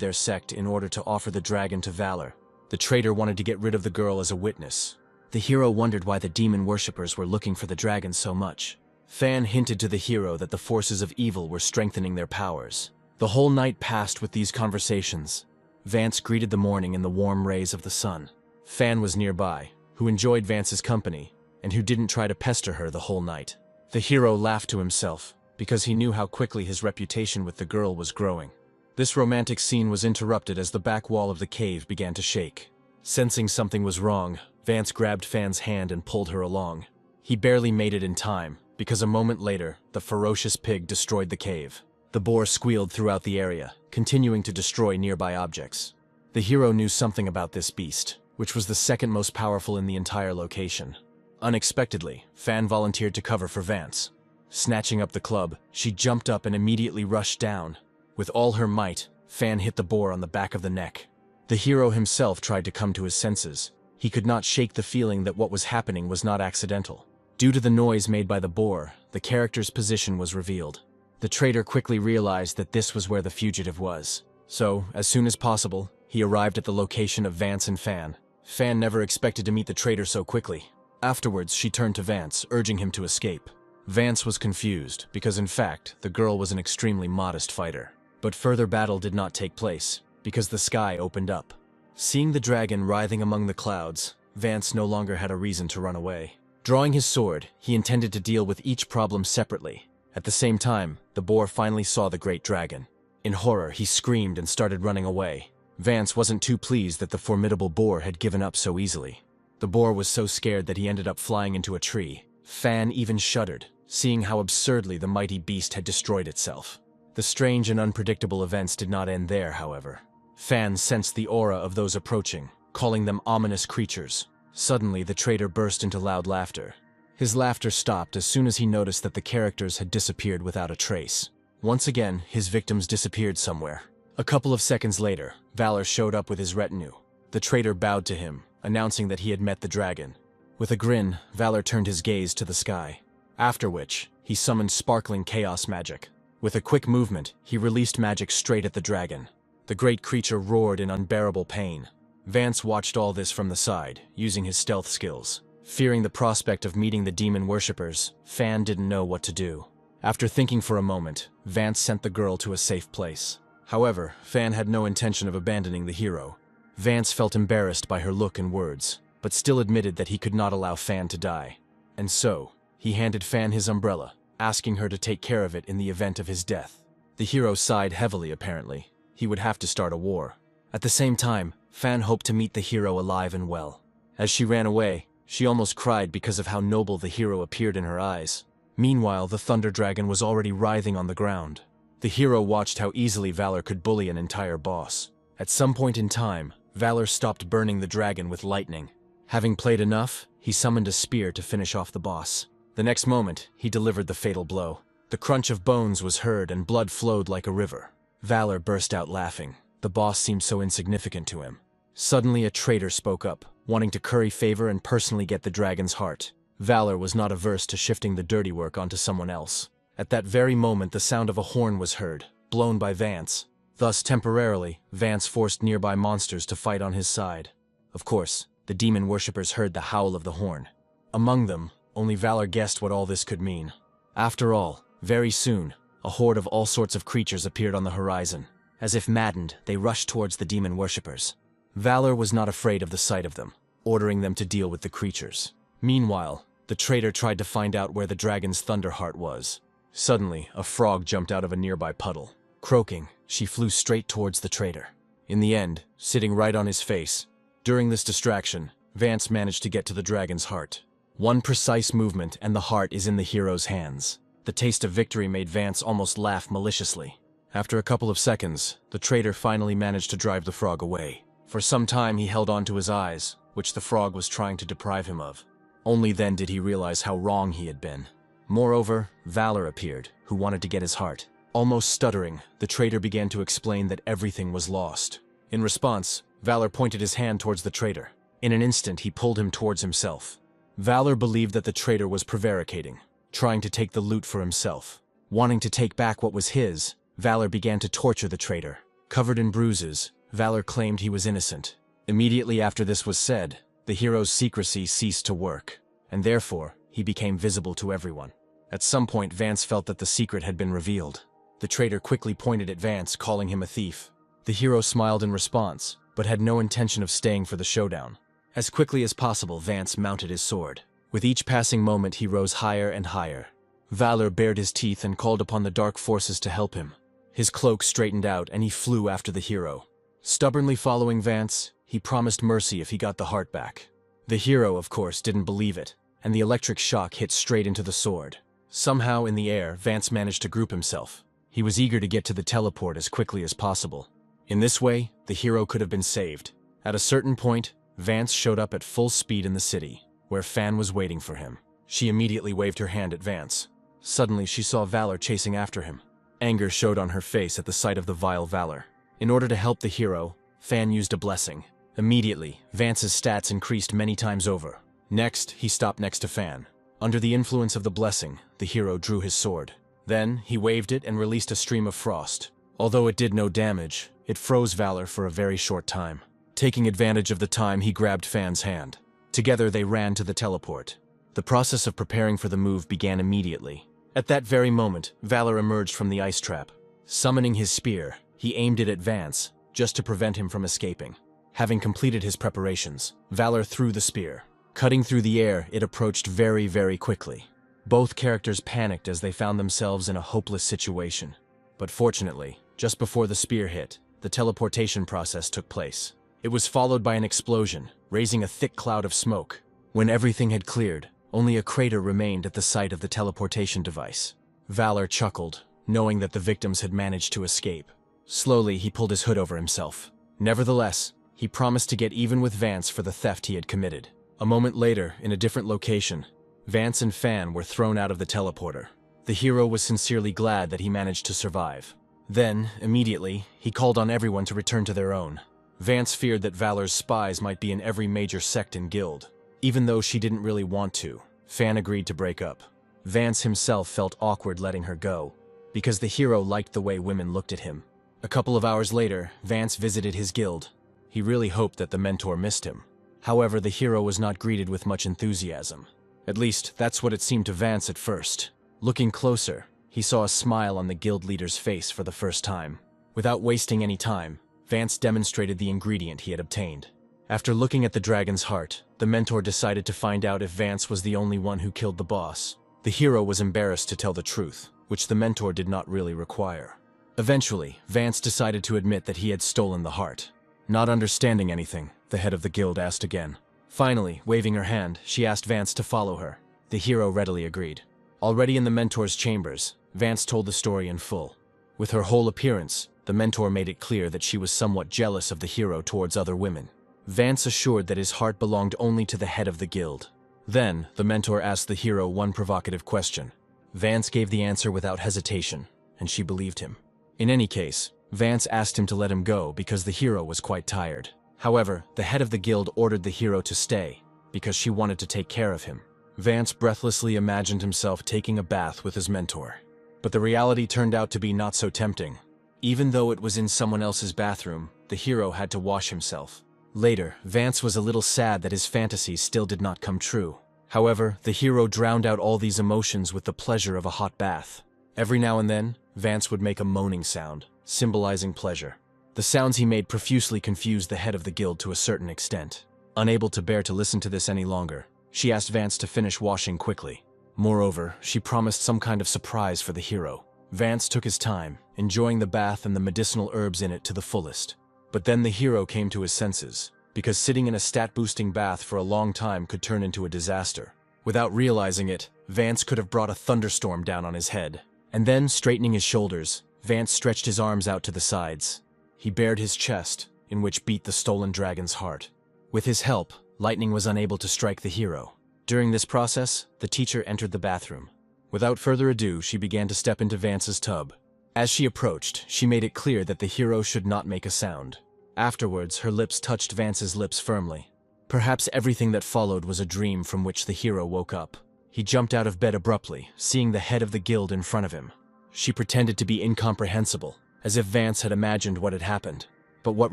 their sect in order to offer the dragon to Valor. The traitor wanted to get rid of the girl as a witness. The hero wondered why the demon worshippers were looking for the dragon so much. Fan hinted to the hero that the forces of evil were strengthening their powers. The whole night passed with these conversations. Vance greeted the morning in the warm rays of the sun. Fan was nearby, who enjoyed Vance's company, and who didn't try to pester her the whole night. The hero laughed to himself, because he knew how quickly his reputation with the girl was growing. This romantic scene was interrupted as the back wall of the cave began to shake. Sensing something was wrong, Vance grabbed Fan's hand and pulled her along. He barely made it in time, because a moment later, the ferocious pig destroyed the cave. The boar squealed throughout the area, continuing to destroy nearby objects. The hero knew something about this beast, which was the second most powerful in the entire location. Unexpectedly, Fan volunteered to cover for Vance. Snatching up the club, she jumped up and immediately rushed down. With all her might, Fan hit the boar on the back of the neck. The hero himself tried to come to his senses. He could not shake the feeling that what was happening was not accidental. Due to the noise made by the boar, the character's position was revealed. The traitor quickly realized that this was where the fugitive was. So, as soon as possible, he arrived at the location of Vance and Fan. Fan never expected to meet the traitor so quickly. Afterwards, she turned to Vance, urging him to escape. Vance was confused, because in fact, the girl was an extremely modest fighter. But further battle did not take place, because the sky opened up. Seeing the dragon writhing among the clouds, Vance no longer had a reason to run away. Drawing his sword, he intended to deal with each problem separately. At the same time, the boar finally saw the great dragon. In horror, he screamed and started running away. Vance wasn't too pleased that the formidable boar had given up so easily. The boar was so scared that he ended up flying into a tree. Fan even shuddered, seeing how absurdly the mighty beast had destroyed itself. The strange and unpredictable events did not end there, however. Fan sensed the aura of those approaching, calling them ominous creatures. Suddenly, the traitor burst into loud laughter. His laughter stopped as soon as he noticed that the characters had disappeared without a trace. Once again, his victims disappeared somewhere. A couple of seconds later, Valor showed up with his retinue. The traitor bowed to him, announcing that he had met the dragon. With a grin, Valor turned his gaze to the sky. After which, he summoned sparkling chaos magic. With a quick movement, he released magic straight at the dragon. The great creature roared in unbearable pain. Vance watched all this from the side, using his stealth skills. Fearing the prospect of meeting the demon worshippers, Fan didn't know what to do. After thinking for a moment, Vance sent the girl to a safe place. However, Fan had no intention of abandoning the hero. Vance felt embarrassed by her look and words, but still admitted that he could not allow Fan to die. And so, he handed Fan his umbrella, asking her to take care of it in the event of his death. The hero sighed heavily, apparently. he would have to start a war. At the same time, Fan hoped to meet the hero alive and well. As she ran away, she almost cried because of how noble the hero appeared in her eyes. Meanwhile, the Thunder Dragon was already writhing on the ground. The hero watched how easily Valor could bully an entire boss. At some point in time, Valor stopped burning the dragon with lightning. Having played enough, he summoned a spear to finish off the boss. The next moment, he delivered the fatal blow. The crunch of bones was heard and blood flowed like a river. Valor burst out laughing. The boss seemed so insignificant to him. Suddenly, a traitor spoke up, wanting to curry favor and personally get the dragon's heart. Valor was not averse to shifting the dirty work onto someone else. At that very moment, the sound of a horn was heard, blown by Vance. Thus, temporarily, Vance forced nearby monsters to fight on his side. Of course, the demon worshippers heard the howl of the horn. Among them, only Valor guessed what all this could mean. After all, very soon, a horde of all sorts of creatures appeared on the horizon. As if maddened, they rushed towards the demon worshippers. Valor was not afraid of the sight of them, ordering them to deal with the creatures. Meanwhile, the traitor tried to find out where the dragon's thunder heart was. Suddenly, a frog jumped out of a nearby puddle. Croaking, she flew straight towards the traitor. In the end, sitting right on his face. During this distraction, Vance managed to get to the dragon's heart. One precise movement and the heart is in the hero's hands. The taste of victory made Vance almost laugh maliciously. After a couple of seconds, the traitor finally managed to drive the frog away. For some time he held on to his eyes, which the frog was trying to deprive him of. Only then did he realize how wrong he had been. Moreover, Valor appeared, who wanted to get his heart. Almost stuttering, the traitor began to explain that everything was lost. In response, Valor pointed his hand towards the traitor. In an instant, he pulled him towards himself. Valor believed that the traitor was prevaricating, trying to take the loot for himself. Wanting to take back what was his, Valor began to torture the traitor. Covered in bruises, Valor claimed he was innocent. Immediately after this was said, the hero's secrecy ceased to work, and therefore, he became visible to everyone. At some point, Vance felt that the secret had been revealed. The traitor quickly pointed at Vance, calling him a thief. The hero smiled in response, but had no intention of staying for the showdown. As quickly as possible, Vance mounted his sword. With each passing moment, he rose higher and higher. Valor bared his teeth and called upon the dark forces to help him. His cloak straightened out and he flew after the hero. Stubbornly following Vance, he promised mercy if he got the heart back. The hero, of course, didn't believe it, and the electric shock hit straight into the sword. Somehow, in the air, Vance managed to group himself. He was eager to get to the teleport as quickly as possible. In this way, the hero could have been saved. At a certain point, Vance showed up at full speed in the city, where Fan was waiting for him. She immediately waved her hand at Vance. Suddenly, she saw Valor chasing after him. Anger showed on her face at the sight of the vile Valor. In order to help the hero, Fan used a blessing. Immediately, Vance's stats increased many times over. Next, he stopped next to Fan. Under the influence of the blessing, the hero drew his sword. Then, he waved it and released a stream of frost. Although it did no damage, it froze Valor for a very short time. Taking advantage of the time, he grabbed Fan's hand. Together, they ran to the teleport. The process of preparing for the move began immediately. At that very moment, Valor emerged from the ice trap. Summoning his spear, he aimed it at Vance, just to prevent him from escaping. Having completed his preparations, Valor threw the spear. Cutting through the air, it approached very, very quickly. Both characters panicked as they found themselves in a hopeless situation. But fortunately, just before the spear hit, the teleportation process took place. It was followed by an explosion, raising a thick cloud of smoke. When everything had cleared, only a crater remained at the site of the teleportation device. Valor chuckled, knowing that the victims had managed to escape. Slowly, he pulled his hood over himself. Nevertheless, he promised to get even with Vance for the theft he had committed. A moment later, in a different location, Vance and Fan were thrown out of the teleporter. The hero was sincerely glad that he managed to survive. Then, immediately, he called on everyone to return to their own. Vance feared that Valor's spies might be in every major sect and guild. Even though she didn't really want to, Fan agreed to break up. Vance himself felt awkward letting her go, because the hero liked the way women looked at him. A couple of hours later, Vance visited his guild. He really hoped that the mentor missed him. However, the hero was not greeted with much enthusiasm. At least, that's what it seemed to Vance at first. Looking closer, he saw a smile on the guild leader's face for the first time. Without wasting any time, Vance demonstrated the ingredient he had obtained. After looking at the dragon's heart, the mentor decided to find out if Vance was the only one who killed the boss. The hero was embarrassed to tell the truth, which the mentor did not really require. Eventually, Vance decided to admit that he had stolen the heart. Not understanding anything, the head of the guild asked again. Finally, waving her hand, she asked Vance to follow her. The hero readily agreed. Already in the mentor's chambers, Vance told the story in full. With her whole appearance, the mentor made it clear that she was somewhat jealous of the hero towards other women. Vance assured that his heart belonged only to the head of the guild. Then, the mentor asked the hero one provocative question. Vance gave the answer without hesitation, and she believed him. In any case, Vance asked him to let him go because the hero was quite tired. However, the head of the guild ordered the hero to stay, because she wanted to take care of him. Vance breathlessly imagined himself taking a bath with his mentor. But the reality turned out to be not so tempting. Even though it was in someone else's bathroom, the hero had to wash himself. Later, Vance was a little sad that his fantasies still did not come true. However, the hero drowned out all these emotions with the pleasure of a hot bath. Every now and then, Vance would make a moaning sound, symbolizing pleasure. The sounds he made profusely confused the head of the guild to a certain extent. Unable to bear to listen to this any longer, she asked Vance to finish washing quickly. Moreover, she promised some kind of surprise for the hero. Vance took his time, enjoying the bath and the medicinal herbs in it to the fullest. But then the hero came to his senses, because sitting in a stat-boosting bath for a long time could turn into a disaster. Without realizing it, Vance could have brought a thunderstorm down on his head. And then, straightening his shoulders, Vance stretched his arms out to the sides. He bared his chest, in which beat the stolen dragon's heart. With his help, lightning was unable to strike the hero. During this process, the teacher entered the bathroom. Without further ado, she began to step into Vance's tub. As she approached, she made it clear that the hero should not make a sound. Afterwards, her lips touched Vance's lips firmly. Perhaps everything that followed was a dream from which the hero woke up. He jumped out of bed abruptly, seeing the head of the guild in front of him. She pretended to be incomprehensible, as if Vance had imagined what had happened. But what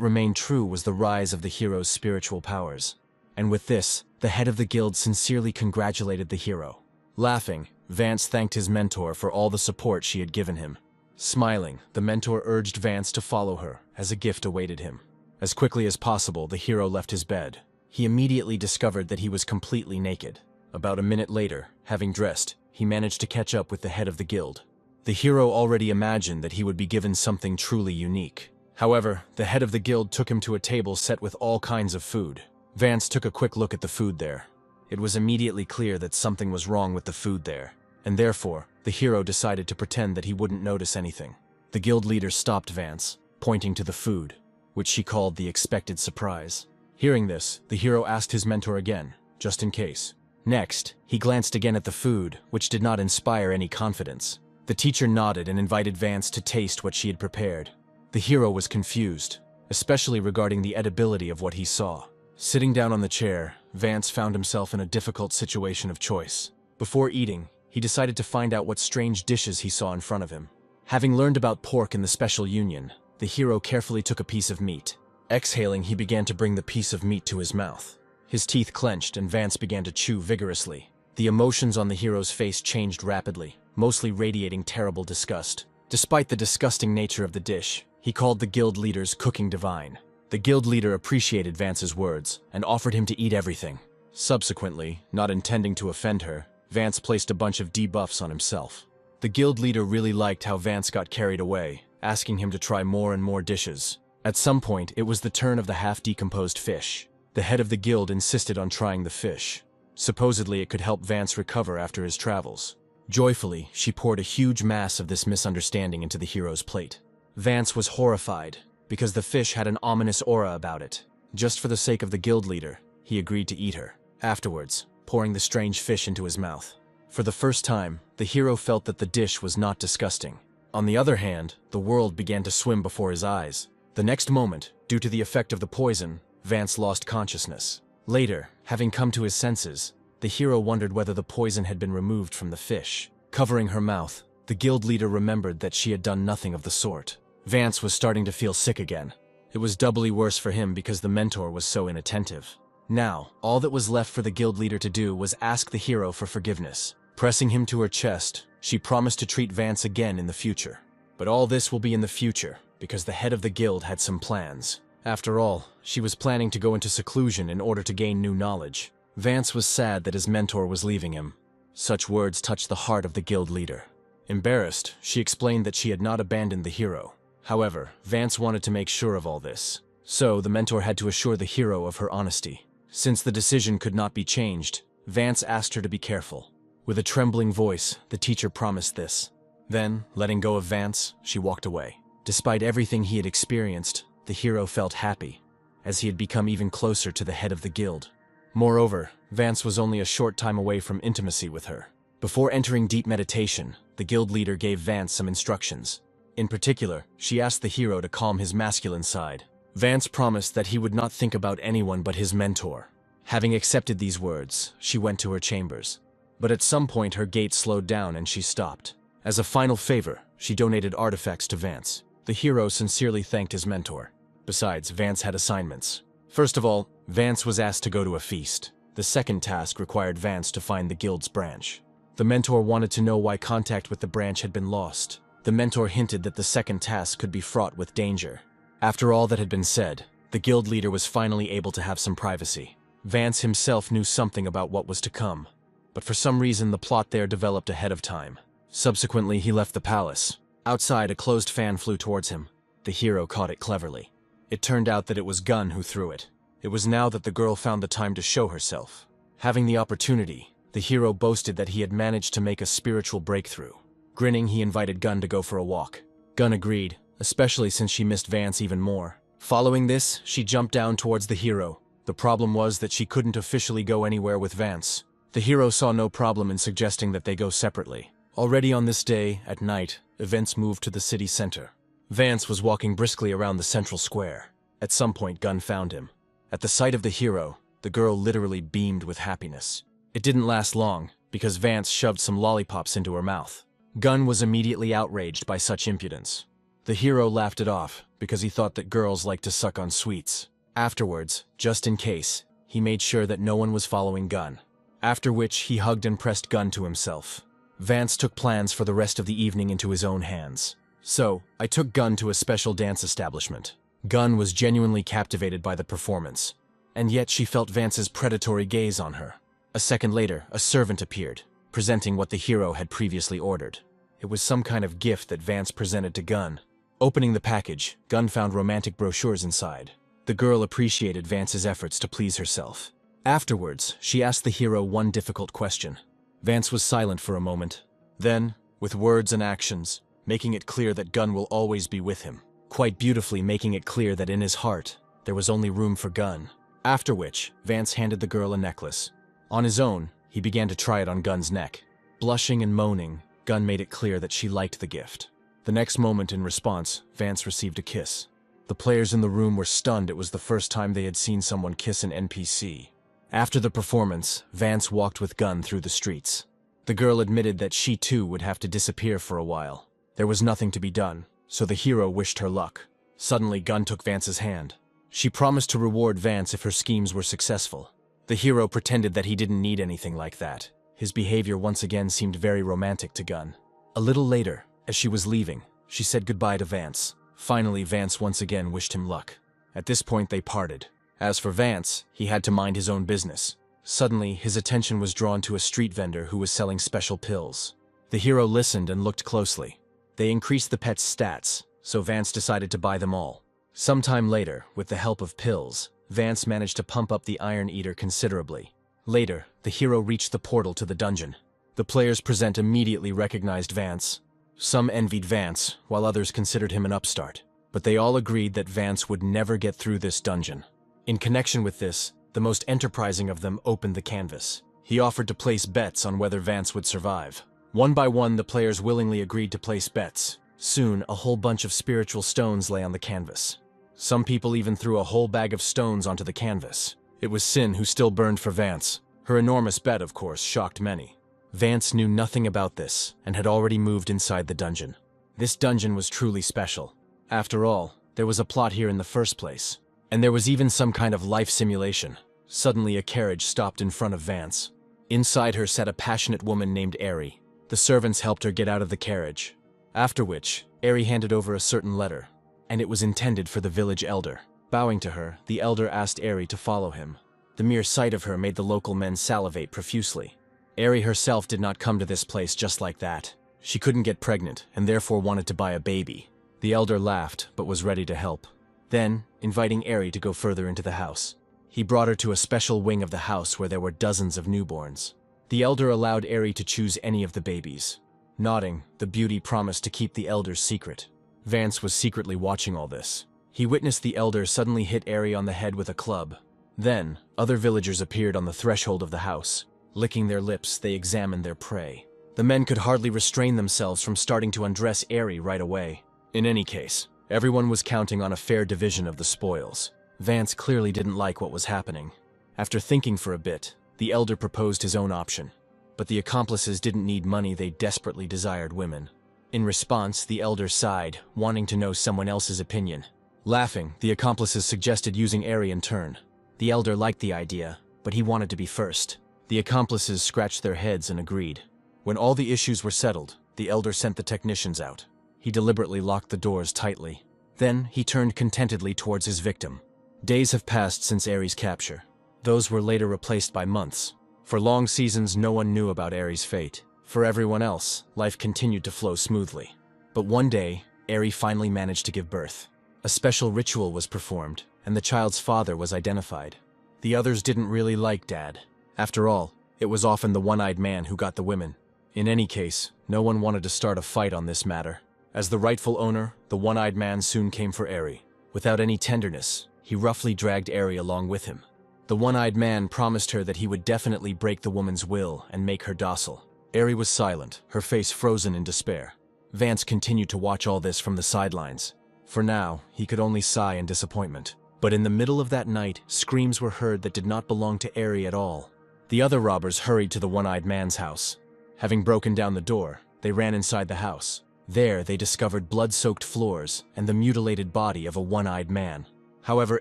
remained true was the rise of the hero's spiritual powers. And with this, the head of the guild sincerely congratulated the hero. Laughing, Vance thanked his mentor for all the support she had given him. Smiling, the mentor urged Vance to follow her, as a gift awaited him. As quickly as possible, the hero left his bed. He immediately discovered that he was completely naked. About a minute later, having dressed, he managed to catch up with the head of the guild. The hero already imagined that he would be given something truly unique. However, the head of the guild took him to a table set with all kinds of food. Vance took a quick look at the food there. It was immediately clear that something was wrong with the food there, and therefore, the hero decided to pretend that he wouldn't notice anything. The guild leader stopped Vance, pointing to the food, which she called the expected surprise. Hearing this, the hero asked his mentor again, just in case. Next, he glanced again at the food, which did not inspire any confidence. The teacher nodded and invited Vance to taste what she had prepared. The hero was confused, especially regarding the edibility of what he saw. Sitting down on the chair, Vance found himself in a difficult situation of choice. Before eating, he decided to find out what strange dishes he saw in front of him. Having learned about pork in the special union, the hero carefully took a piece of meat. Exhaling, he began to bring the piece of meat to his mouth. His teeth clenched and Vance began to chew vigorously. The emotions on the hero's face changed rapidly, mostly radiating terrible disgust. Despite the disgusting nature of the dish, he called the guild leader's cooking divine. The guild leader appreciated Vance's words and offered him to eat everything. Subsequently, not intending to offend her, Vance placed a bunch of debuffs on himself. The guild leader really liked how Vance got carried away, asking him to try more and more dishes. At some point, it was the turn of the half-decomposed fish. The head of the guild insisted on trying the fish. Supposedly, it could help Vance recover after his travels. Joyfully, she poured a huge mass of this misunderstanding into the hero's plate. Vance was horrified, because the fish had an ominous aura about it. Just for the sake of the guild leader, he agreed to eat her. Afterwards, pouring the strange fish into his mouth. For the first time, the hero felt that the dish was not disgusting. On the other hand, the world began to swim before his eyes. The next moment, due to the effect of the poison, Vance lost consciousness. Later, having come to his senses, the hero wondered whether the poison had been removed from the fish. Covering her mouth, the guild leader remembered that she had done nothing of the sort. Vance was starting to feel sick again. It was doubly worse for him because the mentor was so inattentive. Now, all that was left for the guild leader to do was ask the hero for forgiveness. Pressing him to her chest, she promised to treat Vance again in the future. But all this will be in the future, because the head of the guild had some plans. After all, she was planning to go into seclusion in order to gain new knowledge. Vance was sad that his mentor was leaving him. Such words touched the heart of the guild leader. Embarrassed, she explained that she had not abandoned the hero. However, Vance wanted to make sure of all this. So, the mentor had to assure the hero of her honesty. Since the decision could not be changed, Vance asked her to be careful. With a trembling voice, the teacher promised this. Then, letting go of Vance, she walked away. Despite everything he had experienced, the hero felt happy, as he had become even closer to the head of the guild. Moreover, Vance was only a short time away from intimacy with her. Before entering deep meditation, the guild leader gave Vance some instructions. In particular, she asked the hero to calm his masculine side. Vance promised that he would not think about anyone but his mentor. Having accepted these words, she went to her chambers. But at some point her gait slowed down and she stopped. As a final favor, she donated artifacts to Vance. The hero sincerely thanked his mentor. Besides, Vance had assignments. First of all, Vance was asked to go to a feast. The second task required Vance to find the guild's branch. The mentor wanted to know why contact with the branch had been lost. The mentor hinted that the second task could be fraught with danger. After all that had been said, the guild leader was finally able to have some privacy. Vance himself knew something about what was to come, but for some reason the plot there developed ahead of time. Subsequently, he left the palace. Outside, a closed fan flew towards him. The hero caught it cleverly. It turned out that it was Gun who threw it. It was now that the girl found the time to show herself. Having the opportunity, the hero boasted that he had managed to make a spiritual breakthrough. Grinning, he invited Gun to go for a walk. Gun agreed, especially since she missed Vance even more. Following this, she jumped down towards the hero. The problem was that she couldn't officially go anywhere with Vance. The hero saw no problem in suggesting that they go separately. Already on this day, at night, events moved to the city center. Vance was walking briskly around the central square. At some point, Gun found him. At the sight of the hero, the girl literally beamed with happiness. It didn't last long, because Vance shoved some lollipops into her mouth. Gun was immediately outraged by such impudence. The hero laughed it off, because he thought that girls liked to suck on sweets. Afterwards, just in case, he made sure that no one was following Gun. After which, he hugged and pressed Gun to himself. Vance took plans for the rest of the evening into his own hands. So, I took Gun to a special dance establishment. Gun was genuinely captivated by the performance, and yet she felt Vance's predatory gaze on her. A second later, a servant appeared, presenting what the hero had previously ordered. It was some kind of gift that Vance presented to Gun. Opening the package, Gun found romantic brochures inside. The girl appreciated Vance's efforts to please herself. Afterwards, she asked the hero one difficult question. Vance was silent for a moment. Then, with words and actions, making it clear that Gun will always be with him. Quite beautifully making it clear that in his heart, there was only room for Gun. After which, Vance handed the girl a necklace. On his own, he began to try it on Gun's neck. Blushing and moaning, Gun made it clear that she liked the gift. The next moment, in response, Vance received a kiss. The players in the room were stunned. It was the first time they had seen someone kiss an NPC. After the performance, Vance walked with Gun through the streets. The girl admitted that she too would have to disappear for a while. There was nothing to be done, so the hero wished her luck. Suddenly, Gun took Vance's hand. She promised to reward Vance if her schemes were successful. The hero pretended that he didn't need anything like that. His behavior once again seemed very romantic to Gun. A little later, as she was leaving, she said goodbye to Vance. Finally, Vance once again wished him luck. At this point, they parted. As for Vance, he had to mind his own business. Suddenly, his attention was drawn to a street vendor who was selling special pills. The hero listened and looked closely. They increased the pet's stats, so Vance decided to buy them all. Sometime later, with the help of pills, Vance managed to pump up the Iron Eater considerably. Later, the hero reached the portal to the dungeon. The players present immediately recognized Vance. Some envied Vance, while others considered him an upstart. But they all agreed that Vance would never get through this dungeon. In connection with this, the most enterprising of them opened the canvas. He offered to place bets on whether Vance would survive. One by one, the players willingly agreed to place bets. Soon, a whole bunch of spiritual stones lay on the canvas. Some people even threw a whole bag of stones onto the canvas. It was Sin who still burned for Vance. Her enormous bet, of course, shocked many. Vance knew nothing about this, and had already moved inside the dungeon. This dungeon was truly special. After all, there was a plot here in the first place. And there was even some kind of life simulation. Suddenly, a carriage stopped in front of Vance. Inside her sat a passionate woman named Eri. The servants helped her get out of the carriage. After which, Eri handed over a certain letter, and it was intended for the village elder. Bowing to her, the elder asked Eri to follow him. The mere sight of her made the local men salivate profusely. Eri herself did not come to this place just like that. She couldn't get pregnant, and therefore wanted to buy a baby. The elder laughed, but was ready to help. Then, inviting Eri to go further into the house. He brought her to a special wing of the house where there were dozens of newborns. The elder allowed Eri to choose any of the babies. Nodding, the beauty promised to keep the elder's secret. Vance was secretly watching all this. He witnessed the elder suddenly hit Eri on the head with a club. Then, other villagers appeared on the threshold of the house. Licking their lips, they examined their prey. The men could hardly restrain themselves from starting to undress Eri right away. In any case, everyone was counting on a fair division of the spoils. Vance clearly didn't like what was happening. After thinking for a bit, the elder proposed his own option. But the accomplices didn't need money, they desperately desired women. In response, the elder sighed, wanting to know someone else's opinion. Laughing, the accomplices suggested using Eri in turn. The elder liked the idea, but he wanted to be first. The accomplices scratched their heads and agreed. When all the issues were settled, the elder sent the technicians out. He deliberately locked the doors tightly. Then he turned contentedly towards his victim. Days have passed since Eri's capture. Those were later replaced by months. For long seasons, no one knew about Eri's fate. For everyone else, life continued to flow smoothly. But one day, Eri finally managed to give birth. A special ritual was performed, and the child's father was identified. The others didn't really like Dad. After all, it was often the one-eyed man who got the women. In any case, no one wanted to start a fight on this matter. As the rightful owner, the one-eyed man soon came for Eri. Without any tenderness, he roughly dragged Eri along with him. The one-eyed man promised her that he would definitely break the woman's will and make her docile. Eri was silent, her face frozen in despair. Vance continued to watch all this from the sidelines. For now, he could only sigh in disappointment. But in the middle of that night, screams were heard that did not belong to Eri at all. The other robbers hurried to the one-eyed man's house. Having broken down the door, they ran inside the house. There, they discovered blood-soaked floors and the mutilated body of a one-eyed man. However,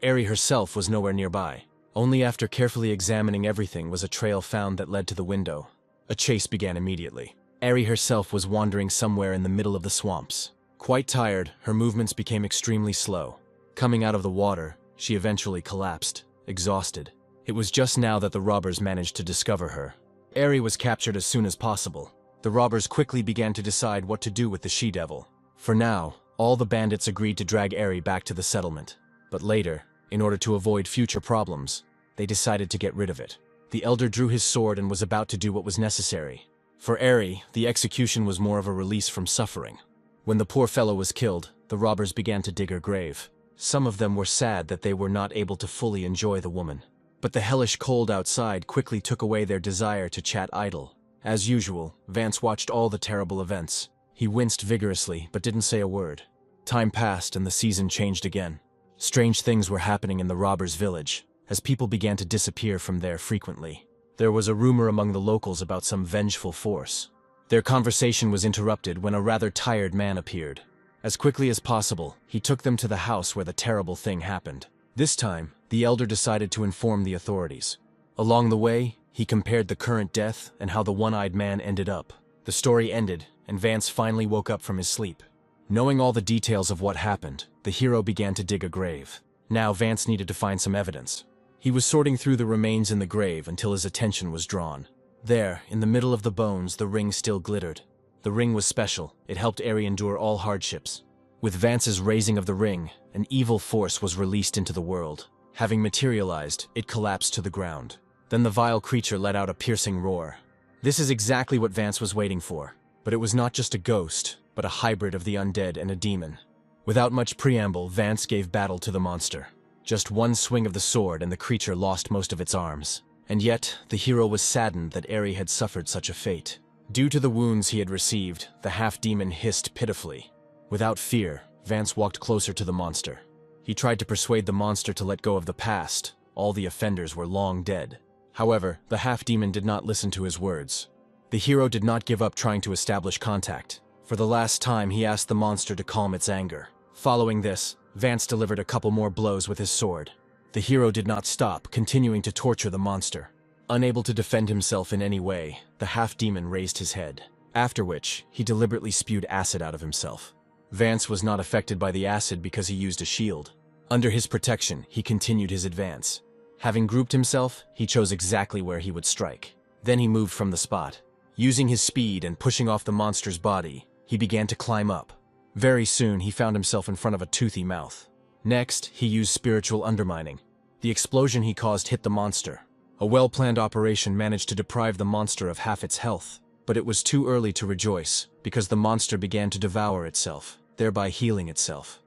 Eri herself was nowhere nearby. Only after carefully examining everything was a trail found that led to the window. A chase began immediately. Eri herself was wandering somewhere in the middle of the swamps. Quite tired, her movements became extremely slow. Coming out of the water, she eventually collapsed, exhausted. It was just now that the robbers managed to discover her. Eri was captured as soon as possible. The robbers quickly began to decide what to do with the she-devil. For now, all the bandits agreed to drag Eri back to the settlement. But later, in order to avoid future problems, they decided to get rid of it. The elder drew his sword and was about to do what was necessary. For Eri, the execution was more of a release from suffering. When the poor fellow was killed, the robbers began to dig her grave. Some of them were sad that they were not able to fully enjoy the woman. But the hellish cold outside quickly took away their desire to chat idle. As usual, Vance watched all the terrible events. He winced vigorously, but didn't say a word. Time passed and the season changed again. Strange things were happening in the robbers' village, as people began to disappear from there frequently. There was a rumor among the locals about some vengeful force. Their conversation was interrupted when a rather tired man appeared. As quickly as possible, he took them to the house where the terrible thing happened. This time, the elder decided to inform the authorities. Along the way, he compared the current death and how the one-eyed man ended up. The story ended, and Vance finally woke up from his sleep. Knowing all the details of what happened, the hero began to dig a grave. Now Vance needed to find some evidence. He was sorting through the remains in the grave until his attention was drawn. There, in the middle of the bones, the ring still glittered. The ring was special. It helped Eri endure all hardships. With Vance's raising of the ring, an evil force was released into the world. Having materialized, it collapsed to the ground. Then the vile creature let out a piercing roar. This is exactly what Vance was waiting for. But it was not just a ghost, but a hybrid of the undead and a demon. Without much preamble, Vance gave battle to the monster. Just one swing of the sword and the creature lost most of its arms. And yet, the hero was saddened that Eri had suffered such a fate. Due to the wounds he had received, the half-demon hissed pitifully. Without fear, Vance walked closer to the monster. He tried to persuade the monster to let go of the past. All the offenders were long dead. However, the half-demon did not listen to his words. The hero did not give up trying to establish contact. For the last time, he asked the monster to calm its anger. Following this, Vance delivered a couple more blows with his sword. The hero did not stop, continuing to torture the monster. Unable to defend himself in any way, the half-demon raised his head. After which, he deliberately spewed acid out of himself. Vance was not affected by the acid because he used a shield. Under his protection, he continued his advance. Having grouped himself, he chose exactly where he would strike. Then he moved from the spot. Using his speed and pushing off the monster's body, he began to climb up. Very soon, he found himself in front of a toothy mouth. Next, he used spiritual undermining. The explosion he caused hit the monster. A well-planned operation managed to deprive the monster of half its health, but it was too early to rejoice, because the monster began to devour itself, thereby healing itself.